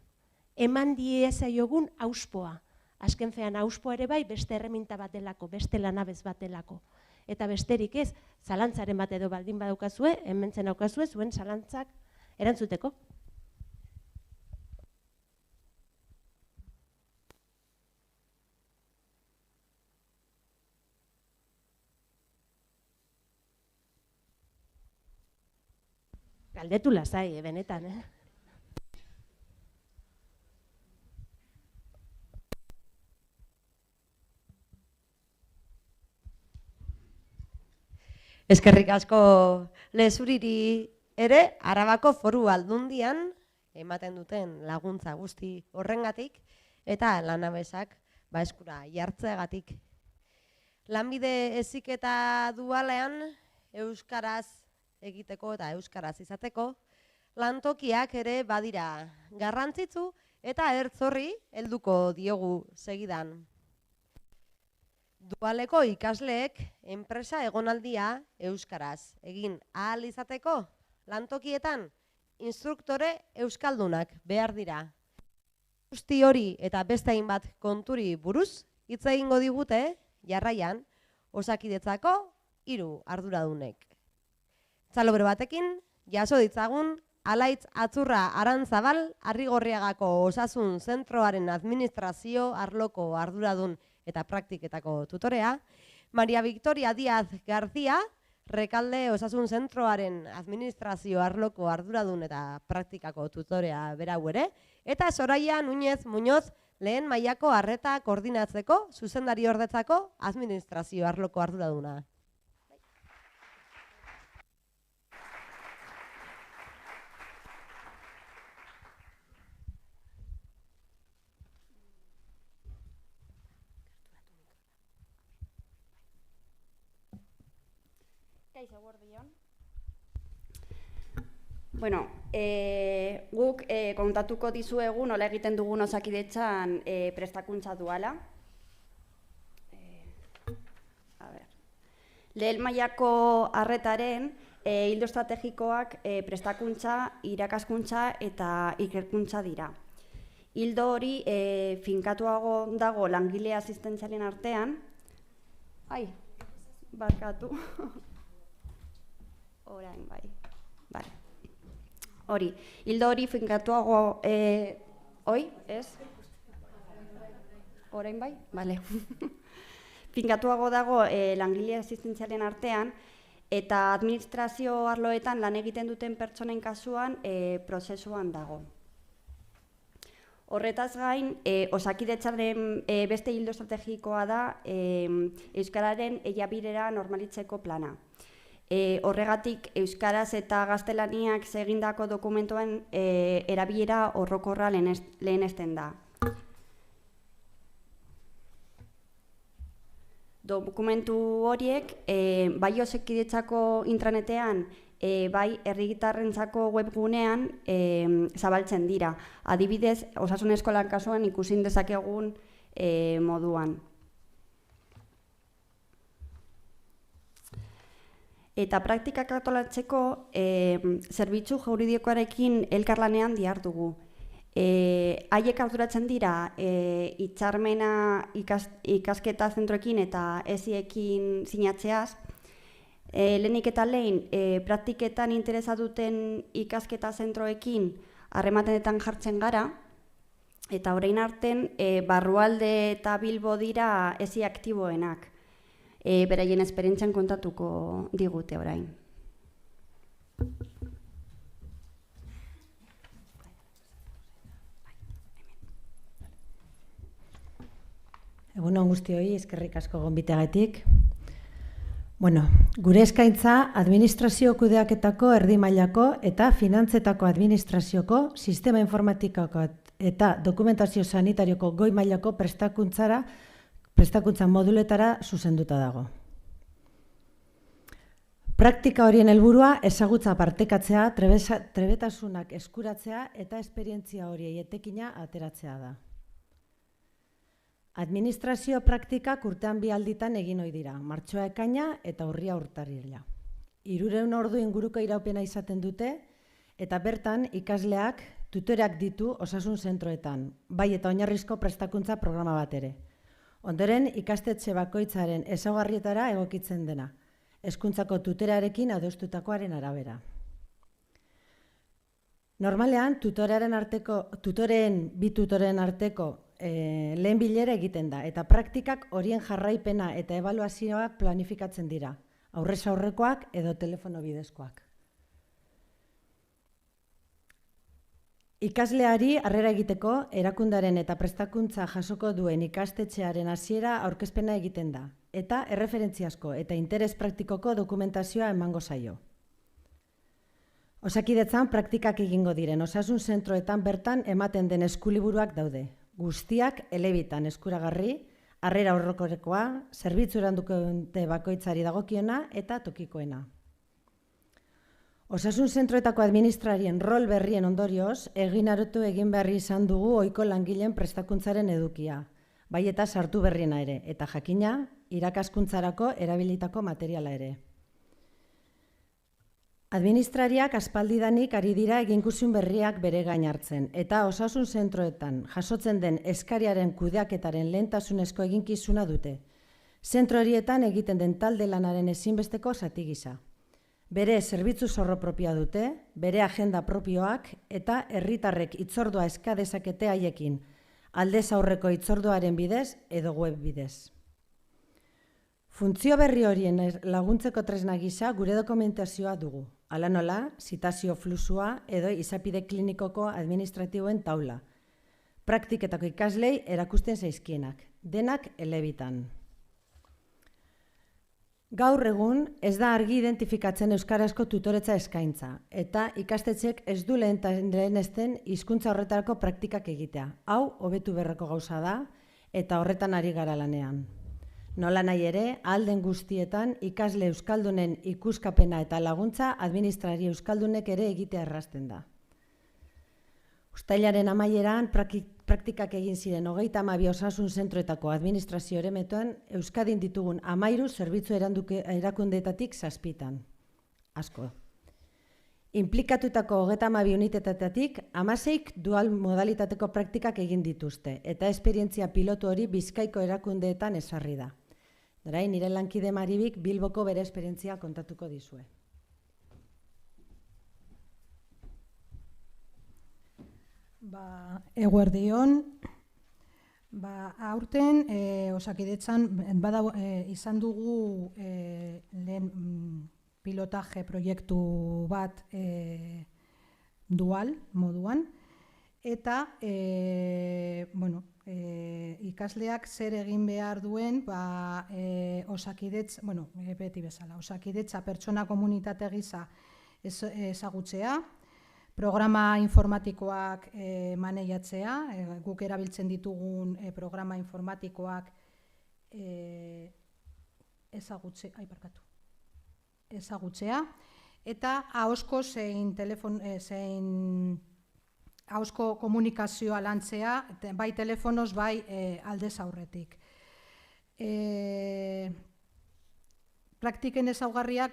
Eman diezaiogun auspoa. Azken fean auspoa ere bai beste erreminta bat delako, beste lanabez bat delako. Eta besterik ez, zalantzaren bat edo baldin badaukazue, hementzen daukazue, zuen zalantzak erantzuteko. Galdetu lasai, benetan, Eskerrik asko Lezuriri ere Arabako Foru Aldundian ematen duten laguntza guzti horrengatik eta lanabesak eskura jartzeagatik. Lanbide heziketa dualean euskaraz egiteko eta euskaraz izateko lantokiak ere badira garrantzitsu eta ertzorri helduko diogu segidan. Dualeko ikasleek enpresa egonaldia euskaraz egin ahal izateko lantokietan instruktore euskaldunak behar dira. Guzti hori eta beste hainbat konturi buruz hitz egingo digute jarraian Osakidetzako 3 arduradunek. Txalobero batekin jaso ditzagun Alaitz Atzurra Arantzabal Arrigorriagako Osasun Zentroaren administrazio arloko arduradun eta praktiketako tutorea, Maria Victoria Díaz García, Rekalde Osasun Zentroaren administrazio arloko arduradun eta praktikako tutorea berau ere, eta Soraya Núñez Muñoz lehen mailako arreta koordinatzeko zuzendari ordetzako administrazio arloko arduraduna. Bueno, guk kontatuko dizuegu nola egiten dugun Osakidetzan prestakuntza duala. Lehen mailako arretaren ildo estrategikoak prestakuntza, irakaskuntza eta ikerkuntza dira. Ildo hori finkatuago dago langile asistentzialen artean. Barkatu. Orain bai. Vale. Hori, hildo hori finkatuago, ez? Orain bai? Bale. Finkatuago dago langile asistentzialen artean, eta administrazio arloetan lan egiten duten pertsonen kasuan prozesuan dago. Horretaz gain, Osakidetzaren beste hildo estrategikoa da euskararen hilabirera normalitzeko plana. Horregatik, euskaraz eta gaztelaniak egindako dokumentuen erabilera orokorra lehenesten da. Dokumentu horiek, bai Osakidetzako intranetean, bai herritarrentzako webgunean zabaltzen dira. Adibidez, Osasun Eskolan kasuan ikusin dezakegun moduan. Eta praktikak antolatzeko zerbitzu juridikoarekin elkarlanean dihardugu. Haiek arduratzen dira hitzarmena ikasketa zentroekin eta esiekin sinatzeaz. Lehenik eta lehen praktiketan interesa duten ikasketa zentroekin harremanetan jartzen gara, eta orain arten Barrualde eta Bilbo dira esi aktiboenak. Beraien esperientzian kontatuko digute orain. Egun on guztioi, eskerrik asko gonbiteagatik. Bueno, gure eskaintza administrazio kudeaketako erdi mailako eta finantzetako administrazioko sistema informatikako eta dokumentazio sanitarioko goi mailako prestakuntza moduletara zuzenduta dago. Praktika horien helburua ezagutza partekatzea, trebetasunak eskuratzea eta esperientzia horiei etekina ateratzea da. Administrazio praktikak urtean 2 alditan egin ohi dira, martxoa ekaina eta urria urtarrila. 300 ordu inguruko iraupena izaten dute eta bertan ikasleak tutoreak ditu osasun zentroetan, bai eta oinarrizko prestakuntza programa bat ere. Ondoren ikastetxe bakoitzaren ezaugarrietara egokitzen dena, hezkuntzako tutorearekin adostutakoaren arabera. Normalean, bi tutoreen arteko lehen bilera egiten da, eta praktikak horien jarraipena eta ebaluazioa planifikatzen dira, aurrez aurrekoak edo telefono bidezkoak. Ikasleari harrera egiteko, erakundaren eta prestakuntza jasoko duen ikastetxearen hasiera aurkezpena egiten da, eta erreferentziazko eta interes praktikoko dokumentazioa emango zaio. Osakidetzan praktikak egingo diren osasun zentroetan bertan ematen den eskuliburuak daude. Guztiak elebitan eskuragarri, harrera orokorrekoa, zerbitzu eranduke bakoitzari dagokiona eta tokikoena. Osasun zentroetako administrarien rol berrien ondorioz, eginarotu egin beharri izan dugu ohiko langileen prestakuntzaren edukia, bai eta sartu berriena ere, eta jakina, irakaskuntzarako erabilitako materiala ere. Administrariak aspaldidanik ari dira eginkizun berriak bere gain hartzen, eta osasun zentroetan jasotzen den eskariaren kudeaketaren lehentasunezko eginkizuna dute. Zentro horietan egiten den talde lanaren ezinbesteko zati gisa. Bere zerbitzu zorro propioa dute, bere agenda propioak eta herritarrek hitzordua eska dezakete haiekin, aldez aurreko hitzorduaren bidez edo web bidez. Funtzio berri horien laguntzeko tresna gisa gure dokumentazioa dugu. Hala nola, zitazio flusua edo izapide klinikoko administratiboen taula. Praktiketako ikaslei erakusten zaizkienak, denak elebitan. Gaur egun ez da argi identifikatzen euskarazko tutoretza eskaintza, eta ikastetxek ez du lehenesten hizkuntza horretarako praktikak egitea. Hau, hobetu beharreko gauza da, eta horretan ari gara lanean. Nola nahi ere, ahal den guztietan ikasle euskaldunen ikuskapena eta laguntza administrari euskaldunek ere egitea errazten da. Uztailaren amaieran praktikak egin ziren 32 osasun zentroetako administrazio eremuetan Euskadin ditugun 13 zerbitzu erakundeetatik 7. Asko. Inplikatutako 32 unitatetatik 16 dual modalitateko praktikak egin dituzte, eta esperientzia pilotu hori Bizkaiko erakundeetan ezarri da. Orain, nire lankide Maribik Bilboko bere esperientzia kontatuko dizue. Eguerdion, aurten Osakidetzan izan dugu lehen pilotaje proiektu bat dual moduan, eta ikasleak zer egin behar duen Osakidetza pertsona komunitate gisa ezagutzea, programa informatikoak maneiatzea, guk erabiltzen ditugun programa informatikoak ezagutzea, eta ahozko ahozko komunikazioa lantzea, bai telefonoz, bai aldez aurretik. Praktiken ezaugarriak,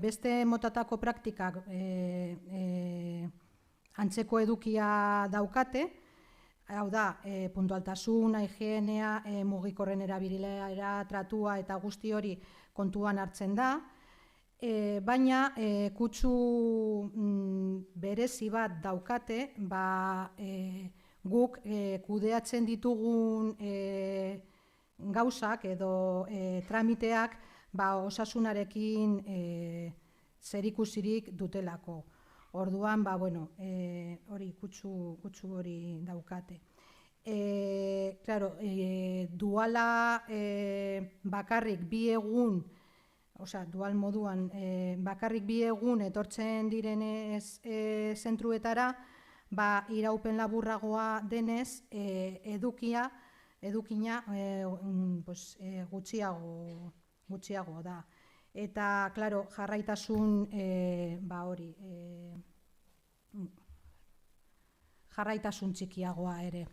beste motatako praktikak antzeko edukia daukate, hau da, puntualtasuna, higienea, mugikorren erabilera, tratua eta guzti hori kontuan hartzen da, baina kutsu berezi bat daukate, guk kudeatzen ditugun gauzak edo tramiteak osasunarekin zerikusirik dutelako. Orduan, hori kutsu hori daukate. Duala bakarrik 2 egun, dual moduan, bakarrik 2 egun etortzen direnez zentruetara, iraupen laburragoa denez, edukina gutxiago da. Eta, klaro, jarraitasun, hori, jarraitasun txikiagoa ere.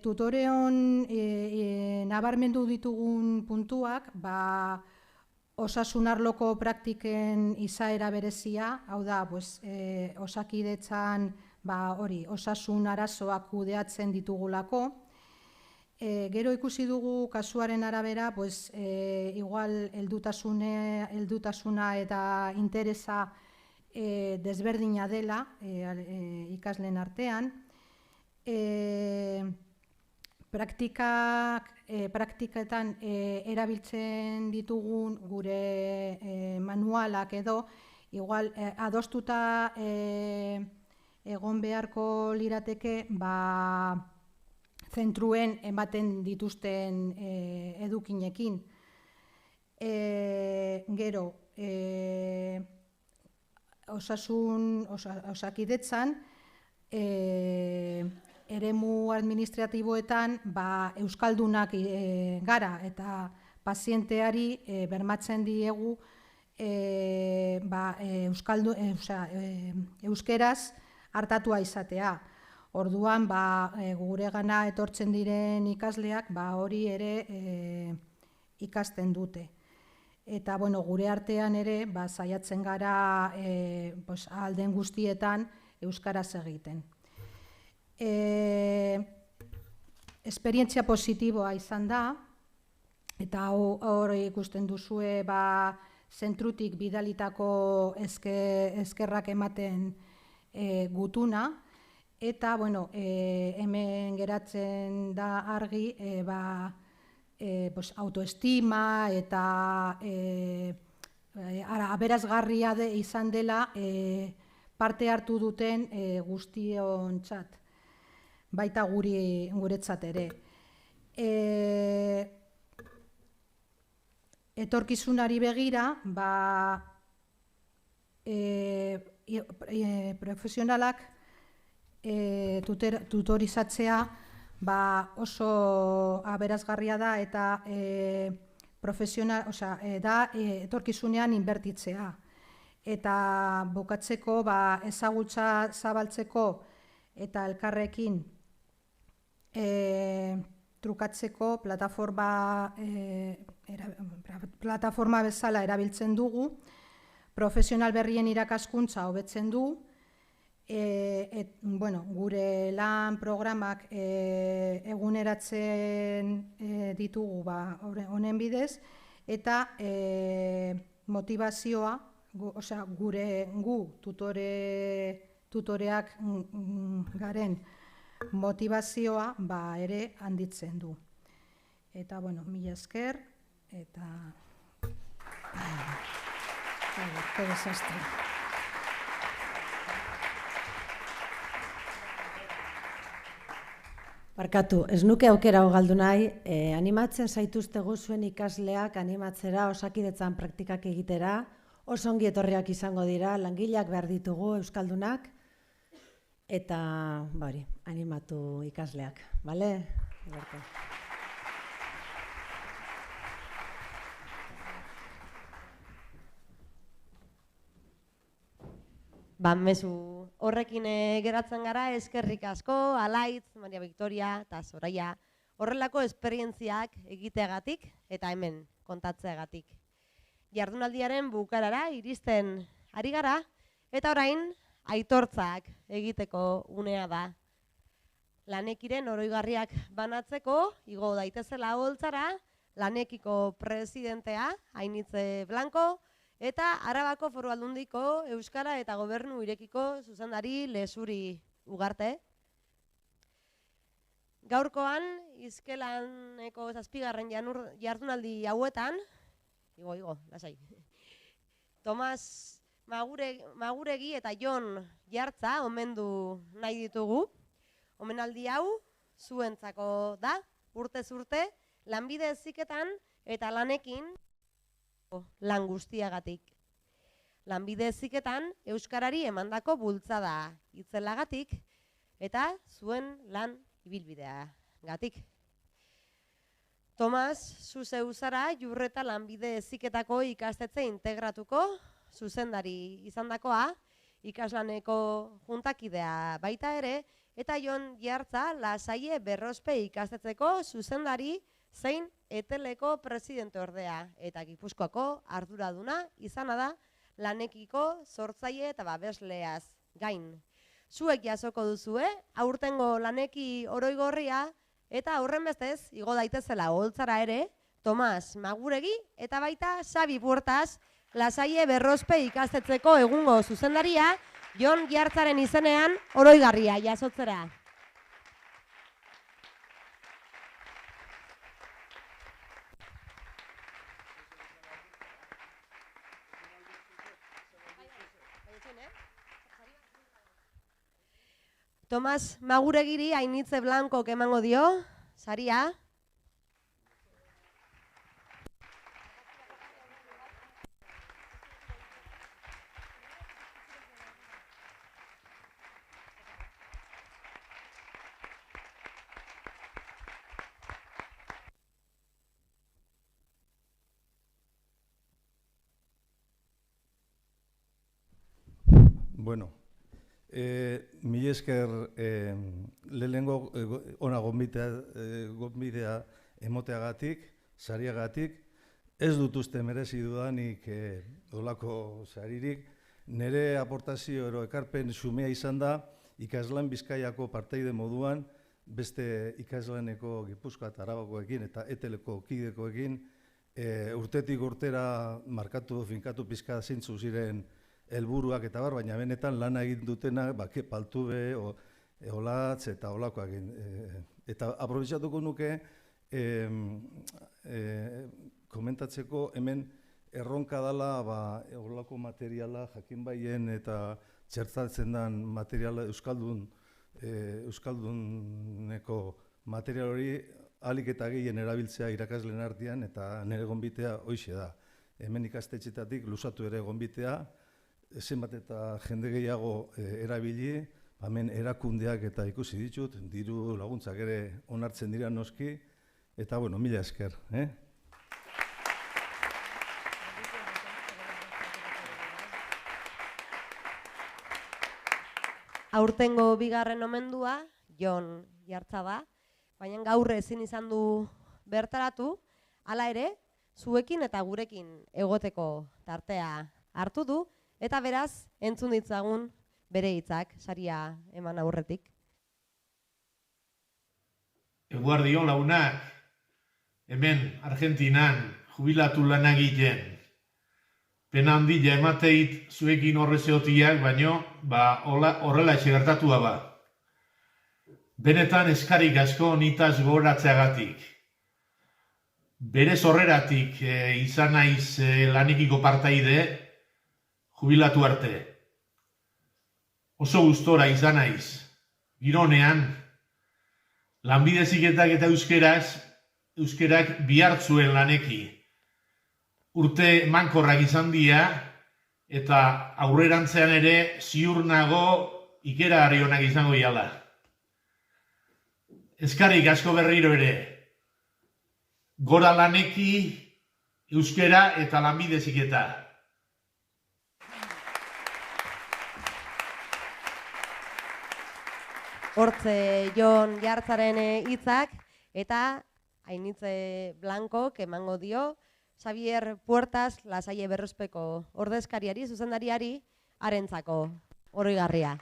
Tutoreon nabarmendu ditugun puntuak, osasun arloko praktiken izaera berezia, hau da, Osakidetzan osasun arazoak kudeatzen ditugulako. Gero ikusi dugu kasuaren arabera, igual heldutasuna eta interesa desberdina dela ikasleen artean. Praktiketan erabiltzen ditugun gure manualak edo, igual adostuta egon beharko lirateke, zentruen ematen dituzten edukinekin. Gero, Osakidetzan, eremu administratiboetan euskaldunak gara eta pazienteari bermatzen diegu euskeraz hartatua izatea. Orduan, guregana etortzen diren ikasleak hori ere ikasten dute. Eta, gure artean ere, saiatzen gara ahal den guztietan euskaraz egiten. Esperientzia positiboa izan da, eta hor ikusten duzue zentrutik bidalitako eskerrak ematen gutuna, eta hemen geratzen da argi autoestima eta aberasgarria izan dela parte hartu duten guztiontzat, baita guretzat ere. Etorkizunari begira, profesionalak tutorizatzea oso aberasgarria da eta etorkizunean inbertitzea. Eta bukatzeko ezagutza zabaltzeko eta elkarrekin trukatzeko plataforma bezala erabiltzen dugu, profesional berrien irakaskuntza hobetzen du, gure lan programak eguneratzen ditugu honen bidez, eta motivazioa, gu tutoreak garen motivazioa ere handitzen du. Eta, mila esker, eta... Qué desastre. Barkatu, ez nuke aukera galdu nahi, animatzen zaituztegu zuen ikasleak animatzera Osakidetzan praktikak egitera, oso ongi etorriak izango dira, langileak behar ditugu euskaldunak, eta animatu ikasleak, bale? Mezu horrekin geratzen gara, eskerrik asko, Alaitz, Maria Victoria eta Soraya, horrelako esperientziak egiteagatik eta hemen kontatzeagatik. Jardunaldiaren bukarara iristen ari gara, eta orain aitortzak egiteko unea da. Lanekiren oroigarriak banatzeko, igo daitezela holtzara, Lanekiko presidentea, Ainitze Blanco, eta Arabako Foru Aldundiko Euskara eta Gobernu Irekiko zuzendari Lezuri Ugarte. Gaurkoan, Izkelaneko 7. jardunaldi hauetan, lasai, Tomas Maguregi eta Jon Jartza omendu nahi ditugu. Omenaldi hau zuentzako da, urtez urte, lanbide heziketan eta lanekin lan guztiagatik. Lanbide heziketan euskarari emandako bultzada Tomas, zu zeu zara Jurreta lanbide heziketako ikastetxe integratuko zuzendari izandakoa, ikaslaneko juntakidea baita ere, eta Jon Jartza Lasaie Berrospe ikastetxeko zuzendari zein Eteleko presidente ordea, eta Gipuzkoako arduraduna izana da lanekiko sortzaile eta babesleaz gain. Zuek jasoko duzue, aurtengo laneki oroigorria, eta horren bestez, igo daitezela oholtzara ere, Tomas Maguregi eta baita Xabi Puertas Lasaie Berrospe ikastetxeko egungo zuzendaria, Jon Jartzaren izenean oroigarria jasotzera. Tomas Maguregiri Ainitze Blankok emango dio, saria. Bueno, mila esker lehenengo ona gonbidea emoteagatik, sariagatik, ez dut uste merezi dudanik olako saririk. Nire aportazio ero ekarpen xumea izan da, ikaslan Bizkaiako parteide moduan, beste ikaslaneko Gipuzkoa eta Arabakoekin eta Eteleko kidekoekin, urtetik urtera markatu, finkatu pizka zeintzu ziren helburuak eta bar, baina benetan lana egin dutenak, paltube, olatz eta olakoak egin. Eta aprobetxatuko nuke komentatzeko hemen erronka dela olako materiala jakin baien eta txertatzen den materiala Euskalduneko material hori ahalik eta gehien erabiltzea irakasleen artean eta nire gonbitea hoixe da. Hemen ikastetxetatik luzatu ere gonbitea, zenbat eta jende gehiago erabili, hemen erakundeak eta ikusi ditut, diru laguntzak ere onartzen dira noski, eta bueno, mila esker. Aurtengo bigarren omendua, Jon Jartza da, baina gaur ezin izan du bertaratu, hala ere, zuekin eta gurekin egoteko tartea hartu du, eta beraz, entzun ditzagun bere hitzak, saria eman aurretik. Eguardion lagunak, hemen Argentinan jubilatu lan egiten. Pena handia emateit zuekin horrezeotiak, baino, horrela gertatua ba. Benetan eskarik asko nitaz gogoratzeagatik. Berez horreratik izan naiz lanekiko partaide, jubilatu arte. Oso gustora izan naiz. Gironean, lanbide heziketak eta euskerak bihartzuen laneki. Urte mankorrak izan dira, eta aurrerantzean ere ziur nago ikeragarri onak izango jala. Eskarrik asko berriro ere. Gora laneki, euskera eta lanbide heziketa. Hortze Jon Jartzaren hitzak eta Ainitze Blankok emango dio Xavier Puertas Lasaie Berrospeko ordezkariari, zuzendariari, harentzako oroigarria.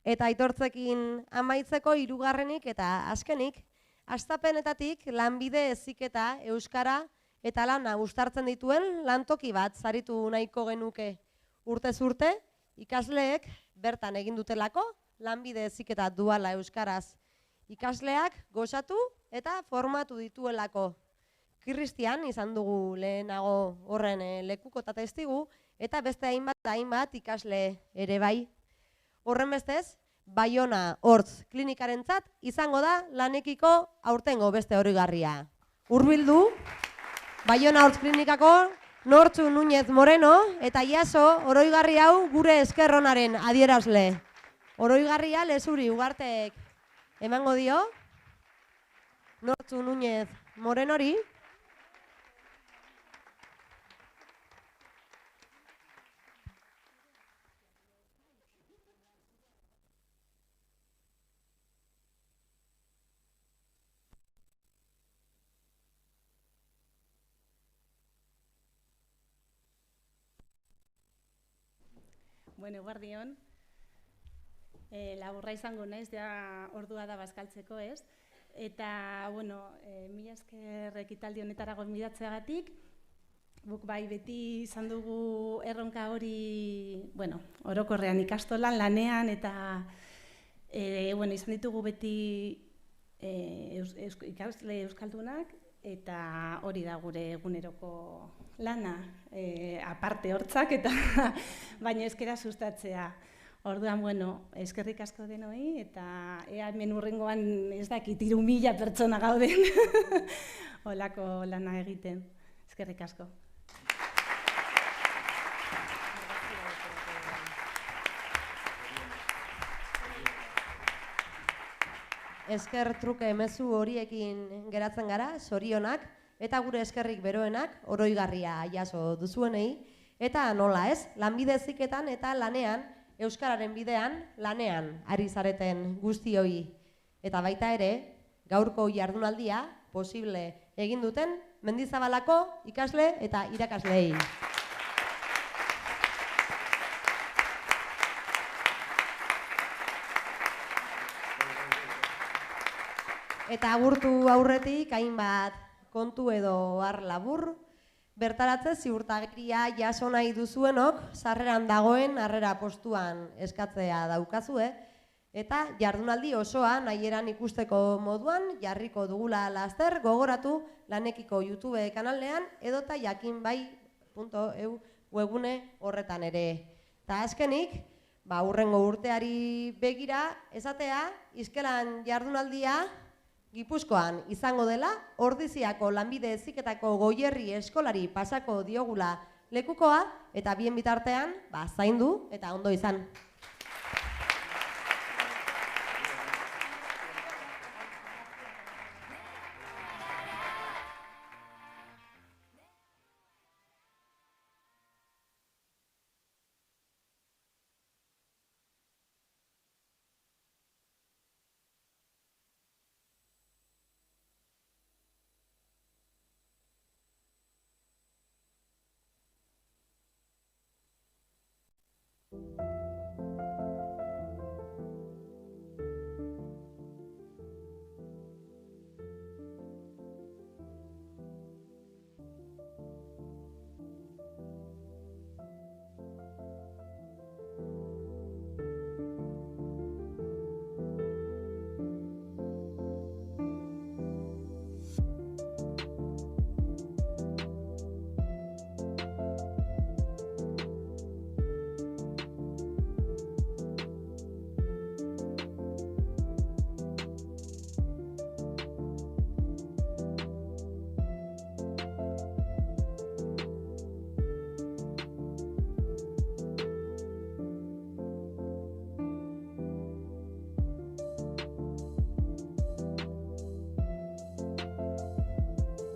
Eta aitortzekin amaitzeko hirugarrenik eta azkenik, hastapenetatik lanbide heziketa euskara eta lana uztartzen dituen lantoki bat saritu nahiko genuke. Urtez urte, ikasleek bertan egin dutelako lanbide heziketa duala euskaraz. Ikasleak gozatu eta formatu dituelako. Kristian izan dugu lehenago horren lekuko eta testigu, eta beste hainbat ikasle ere bai. Horren bestez, Baiona Hortz klinikarentzat izango da lanekiko aurtengo beste oroigarria. Hurbildu, Baiona Hortz Klinikako Nortzu Núñez Moreno eta jaso oroigarri hau gure esker onaren adierazle. Oroigarria Lezuri Ugartek emango dio Nortzu Núñez Morenori. Bueno, eguerdion. Laburra izango naiz, ja ordua da bazkaltzeko, ez? Eta, bueno, mila esker ekitaldi honetara gonbidatzeagatik. Guk bai beti izan dugu erronka hori, bueno, orokorrean ikastolan, lanean, eta bueno, izan ditugu beti ikasle euskaldunak, eta hori da gure eguneroko lana, aparte hortzak, eta baina euskara sustatzea. Orduan, bueno, eskerrik asko denoi, eta ea hemen hurrengoan ez dakit 3.000 pertsona gauden holako lana egiten. Eskerrik asko. Esker truke mezu horiekin geratzen gara, zorionak, eta gure eskerrik beroenak oroigarria jaso duzuenei, eta nola ez, lanbide heziketan eta lanean, euskararen bidean, lanean ari zareten guztioi. Eta baita ere, gaurko jardunaldia posible egin duten Mendizabalako ikasle eta irakasleei. Eta agurtu aurretik hainbat kontu edo har labur, bertaratze ziurtagiria jaso nahi duzuenok sarreran dagoen harrera postuan eskatzea daukazue, eta jardunaldi osoa nahieran ikusteko moduan jarriko dugula laster gogoratu Lanekiko YouTube kanalean edota jakinbai.eu webgune horretan ere. Ta azkenik, hurrengo urteari begira esatea, Iskelan jardunaldia Gipuzkoan izango dela, Ordiziako lanbide heziketako Goierri eskolari pasako diogula lekukoa, eta bien bitartean, zaindu eta ondo izan.